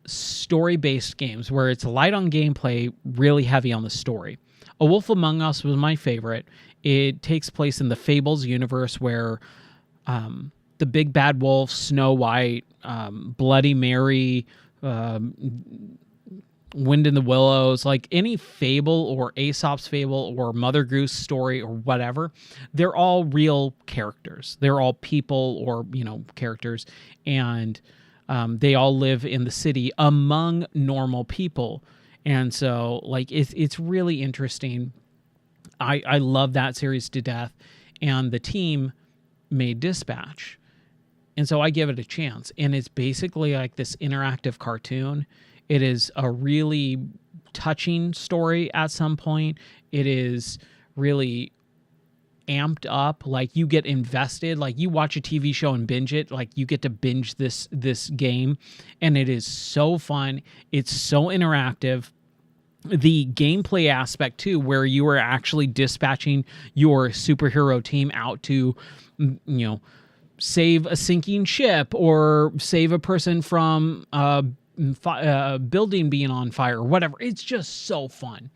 story-based games where it's light on gameplay, really heavy on the story. A Wolf Among Us was my favorite. It takes place in the Fables universe where the big bad wolf, Snow White, Bloody Mary, Wind in the Willows, like any fable or Aesop's fable or Mother Goose story or whatever, they're all real characters. They're all people or, characters. And they all live in the city among normal people. And so, like, it's really interesting. I love that series to death. And the team made Dispatch. And so I give it a chance. And it's basically like this interactive cartoon. It is a really touching story at some point. It is really amped up. Like, you get invested. Like, you watch a TV show and binge it. Like, you get to binge this game. And it is so fun. It's so interactive. The gameplay aspect, too, where you are actually dispatching your superhero team out to, save a sinking ship or save a person from building being on fire or whatever. It's just so fun.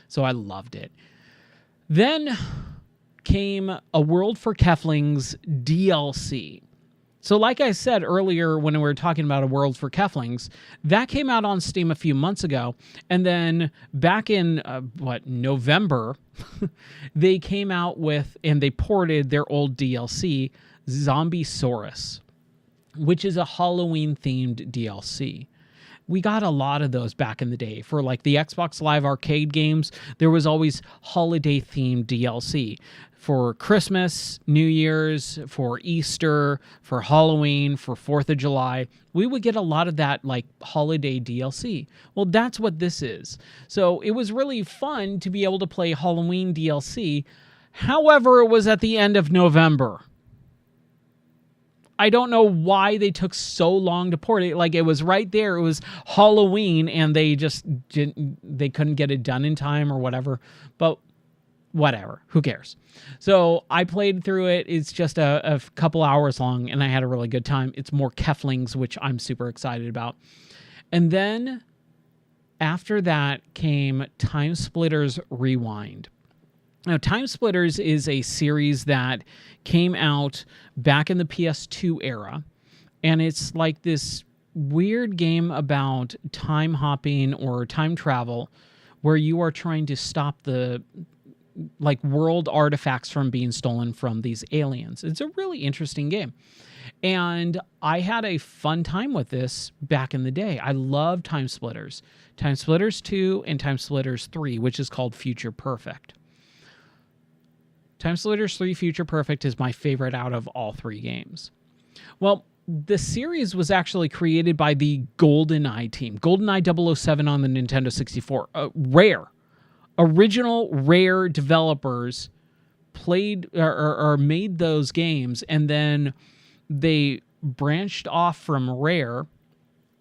So I loved it. Then came A World for Keflings DLC. So like I said earlier when we were talking about A World for Keflings, that came out on Steam a few months ago. And then back in, November, they came out with, and they ported their old DLC, Zombiesaurus, which is a Halloween-themed DLC. We got a lot of those back in the day. For like the Xbox Live Arcade games, there was always holiday-themed DLC. For Christmas, New Year's, for Easter, for Halloween, for 4th of July, we would get a lot of that like holiday DLC. Well, that's what this is. So it was really fun to be able to play Halloween DLC. However, it was at the end of November. I don't know why they took so long to port it. Like, it was right there. It was Halloween, and they just they couldn't get it done in time or whatever. But whatever. Who cares? So I played through it. It's just a couple hours long, and I had a really good time. It's more Keflings, which I'm super excited about. And then after that came Time Splitters Rewind. Now, Time Splitters is a series that came out back in the PS2 era, and it's like this weird game about time hopping or time travel where you are trying to stop the world artifacts from being stolen from these aliens. It's a really interesting game. And I had a fun time with this back in the day. I love Time Splitters. Time Splitters 2 and Time Splitters 3, which is called Future Perfect. Time Splitters 3 Future Perfect is my favorite out of all three games. Well, the series was actually created by the GoldenEye team. GoldenEye 007 on the Nintendo 64. Original Rare developers played or made those games, and then they branched off from Rare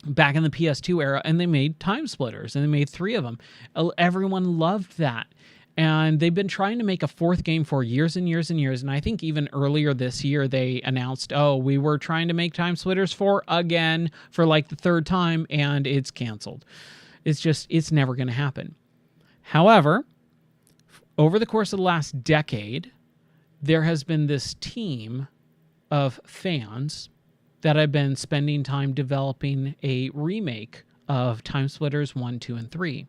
back in the PS2 era, and they made Time Splitters, and they made 3 of them. Everyone loved that. And they've been trying to make a 4th game for years and years and years. And I think even earlier this year, they announced, we were trying to make Time Splitters 4 again for like the 3rd time, and it's canceled. It's never going to happen. However, over the course of the last decade, there has been this team of fans that have been spending time developing a remake of Time Splitters 1, 2, and 3.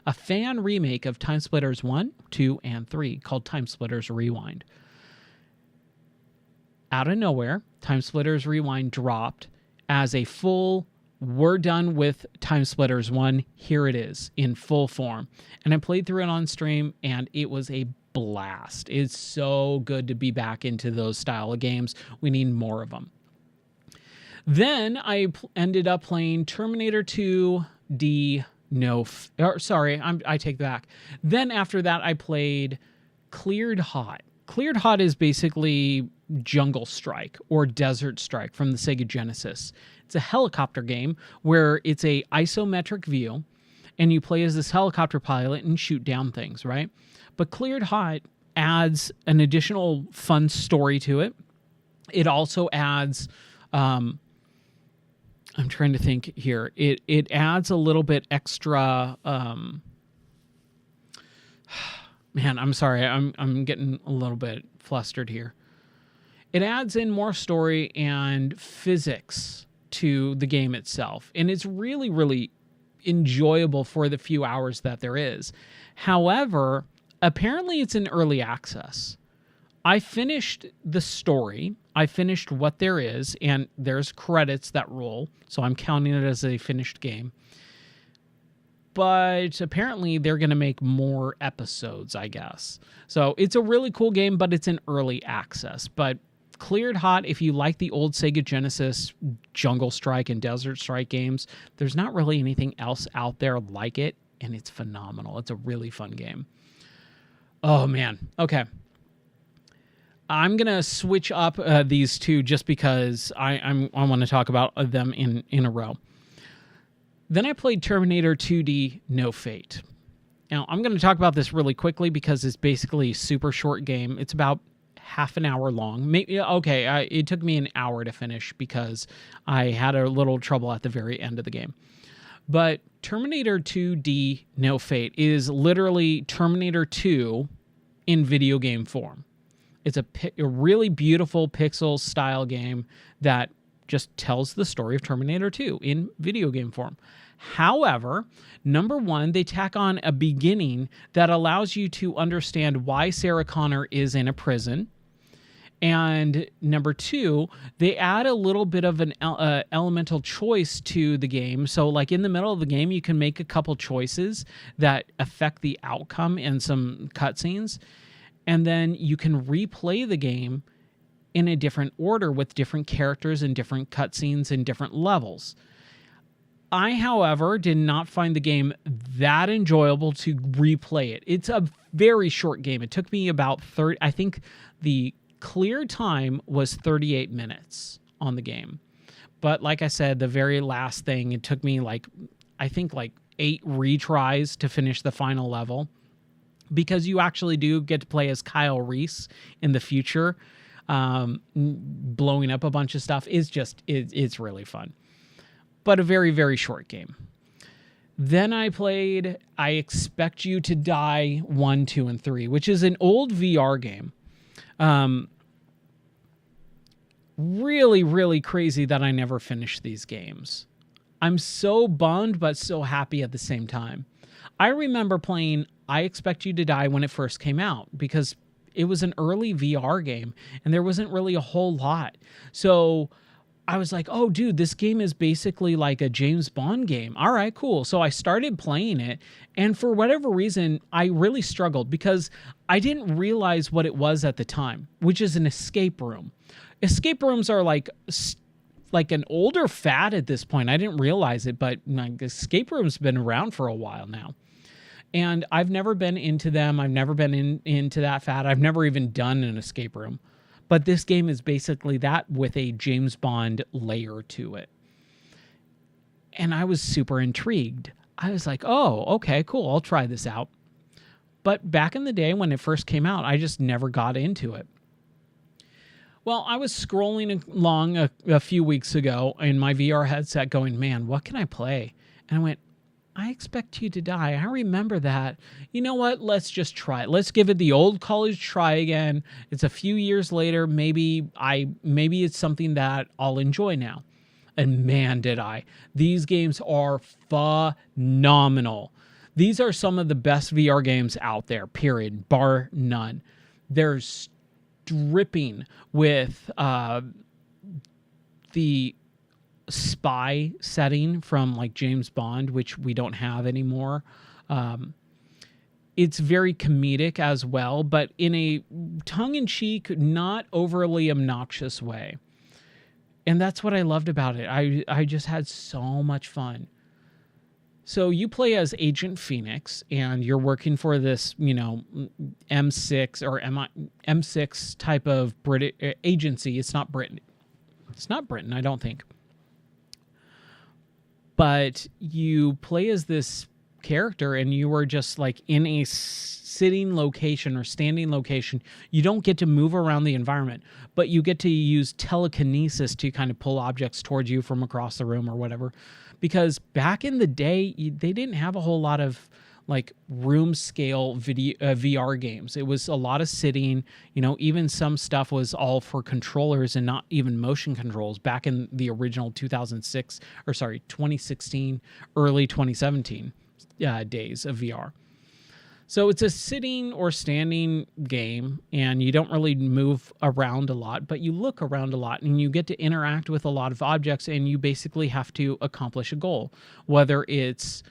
a fan remake of Time Splitters 1, 2, and 3 called Time Splitters Rewind. Out of nowhere, Time Splitters Rewind dropped as a full, we're done with Time Splitters 1, here it is in full form. And I played through it on stream, and it was a blast. It's so good to be back into those style of games. We need more of them. Then I ended up playing Terminator 2 D. I take back. Then after that, I played Cleared Hot. Cleared Hot is basically Jungle Strike or Desert Strike from the Sega Genesis. It's a helicopter game where it's a isometric view, and you play as this helicopter pilot and shoot down things, right? But Cleared Hot adds an additional fun story to it. It also adds, I'm trying to think here. It adds a little bit extra. Man, I'm sorry. I'm getting a little bit flustered here. It adds in more story and physics to the game itself, and it's really, really enjoyable for the few hours that there is. However, apparently it's in early access. I finished the story. I finished what there is, and there's credits that roll, so I'm counting it as a finished game. But apparently they're going to make more episodes, I guess. So it's a really cool game, but it's in early access. But Cleared Hot, if you like the old Sega Genesis Jungle Strike and Desert Strike games, there's not really anything else out there like it, and it's phenomenal. It's a really fun game. Oh, man. Okay. I'm going to switch up these two just because I want to talk about them in a row. Then I played Terminator 2D No Fate. Now, I'm going to talk about this really quickly because it's basically a super short game. It's about half an hour long. It took me an hour to finish because I had a little trouble at the very end of the game. But Terminator 2D No Fate is literally Terminator 2 in video game form. It's a really beautiful pixel style game that just tells the story of Terminator 2 in video game form. However, number one, they tack on a beginning that allows you to understand why Sarah Connor is in a prison. And number two, they add a little bit of an elemental choice to the game. So like in the middle of the game, you can make a couple choices that affect the outcome in some cutscenes. And then you can replay the game in a different order with different characters and different cutscenes and different levels. I, however, did not find the game that enjoyable to replay it. It's a very short game. It took me about 30, I think the clear time was 38 minutes on the game. But like I said, the very last thing, it took me like 8 retries to finish the final level, because you actually do get to play as Kyle Reese in the future, blowing up a bunch of stuff. It's really fun, but a very, very short game. Then I played I Expect You to Die 1, 2, and 3, which is an old VR game. Really, really crazy that I never finished these games. I'm so bummed, but so happy at the same time. I remember playing I Expect You to Die when it first came out because it was an early VR game and there wasn't really a whole lot. So I was like, oh, dude, this game is basically like a James Bond game. All right, cool. So I started playing it, and for whatever reason, I really struggled because I didn't realize what it was at the time, which is an escape room. Escape rooms are like an older fad at this point. I didn't realize it, but like, escape rooms have been around for a while now. And I've never been into them. I've never been into that fad. I've never even done an escape room. But this game is basically that with a James Bond layer to it. And I was super intrigued. I was like, oh, okay, cool. I'll try this out. But back in the day when it first came out, I just never got into it. Well, I was scrolling along a few weeks ago in my VR headset going, man, what can I play? And I went, I Expect You to Die. I remember that. You know what? Let's just try it. Let's give it the old college try again. It's a few years later. Maybe it's something that I'll enjoy now. And man, did I. These games are phenomenal. These are some of the best VR games out there, period, bar none. They're dripping with the spy setting from like James Bond, which we don't have anymore. It's very comedic as well, but in a tongue-in-cheek, not overly obnoxious way. And that's what I loved about it. I just had so much fun. So you play as Agent Phoenix, and you're working for this, M6 or M6 type of British agency. It's not Britain. It's not Britain, I don't think. But you play as this character, and you are just like in a sitting location or standing location. You don't get to move around the environment, but you get to use telekinesis to kind of pull objects towards you from across the room or whatever. Because back in the day, they didn't have a whole lot of like room scale VR games. It was a lot of sitting, even some stuff was all for controllers and not even motion controls back in the original 2016, early 2017 days of VR. So it's a sitting or standing game, and you don't really move around a lot, but you look around a lot, and you get to interact with a lot of objects, and you basically have to accomplish a goal, whether it's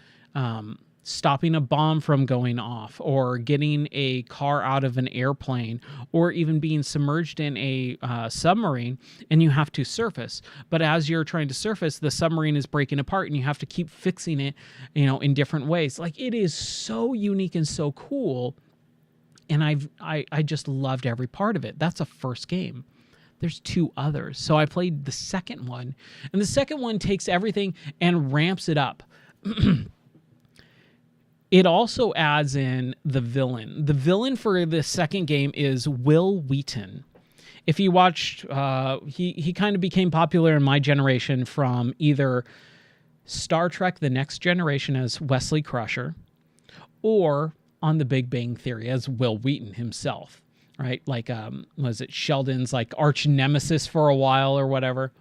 stopping a bomb from going off, or getting a car out of an airplane, or even being submerged in a submarine, and you have to surface. But as you're trying to surface, the submarine is breaking apart, and you have to keep fixing it, in different ways. Like, it is so unique and so cool, and I just loved every part of it. That's a first game. There's 2 others. So I played the second one, and the second one takes everything and ramps it up. It also adds in the villain. The villain for the second game is Wil Wheaton. If you watched, he kind of became popular in my generation from either Star Trek The Next Generation as Wesley Crusher, or on The Big Bang Theory as Wil Wheaton himself, right? Like, was it Sheldon's like arch nemesis for a while or whatever?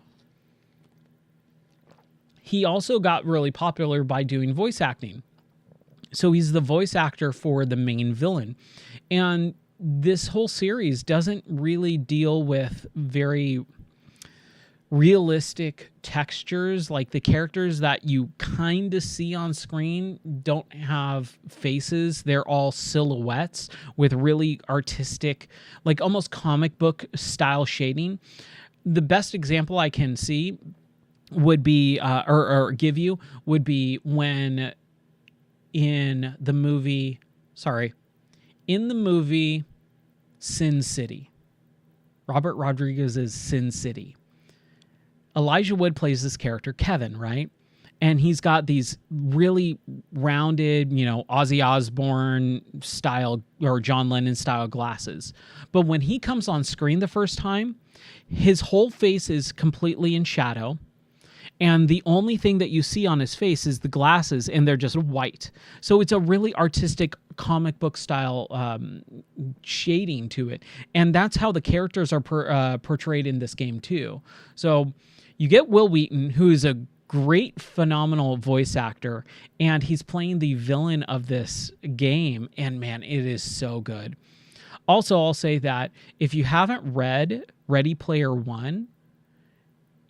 He also got really popular by doing voice acting. So he's the voice actor for the main villain. And this whole series doesn't really deal with very realistic textures. Like, the characters that you kind of see on screen don't have faces. They're all silhouettes with really artistic, like almost comic book style shading. The best example I can see would be, or give you, would be when in the movie Sin City, Robert Rodriguez's Sin City, Elijah Wood plays this character, Kevin, right? And he's got these really rounded, Ozzy Osbourne style or John Lennon style glasses. But when he comes on screen the first time, his whole face is completely in shadow. And the only thing that you see on his face is the glasses, and they're just white. So it's a really artistic comic book style shading to it. And that's how the characters are portrayed in this game too. So you get Wil Wheaton, who is a great, phenomenal voice actor, and he's playing the villain of this game. And man, it is so good. Also, I'll say that if you haven't read Ready Player One,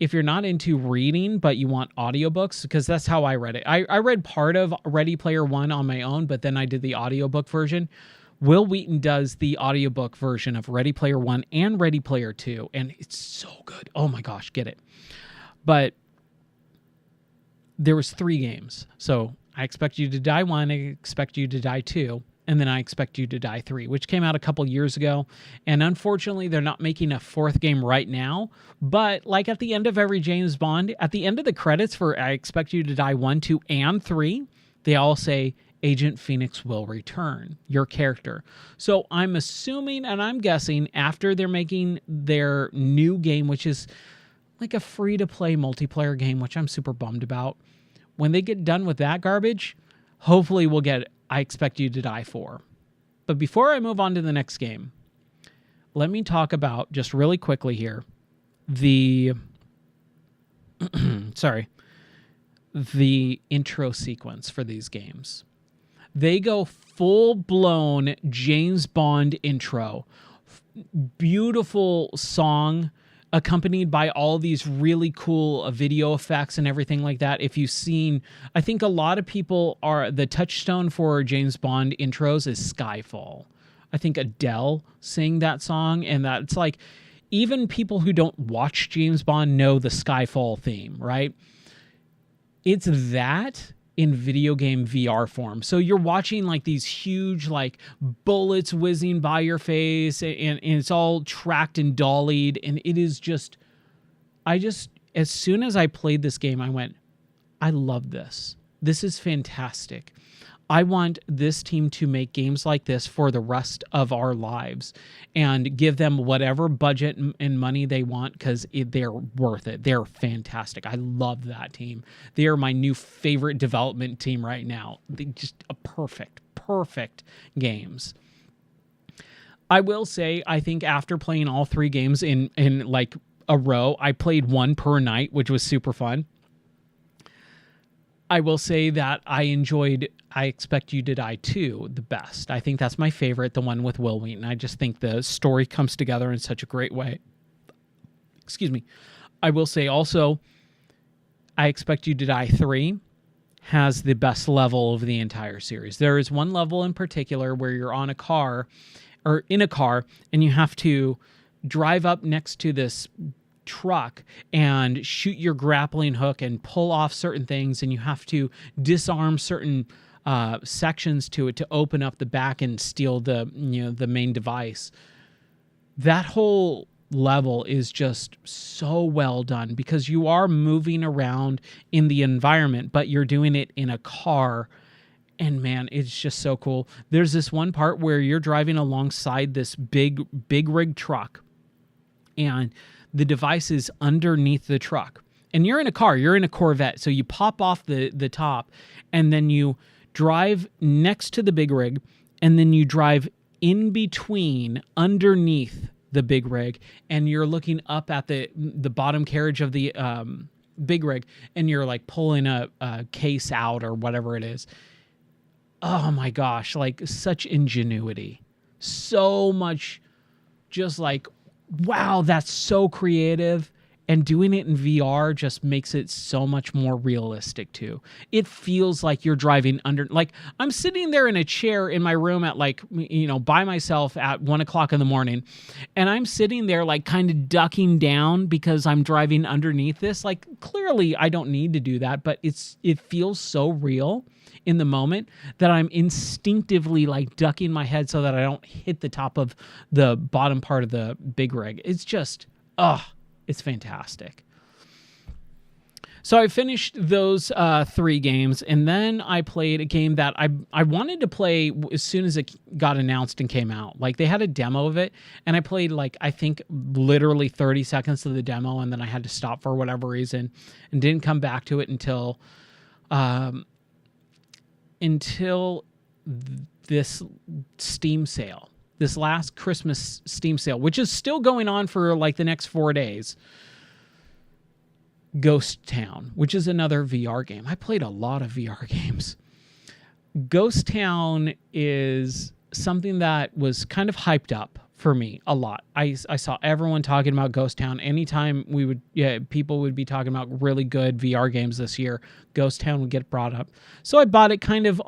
if you're not into reading, but you want audiobooks, because that's how I read it. I read part of Ready Player One on my own, but then I did the audiobook version. Wil Wheaton does the audiobook version of Ready Player One and Ready Player Two, and it's so good. Oh my gosh, get it. But there was 3 games. So I Expect You to Die 1, I Expect You to Die 2, and then I Expect You to Die 3, which came out a couple years ago. And unfortunately, they're not making a 4th game right now. But like at the end of every James Bond, at the end of the credits for I Expect You to Die 1, 2, and 3, they all say, Agent Phoenix will return, your character. So I'm assuming, and I'm guessing, after they're making their new game, which is like a free-to-play multiplayer game, which I'm super bummed about, when they get done with that garbage, hopefully we'll get I Expect You to Die 4. But before I move on to the next game, let me talk about, just really quickly here, the the intro sequence for these games. They go full-blown James Bond intro. Beautiful song accompanied by all these really cool video effects and everything like that. If you've seen, I think a lot of people the touchstone for James Bond intros is Skyfall. I think Adele sang that song, and that's like, even people who don't watch James Bond know the Skyfall theme, right? It's that in video game VR form. So you're watching like these huge like bullets whizzing by your face, and it's all tracked and dollied, and it is just, as soon as I played this game, I went, I love this. This is fantastic. I want this team to make games like this for the rest of our lives and give them whatever budget and money they want, because they're worth it. They're fantastic. I love that team. They are my new favorite development team right now. They just a perfect games. I will say, I think after playing all 3 games in like a row, I played one per night, which was super fun. I will say that I enjoyed I Expect You to Die 2 the best. I think that's my favorite, the one with Will Wheaton. I just think the story comes together in such a great way. Excuse me. I will say also, I Expect You to Die 3 has the best level of the entire series. There is one level in particular where you're on a car, or in a car, and you have to drive up next to this truck and shoot your grappling hook and pull off certain things, and you have to disarm certain sections to it to open up the back and steal the main device. That whole level is just so well done, because you are moving around in the environment, but you're doing it in a car. And man, it's just so cool. There's this one part where you're driving alongside this big rig truck, and the device is underneath the truck. And you're in a car, you're in a Corvette. So you pop off the top, and then you drive next to the big rig, and then you drive in between, underneath the big rig, and you're looking up at the bottom carriage of the big rig, and you're like pulling a case out or whatever it is. Oh my gosh, like such ingenuity. So much just like, wow, that's so creative. And doing it in VR just makes it so much more realistic too. It feels like you're driving under, like I'm sitting there in a chair in my room at like, by myself at 1:00 in the morning. And I'm sitting there like kind of ducking down because I'm driving underneath this. Like clearly I don't need to do that, but it feels so real in the moment that I'm instinctively like ducking my head so that I don't hit the top of the bottom part of the big rig. It's just, it's fantastic. So I finished those 3 games, and then I played a game that I wanted to play as soon as it got announced and came out. Like they had a demo of it, and I played like, I think literally 30 seconds of the demo, and then I had to stop for whatever reason and didn't come back to it until this Steam sale. This last Christmas Steam sale, which is still going on for like the next 4 days. Ghost Town, which is another VR game. I played a lot of VR games. Ghost Town is something that was kind of hyped up for me a lot. I saw everyone talking about Ghost Town. Anytime people would be talking about really good VR games this year, Ghost Town would get brought up. So I bought it kind of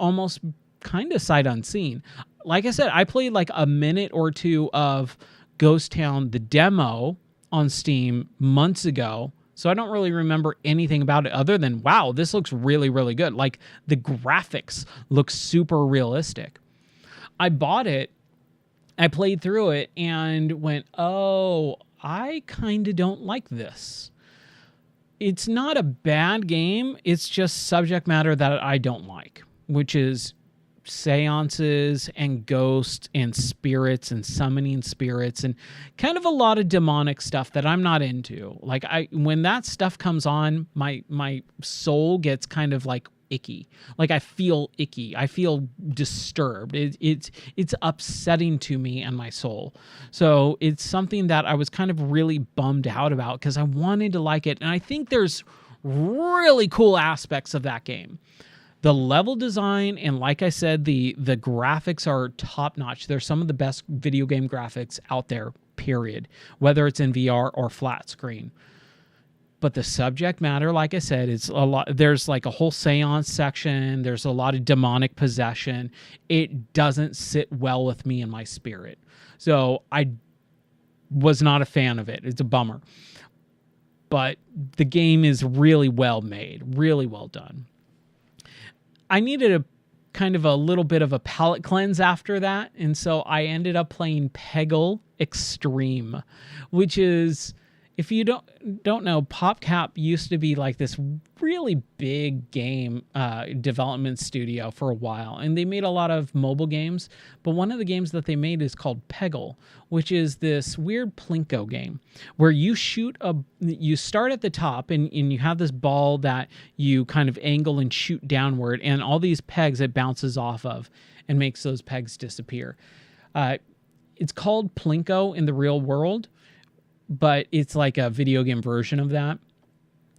sight unseen. Like I said, I played like a minute or two of Ghost Town, the demo on Steam months ago. So I don't really remember anything about it other than, wow, this looks really, really good. Like the graphics look super realistic. I bought it, I played through it and went, oh, I kind of don't like this. It's not a bad game. It's just subject matter that I don't like, which is seances and ghosts and spirits and summoning spirits and kind of a lot of demonic stuff that I'm not into. Like when that stuff comes on, my soul gets kind of like icky. Like I feel icky. I feel disturbed. It's upsetting to me and my soul. So it's something that I was kind of really bummed out about because I wanted to like it. And I think there's really cool aspects of that game. The level design and, like I said, the graphics are top notch. They're some of the best video game graphics out there, period, whether it's in VR or flat screen. But the subject matter, like I said, it's a lot. There's like a whole seance section. There's a lot of demonic possession. It doesn't sit well with me in my spirit. So I was not a fan of it. It's a bummer. But the game is really well made, really well done. I needed a kind of a little bit of a palate cleanse after that. And so I ended up playing Peggle Extreme, which is, if you don't know, PopCap used to be like this really big game development studio for a while, and they made a lot of mobile games. But one of the games that they made is called Peggle, which is this weird Plinko game where you start at the top and you have this ball that you kind of angle and shoot downward, and all these pegs it bounces off of and makes those pegs disappear. It's called Plinko in the real world, but it's like a video game version of that.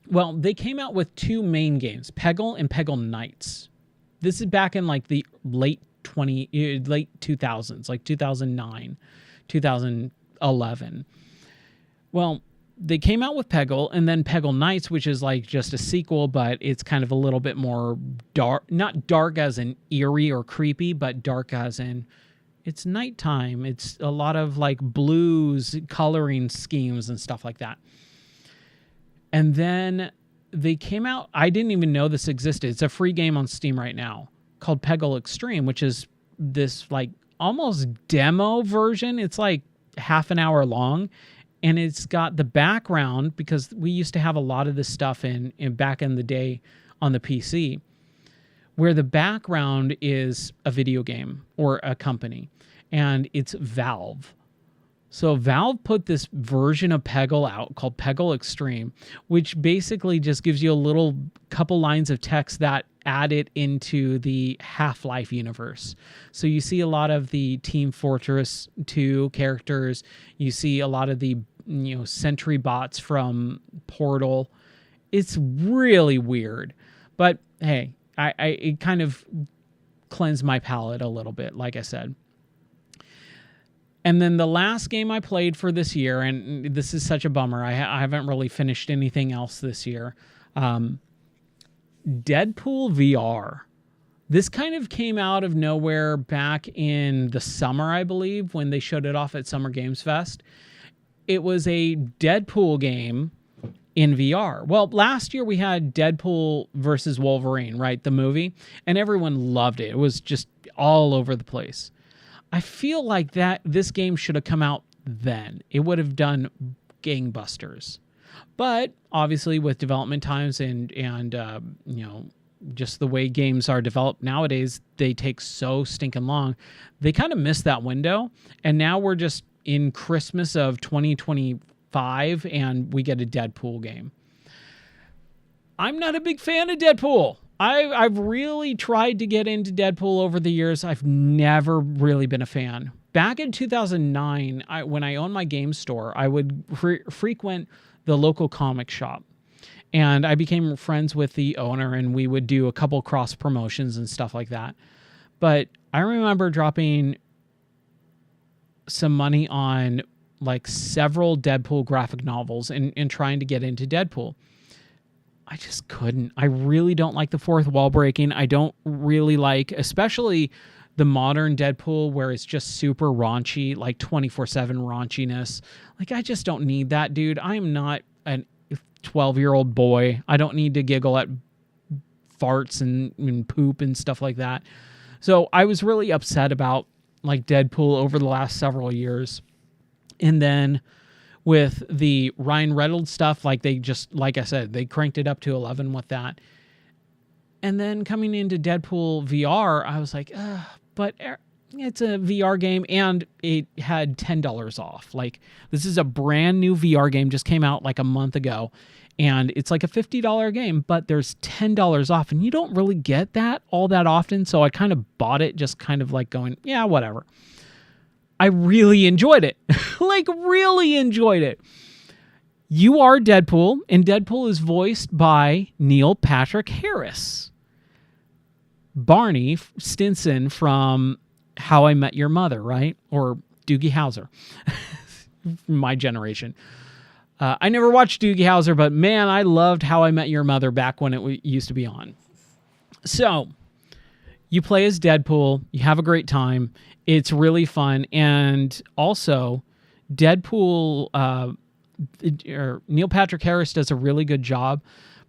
Well, they came out with two main games, Peggle and Peggle Knights. This is back in like the late 2000s, like 2009, 2011. Well, they came out with Peggle, and then Peggle Knights, which is like just a sequel, but it's kind of a little bit more dark, not dark as in eerie or creepy, but dark as in it's nighttime. It's a lot of like blues coloring schemes and stuff like that. And then they came out, I didn't even know this existed. It's a free game on Steam right now called Peggle Extreme, which is this like almost demo version. It's like half an hour long, and it's got the background, because we used to have a lot of this stuff in back in the day on the PC, where the background is a video game or a company, and it's Valve. So Valve put this version of Peggle out called Peggle Extreme, which basically just gives you a little couple lines of text that add it into the Half-Life universe. So you see a lot of the Team Fortress 2 characters. You see a lot of the sentry bots from Portal. It's really weird, but hey, it kind of cleansed my palate a little bit, like I said. And then the last game I played for this year, and this is such a bummer, I haven't really finished anything else this year, Deadpool VR. This kind of came out of nowhere back in the summer, I believe, when they showed it off at Summer Games Fest. It was a Deadpool game in VR. Well, last year we had Deadpool versus Wolverine, right? The movie, and everyone loved it. It was just all over the place. I feel like this game should have come out then. It would have done gangbusters. But obviously with development times and just the way games are developed nowadays, they take so stinking long. They kind of missed that window, and now we're just in Christmas of 2025 and we get a Deadpool game. I'm not a big fan of Deadpool. I've really tried to get into Deadpool over the years. I've never really been a fan. Back in 2009, when I owned my game store, I would frequent the local comic shop. And I became friends with the owner, and we would do a couple cross promotions and stuff like that. But I remember dropping some money on like several Deadpool graphic novels and trying to get into Deadpool. I just couldn't. I really don't like the fourth wall breaking. I don't really like, especially the modern Deadpool where it's just super raunchy, like 24/7 raunchiness. Like, I just don't need that, dude. I am not a 12-year-old boy. I don't need to giggle at farts and poop and stuff like that. So I was really upset about like Deadpool over the last several years. And then with the Ryan Reynolds stuff, like I said, they cranked it up to 11 with that. And then coming into Deadpool VR, I was like, but it's a VR game, and it had $10 off. Like, this is a brand new VR game, just came out like a month ago, and it's like a $50 game, but there's $10 off, and you don't really get that all that often. So I kind of bought it, just kind of like going, yeah, whatever. I really enjoyed it. Like, really enjoyed it. You are Deadpool, and Deadpool is voiced by Neil Patrick Harris. Barney Stinson from How I Met Your Mother, right? Or Doogie Howser, my generation. I never watched Doogie Howser, but man, I loved How I Met Your Mother back when it used to be on. So you play as Deadpool, you have a great time. It's really fun. And also Deadpool, or Neil Patrick Harris does a really good job.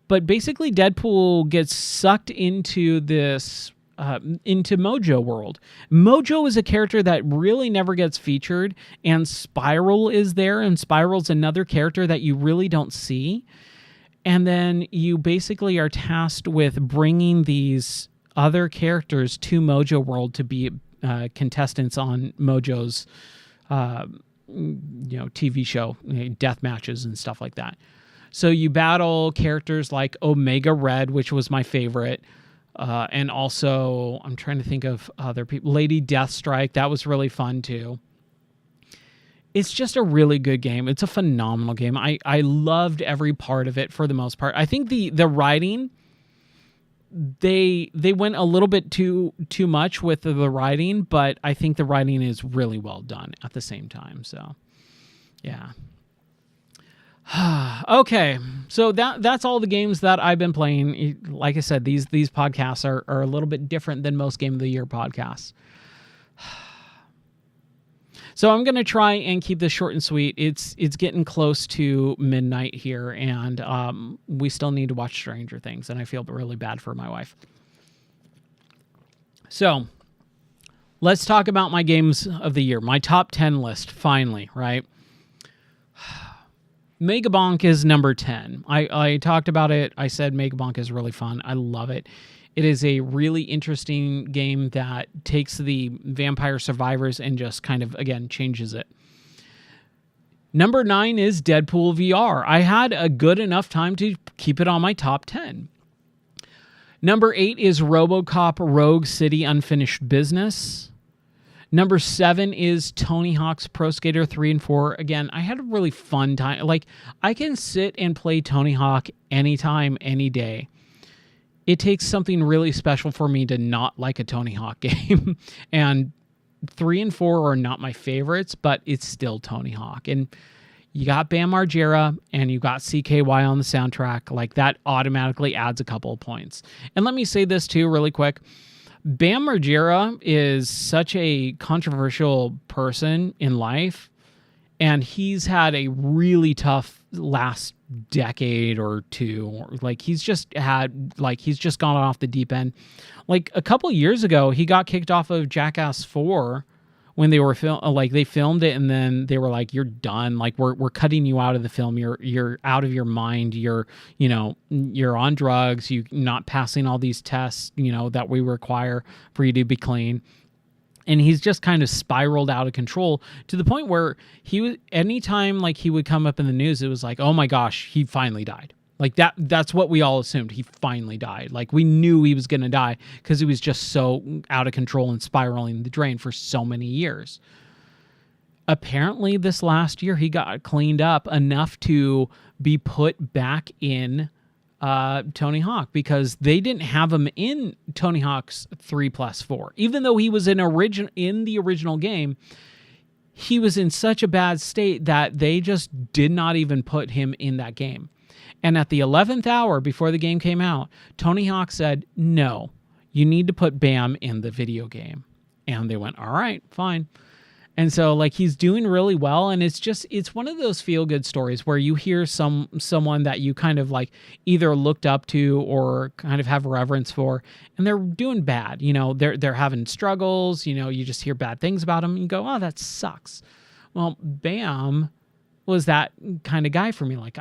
But basically Deadpool gets sucked into this into Mojo world. Mojo is a character that really never gets featured, and Spiral is there, and Spiral's another character that you really don't see. And then you basically are tasked with bringing these other characters to Mojo world to be contestants on Mojo's TV show, death matches and stuff like that. So you battle characters like Omega Red, which was my favorite. And also, I'm trying to think of other people. Lady Deathstrike, that was really fun too. It's just a really good game. It's a phenomenal game. I loved every part of it for the most part. I think the writing, they went a little bit too much with the writing, but I think the writing is really well done at the same time. So, yeah. Okay, so that's all the games that I've been playing. Like I said, these podcasts are a little bit different than most Game of the Year podcasts. So I'm going to try and keep this short and sweet. It's getting close to midnight here, and we still need to watch Stranger Things, and I feel really bad for my wife. So let's talk about my games of the year, my top 10 list, finally, right? Megabonk is number 10. I talked about it. I said Megabonk is really fun. I love it. It is a really interesting game that takes the Vampire Survivors and just kind of, again, changes it. Number 9 is Deadpool VR. I had a good enough time to keep it on my top 10. Number 8 is RoboCop Rogue City Unfinished Business. Number 7 is Tony Hawk's Pro Skater 3 and 4. Again, I had a really fun time. Like, I can sit and play Tony Hawk anytime, any day. It takes something really special for me to not like a Tony Hawk game. And 3 and 4 are not my favorites, but it's still Tony Hawk. And you got Bam Margera and you got CKY on the soundtrack. Like, that automatically adds a couple of points. And let me say this too really quick. Bam Margera is such a controversial person in life, and he's had a really tough last decade or two. Like, he's just gone off the deep end. Like, a couple years ago, he got kicked off of Jackass 4 when they were they filmed it, and then they were like, "You're done. Like, we're cutting you out of the film. You're out of your mind. You're on drugs. You're not passing all these tests, that we require for you to be clean." And he's just kind of spiraled out of control to the point where anytime like he would come up in the news, it was like, "Oh my gosh, he finally died." Like, that's what we all assumed. He finally died. Like, we knew he was going to die because he was just so out of control and spiraling the drain for so many years. Apparently, this last year, he got cleaned up enough to be put back in Tony Hawk, because they didn't have him in Tony Hawk's 3+4. Even though he was in the original game, he was in such a bad state that they just did not even put him in that game. And at the 11th hour before the game came out, Tony Hawk said, "No, you need to put Bam in the video game." And they went, "All right, fine." And so, like, he's doing really well, and it's one of those feel-good stories where you hear someone that you kind of like either looked up to or kind of have reverence for, and they're doing bad. They're having struggles. You just hear bad things about them, and you go, "Oh, that sucks." Well, Bam was that kind of guy for me. Like,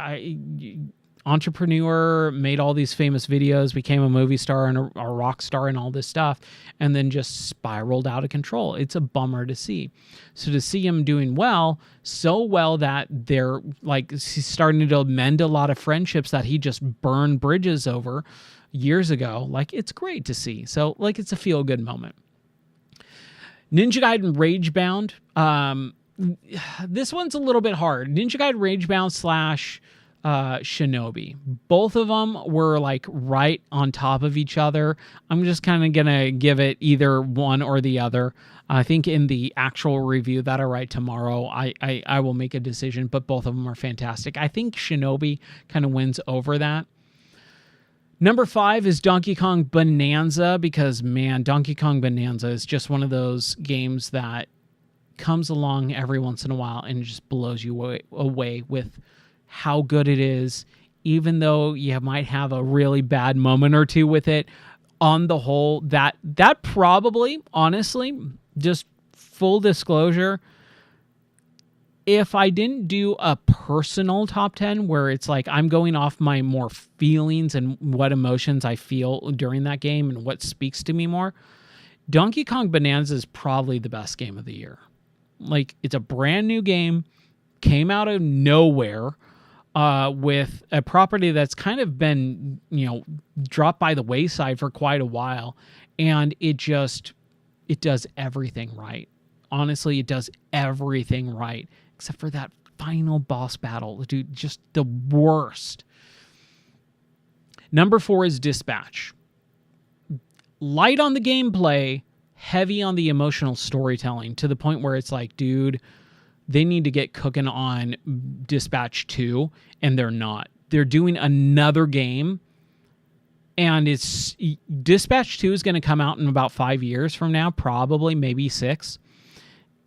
entrepreneur, made all these famous videos, became a movie star and a rock star and all this stuff, and then just spiraled out of control. It's a bummer to see. So to see him doing well, so well that they're like, he's starting to mend a lot of friendships that he just burned bridges over years ago. Like, it's great to see. So, like, it's a feel-good moment. Ninja Gaiden Ragebound. This one's a little bit hard. Ninja Gaiden Ragebound / Shinobi. Both of them were like right on top of each other. I'm just kind of going to give it either one or the other. I think in the actual review that I write tomorrow, I will make a decision, but both of them are fantastic. I think Shinobi kind of wins over that. Number 5 is Donkey Kong Bonanza, because, man, Donkey Kong Bonanza is just one of those games that comes along every once in a while and just blows you away with how good it is, even though you might have a really bad moment or two with it. On the whole, that probably, honestly, just full disclosure, if I didn't do a personal top 10 where it's like I'm going off my more feelings and what emotions I feel during that game and what speaks to me more, Donkey Kong Bonanza is probably the best game of the year. Like, it's a brand new game, came out of nowhere, with a property that's kind of been, dropped by the wayside for quite a while. And it does everything right. Honestly, it does everything right, except for that final boss battle. Dude, just the worst. Number 4 is Dispatch. Light on the gameplay, heavy on the emotional storytelling, to the point where it's like, dude, they need to get cooking on Dispatch 2, and they're not. They're doing another game, and Dispatch 2 is going to come out in about 5 years from now, probably, maybe 6,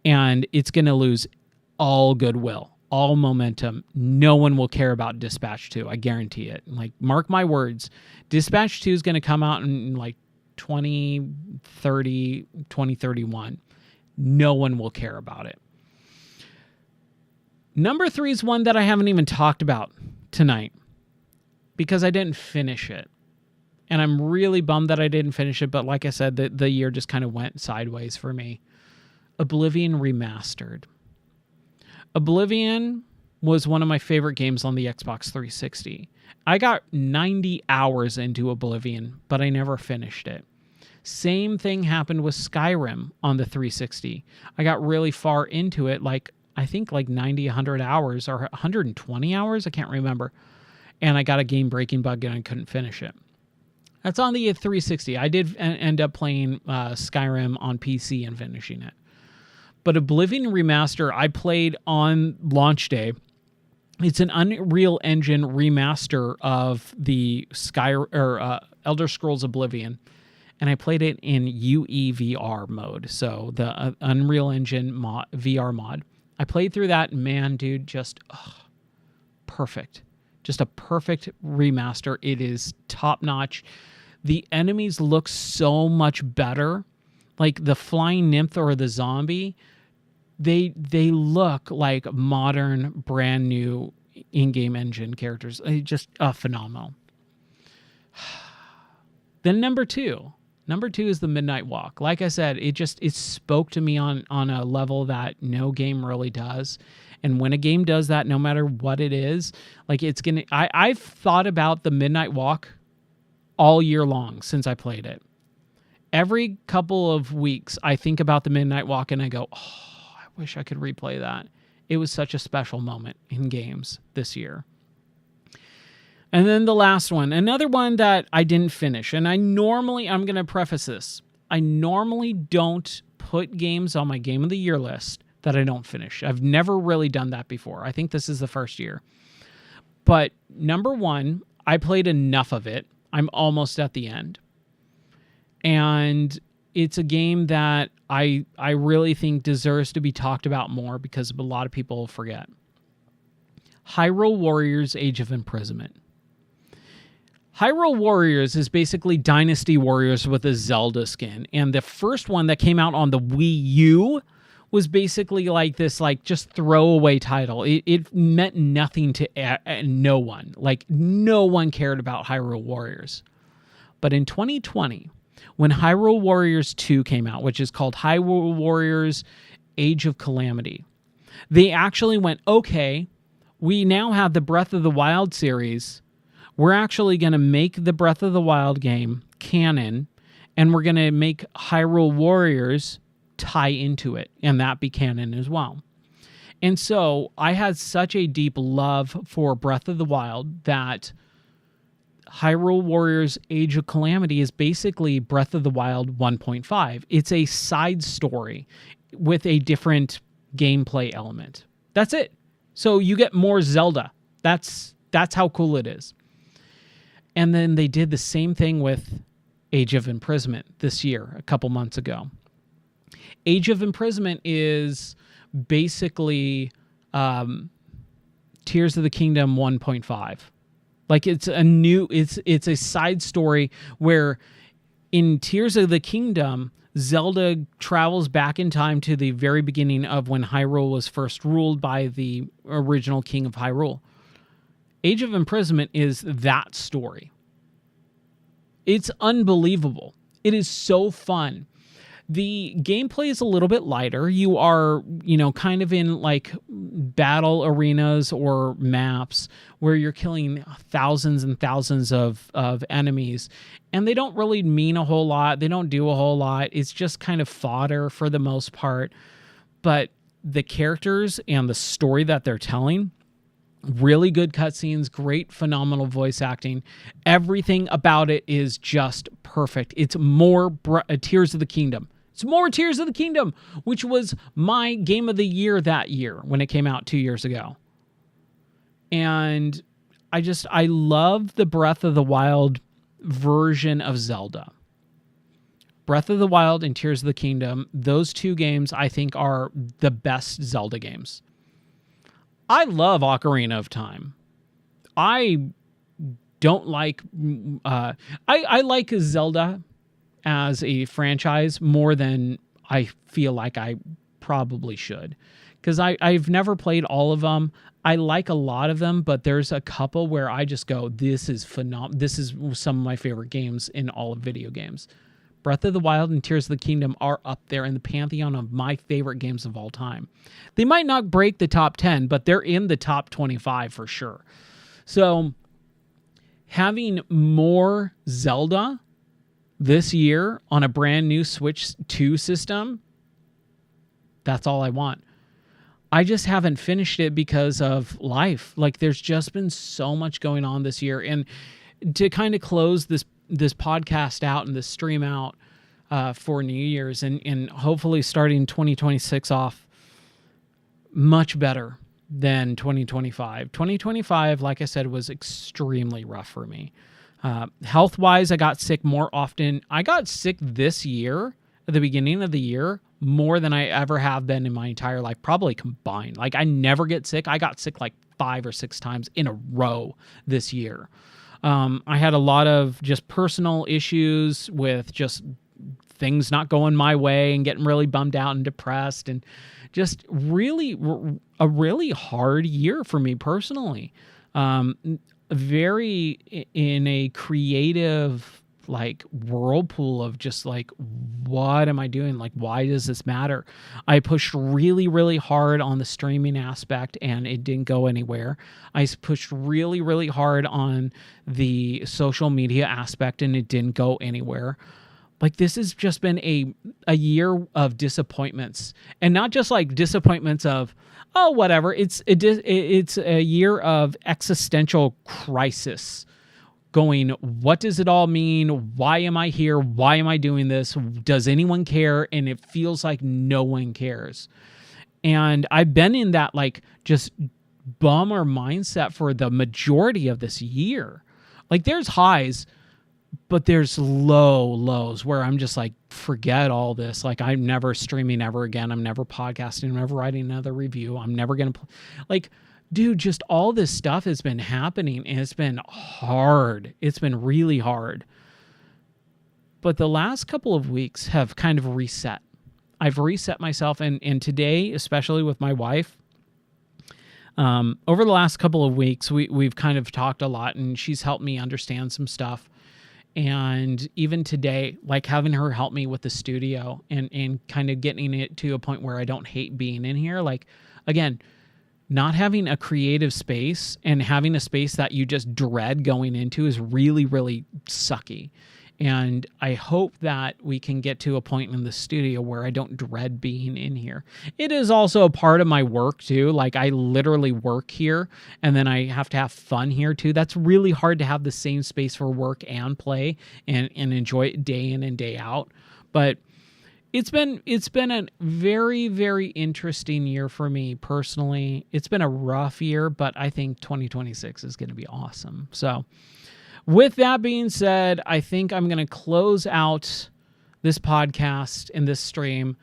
and it's going to lose all goodwill, all momentum. No one will care about Dispatch 2, I guarantee it. Like, mark my words, Dispatch 2 is going to come out in like 2030, 2031. No one will care about it. Number 3 is one that I haven't even talked about tonight because I didn't finish it. And I'm really bummed that I didn't finish it, but like I said, the year just kind of went sideways for me. Oblivion Remastered. Oblivion was one of my favorite games on the Xbox 360. I got 90 hours into Oblivion, but I never finished it. Same thing happened with Skyrim on the 360. I got really far into it, I think 90, 100 hours or 120 hours. I can't remember. And I got a game-breaking bug and I couldn't finish it. That's on the 360. I did end up playing Skyrim on PC and finishing it. But Oblivion Remaster, I played on launch day. It's an Unreal Engine remaster of the Elder Scrolls Oblivion. And I played it in UEVR mode. So the Unreal Engine VR mod. I played through that, and man, dude, just perfect. Just a perfect remaster. It is top-notch. The enemies look so much better. Like the flying nymph or the zombie, they look like modern, brand new in-game engine characters. Just phenomenal. Then number 2. Number 2 is the Midnight Walk. Like I said, it spoke to me on a level that no game really does. And when a game does that, no matter what it is, like I've thought about the Midnight Walk all year long since I played it. Every couple of weeks, I think about the Midnight Walk and I go, oh, I wish I could replay that. It was such a special moment in games this year. And then the last one, another one that I didn't finish. And I'm going to preface this. I normally don't put games on my Game of the Year list that I don't finish. I've never really done that before. I think this is the first year. But number 1, I played enough of it. I'm almost at the end. And it's a game that I really think deserves to be talked about more because a lot of people forget. Hyrule Warriors Age of Imprisonment. Hyrule Warriors is basically Dynasty Warriors with a Zelda skin. And the first one that came out on the Wii U was basically like this, just throwaway title. It meant nothing to no one. No one cared about Hyrule Warriors. But in 2020, when Hyrule Warriors 2 came out, which is called Hyrule Warriors Age of Calamity, they actually went, okay, we now have the Breath of the Wild series. We're actually going to make the Breath of the Wild game canon, and we're going to make Hyrule Warriors tie into it, and that be canon as well. And so I had such a deep love for Breath of the Wild that Hyrule Warriors Age of Calamity is basically Breath of the Wild 1.5. It's a side story with a different gameplay element. That's it. So you get more Zelda. That's how cool it is. And then they did the same thing with Age of Imprisonment this year, a couple months ago. Age of Imprisonment is basically Tears of the Kingdom 1.5. Like it's a side story where in Tears of the Kingdom, Zelda travels back in time to the very beginning of when Hyrule was first ruled by the original king of Hyrule. Age of Imprisonment is that story. It's unbelievable. It is so fun. The gameplay is a little bit lighter. You are, kind of in like battle arenas or maps where you're killing thousands and thousands of enemies, and they don't really mean a whole lot. They don't do a whole lot. It's just kind of fodder for the most part. But the characters and the story that they're telling, really good cutscenes, great, phenomenal voice acting. Everything about it is just perfect. It's more Tears of the Kingdom. It's more Tears of the Kingdom, which was my game of the year that year when it came out 2 years ago. And I love the Breath of the Wild version of Zelda. Breath of the Wild and Tears of the Kingdom, those two games I think are the best Zelda games. I love Ocarina of Time. I don't like... I like Zelda as a franchise more than I feel like I probably should. Because I've never played all of them. I like a lot of them, but there's a couple where I just go, this is phenomenal. This is some of my favorite games in all of video games. Breath of the Wild and Tears of the Kingdom are up there in the pantheon of my favorite games of all time. They might not break the top 10, but they're in the top 25 for sure. So having more Zelda this year on a brand new Switch 2 system, that's all I want. I just haven't finished it because of life. Like there's just been so much going on this year. And to kind of close this podcast out and this stream out for New Year's and hopefully starting 2026 off much better than 2025. 2025, like I said, was extremely rough for me. Health-wise, I got sick more often. I got sick this year, at the beginning of the year, more than I ever have been in my entire life, probably combined. Like I never get sick. I got sick like 5 or 6 times in a row this year. I had a lot of just personal issues with just things not going my way and getting really bummed out and depressed, and just really a really hard year for me personally. Very in a creative like whirlpool of just like, what am I doing? Like, why does this matter? I pushed really, really hard on the streaming aspect and it didn't go anywhere. I pushed really, really hard on the social media aspect and it didn't go anywhere. Like this has just been a year of disappointments, and not just like disappointments of, oh, whatever. It's a year of existential crisis. Going, what does it all mean? Why am I here? Why am I doing this? Does anyone care? And it feels like no one cares. And I've been in that like just bummer mindset for the majority of this year. Like there's highs, but there's lows where I'm just like, forget all this. Like I'm never streaming ever again. I'm never podcasting. I'm never writing another review. I'm never going to like, dude, just all this stuff has been happening and it's been hard. It's been really hard. But the last couple of weeks have kind of reset. I've reset myself. And today, especially with my wife, over the last couple of weeks, we've kind of talked a lot and she's helped me understand some stuff. And even today, like having her help me with the studio and kind of getting it to a point where I don't hate being in here. Like, again, not having a creative space and having a space that you just dread going into is really, really sucky. And I hope that we can get to a point in the studio where I don't dread being in here. It is also a part of my work too. Like, I literally work here and then I have to have fun here too. That's really hard to have the same space for work and play and enjoy it day in and day out. But it's been a very, very interesting year for me personally. It's been a rough year, but I think 2026 is going to be awesome. So with that being said, I think I'm going to close out this podcast and this stream.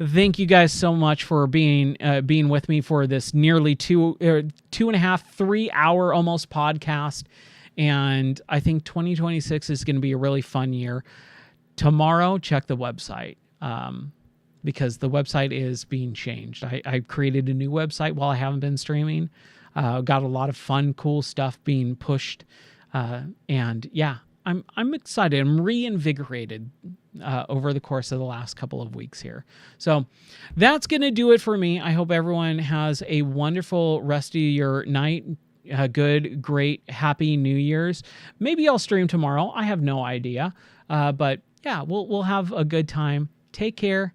Thank you guys so much for being with me for this nearly 2.5, 3 hour almost podcast. And I think 2026 is going to be a really fun year. Tomorrow, check the website because the website is being changed. I created a new website while I haven't been streaming. Got a lot of fun, cool stuff being pushed. And yeah, I'm excited. I'm reinvigorated over the course of the last couple of weeks here. So that's going to do it for me. I hope everyone has a wonderful rest of your night. Good, great, happy New Year's. Maybe I'll stream tomorrow. I have no idea. But yeah, we'll have a good time. Take care.